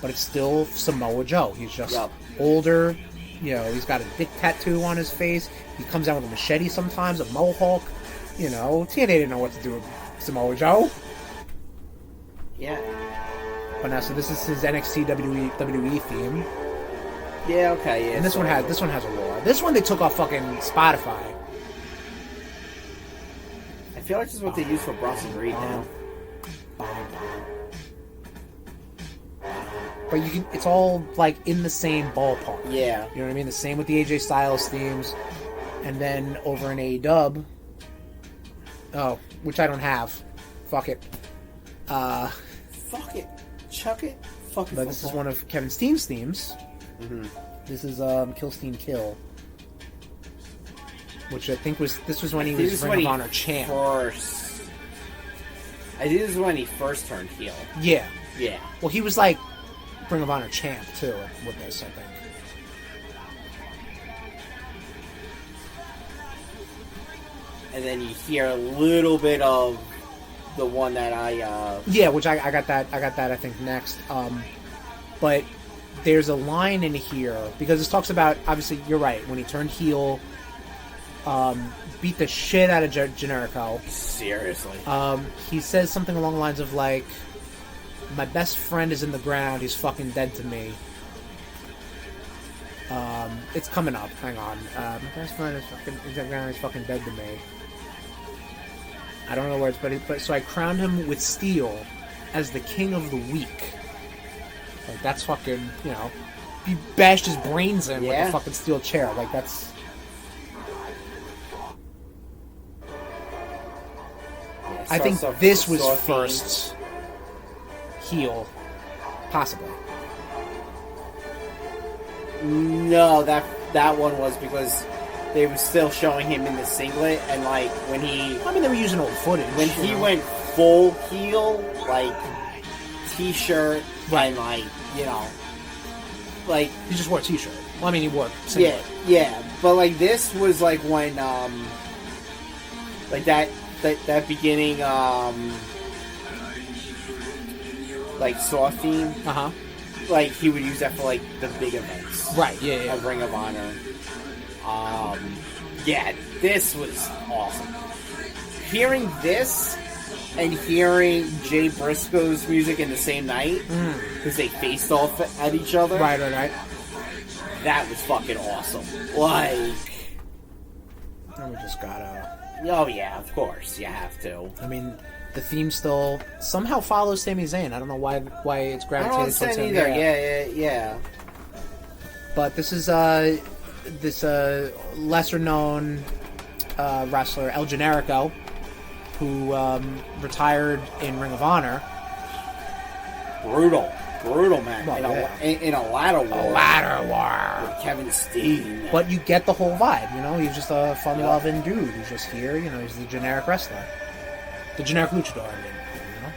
but it's still Samoa Joe. He's just older. You know, he's got a dick tattoo on his face. He comes out with a machete sometimes, a mohawk. You know, TNA didn't know what to do with Samoa Joe. Yeah. But now, so this is his NXT WWE theme. Yeah. Okay. Yeah. And this one has a roar. This one they took off fucking Spotify. I feel like this is what they use for Bronson Reed now. But it's all like in the same ballpark. Yeah. You know what I mean? The same with the AJ Styles themes, and then over in AEW. Oh, which I don't have. Fuck it. Fuck it. Chuck it. Fuck it. But this is one of Kevin Steen's themes. Mm-hmm. This is Kill Steen Kill, which I think was when he was Ring of Honor champ. I think this is when he first turned heel. Yeah. Yeah. Well, he was like Ring of Honor champ too with this, I think. And then you hear a little bit of the one that yeah, which I got that I think next. But there's a line in here because this talks about, obviously you're right, when he turned heel, beat the shit out of Generico. Seriously. He says something along the lines of like, my best friend is in the ground, he's fucking dead to me. It's coming up, hang on. My best friend is in the ground, he's fucking dead to me. I don't know the words, but so I crowned him with steel as the king of the weak. Like, that's fucking, you know, he bashed his brains in with a fucking steel chair. Like, that's... Yeah, I think this was first heel, possibly. No, that one was because they were still showing him in the singlet, and like when he... I mean, they were using old footage. When he went full heel, like, t-shirt, and like, you know, like... He just wore a t-shirt. Well, I mean, he wore a singlet. Yeah, but like this was like when, like that beginning, like, Saw theme. Uh-huh. Like, he would use that for, like, the big events. Right, yeah. Of Ring of Honor. Yeah, this was awesome. Hearing this and hearing Jay Briscoe's music in the same night, because they faced off at each other. Right. That was fucking awesome. Like... And we just gotta... Oh, yeah, of course. You have to. I mean... The theme still somehow follows Sami Zayn. I don't know why it's gravitated towards him either. Yeah. But this is this lesser known wrestler El Generico, who retired in Ring of Honor. Brutal man. Well, in a ladder war. A ladder war with Kevin Steen. But you get the whole vibe. You know, he's just a fun-loving dude who's just here. You know, he's the generic wrestler. The generic luchador, I mean, you know?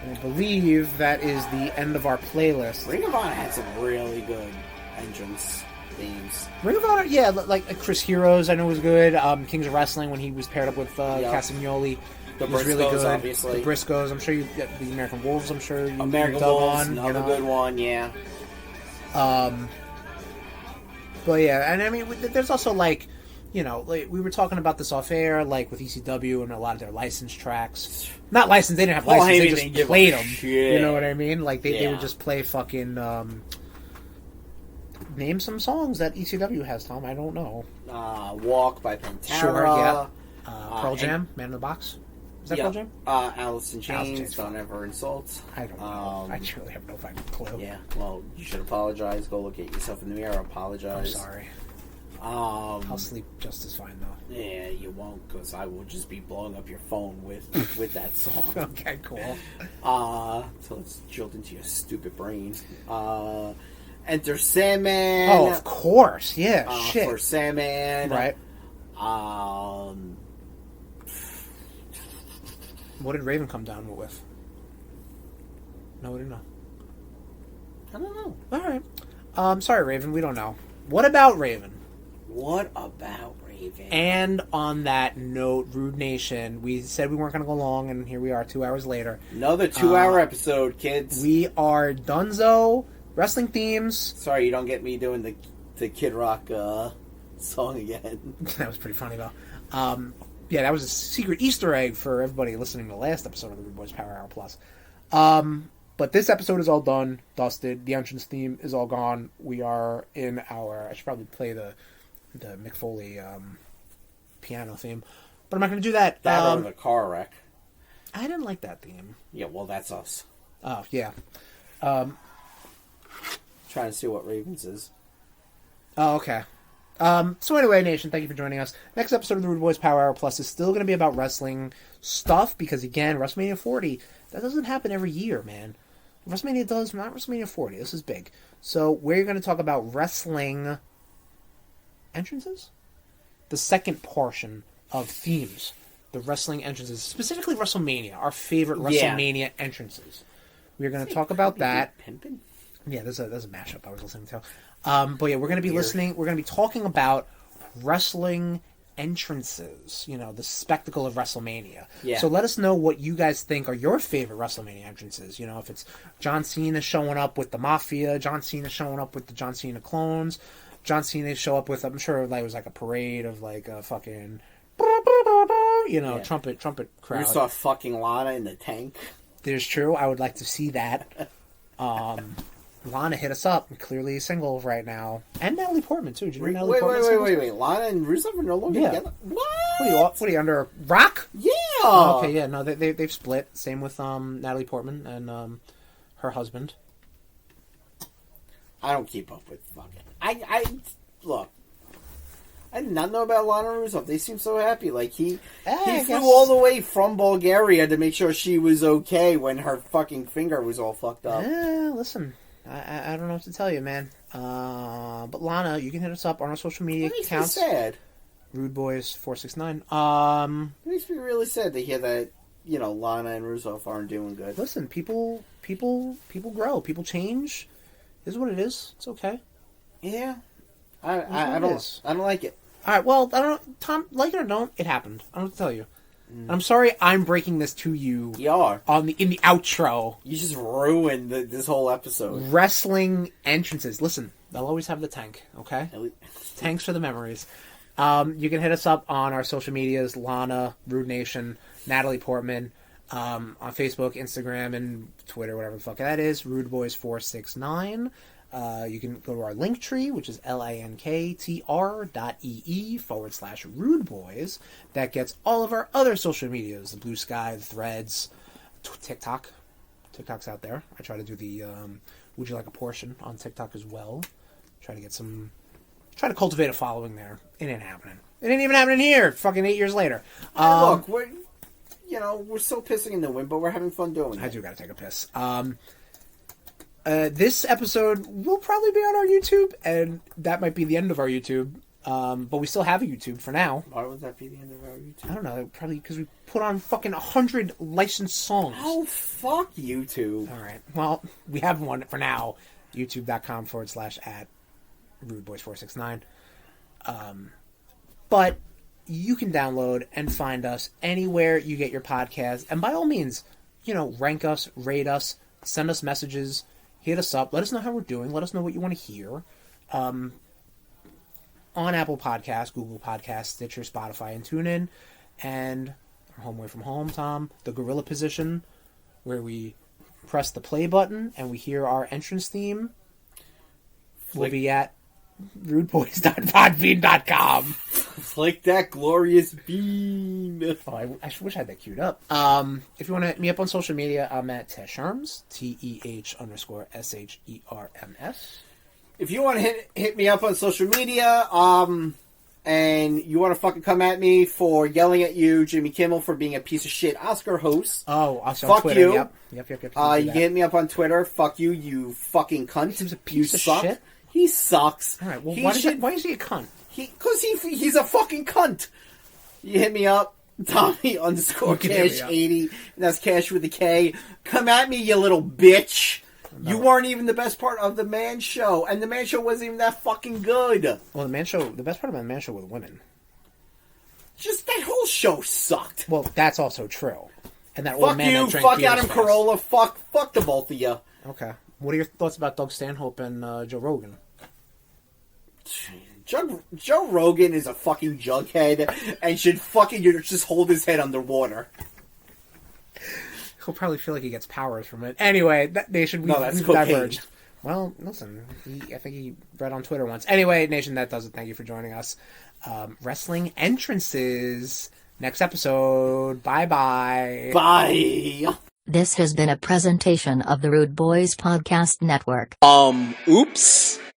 And I believe that is the end of our playlist. Ring of Honor had some really good entrance themes. Ring of Honor, yeah, like Chris Heroes, I know was good. Kings of Wrestling, when he was paired up with Castagnoli. The was really Briscoes, good. obviously. The Briscoes, I'm sure you get the American Wolves. I'm sure you American dug Wolves, on, another good one, yeah. But yeah, and I mean, there's also like, you know, like we were talking about this off air, like with ECW and a lot of their licensed tracks. Not licensed, they didn't have Paul license, Heyman they didn't just give a played them. shit. You know what I mean? Like they Yeah. would just play fucking. Name some songs that ECW has, Tom. I don't know. Walk by Pantera. Sure, yeah. Pearl and- Jam, Man in the Box. Is that Yeah. Pearl Jam? Alice in Alice in Chains, Chains, Don't Ever Insult. I don't know. I truly have no fucking clue. Yeah, well, you should apologize. Go look at yourself in the mirror. I'm Apologize. sorry. I'll sleep just as fine though. Yeah, you won't, because I will just be blowing up your phone with that song. Okay, cool. So it's drilled into your stupid brain. Enter Sandman. Oh, of course. Yeah. Shit. For Sandman. Right. Um, What did Raven come down with? No, we didn't know. I don't know. All right. Sorry, Raven. We don't know. What about Raven? What about Raven? And on that note, Rude Nation, we said we weren't going to go long, and here we are 2 hours later. Another 2-hour episode, kids. We are donezo. Wrestling themes. Sorry, you don't get me doing the Kid Rock song again. That was pretty funny, though. Yeah, that was a secret Easter egg for everybody listening to the last episode of the RudeBoyz Power Hour Plus. But this episode is all done, dusted. The entrance theme is all gone. We are in our... I should probably play the Mick Foley piano theme. But I'm not going to do that. That or the car wreck. I didn't like that theme. Yeah, well, that's us. Oh, yeah. Trying to see what Ravens is. Oh, okay. So anyway, Nation, thank you for joining us. Next episode of the RudeBoyz Power Hour Plus is still going to be about wrestling stuff, because, again, WrestleMania 40, that doesn't happen every year, man. WrestleMania does, not WrestleMania 40. This is big. So we're going to talk about wrestling entrances? The second portion of themes. The wrestling entrances. Specifically WrestleMania. Our favorite WrestleMania entrances. We're going to talk about that. Pimpin'? Yeah, there's a mashup I was listening to. But yeah, we're going to be listening. We're going to be talking about wrestling entrances. You know, the spectacle of WrestleMania. Yeah. So let us know what you guys think are your favorite WrestleMania entrances. You know, if it's John Cena showing up with the Mafia, John Cena showing up with the John Cena clones, John Cena show up with, I'm sure like, it was like a parade of like a fucking, you know, trumpet crowd. We saw fucking Lana in the tank. There's true. I would like to see that. Lana hit us up. Clearly single right now. And Natalie Portman, too. Did you know Natalie Wait, Portman's single? wait. Lana and Rusev are no longer Yeah. together? What are you, under a rock? Yeah! Oh, okay, yeah. No, they've split. Same with Natalie Portman and her husband. I don't keep up with fucking... Look. I did not know about Lana and Rusev. They seem so happy. Like, he flew all the way from Bulgaria to make sure she was okay when her fucking finger was all fucked up. Listen... I don't know what to tell you, man. But Lana, you can hit us up on our social media It makes accounts. me sad. RudeBoyz469. It makes me really sad to hear that, you know, Lana and Rusev aren't doing good. Listen, people grow. People change. It is what it is. It's okay. Yeah. what I it don't is. like it. All right, well, I don't know. Tom, like it or don't, it happened. I don't know what to tell you. I'm sorry I'm breaking this to you You are. in the outro. You just ruined this whole episode. Wrestling entrances. Listen, they'll always have the tank, okay? Tanks for the memories. You can hit us up on our social medias, Lana, RudeNation, Natalie Portman, on Facebook, Instagram, and Twitter, whatever the fuck that is, RudeBoyz469. You can go to our link tree, which is linktr.ee/RudeBoyz. That gets all of our other social medias, the Blue Sky, the Threads, TikTok. TikTok's out there. I try to do the Would You Like a Portion on TikTok as well. Try to cultivate a following there. It ain't happening. It ain't even happening here. Fucking 8 years later. Look, we're still pissing in the wind, but we're having fun doing it. I do gotta take a piss. This episode will probably be on our YouTube, and that might be the end of our YouTube. But we still have a YouTube for now. Why would that be the end of our YouTube? I don't know. Probably because we put on fucking 100 licensed songs. Oh, fuck YouTube. All right. Well, we have one for now. YouTube.com/@RudeBoyz469. But you can download and find us anywhere you get your podcast. And by all means, rank us, rate us, send us messages, hit us up, let us know how we're doing, let us know what you want to hear. On Apple Podcasts, Google Podcasts, Stitcher, Spotify, and TuneIn. And our home away from home, Tom, the gorilla position, where we press the play button and we hear our entrance theme, will be at RudeBoyz.podbean.com. Flick that glorious beam. Oh, I wish I had that queued up. If you want to hit me up on social media, I'm at Tesherms, TEH_SHERMS. If you want to hit me up on social media, and you want to fucking come at me for yelling at you, Jimmy Kimmel, for being a piece of shit Oscar host. Oh, also fuck on Twitter. you. Yep. You can hit me up on Twitter. Fuck you, you fucking cunt. He's a piece of shit. He sucks. All right. Well, he why is he a cunt? Because he's a fucking cunt. You hit me up, Tommy_Cash80. And that's Cash with a K. Come at me, you little bitch. No. You weren't even the best part of the Man Show, and the Man Show wasn't even that fucking good. Well, the best part of the Man Show were women. Just that whole show sucked. Well, that's also true. And that fuck old man you, that drank fuck beers Adam fast. Carolla, fuck the both of you. Okay. What are your thoughts about Doug Stanhope and Joe Rogan? Joe Rogan is a fucking jughead and should fucking just hold his head underwater. He'll probably feel like he gets powers from it. Anyway, that's cocaine. diverged. Well, listen, I think he read on Twitter once. Anyway, Nation, that does it. Thank you for joining us. Wrestling entrances. Next episode. Bye-bye. Bye. This has been a presentation of the Rude Boys Podcast Network. Oops.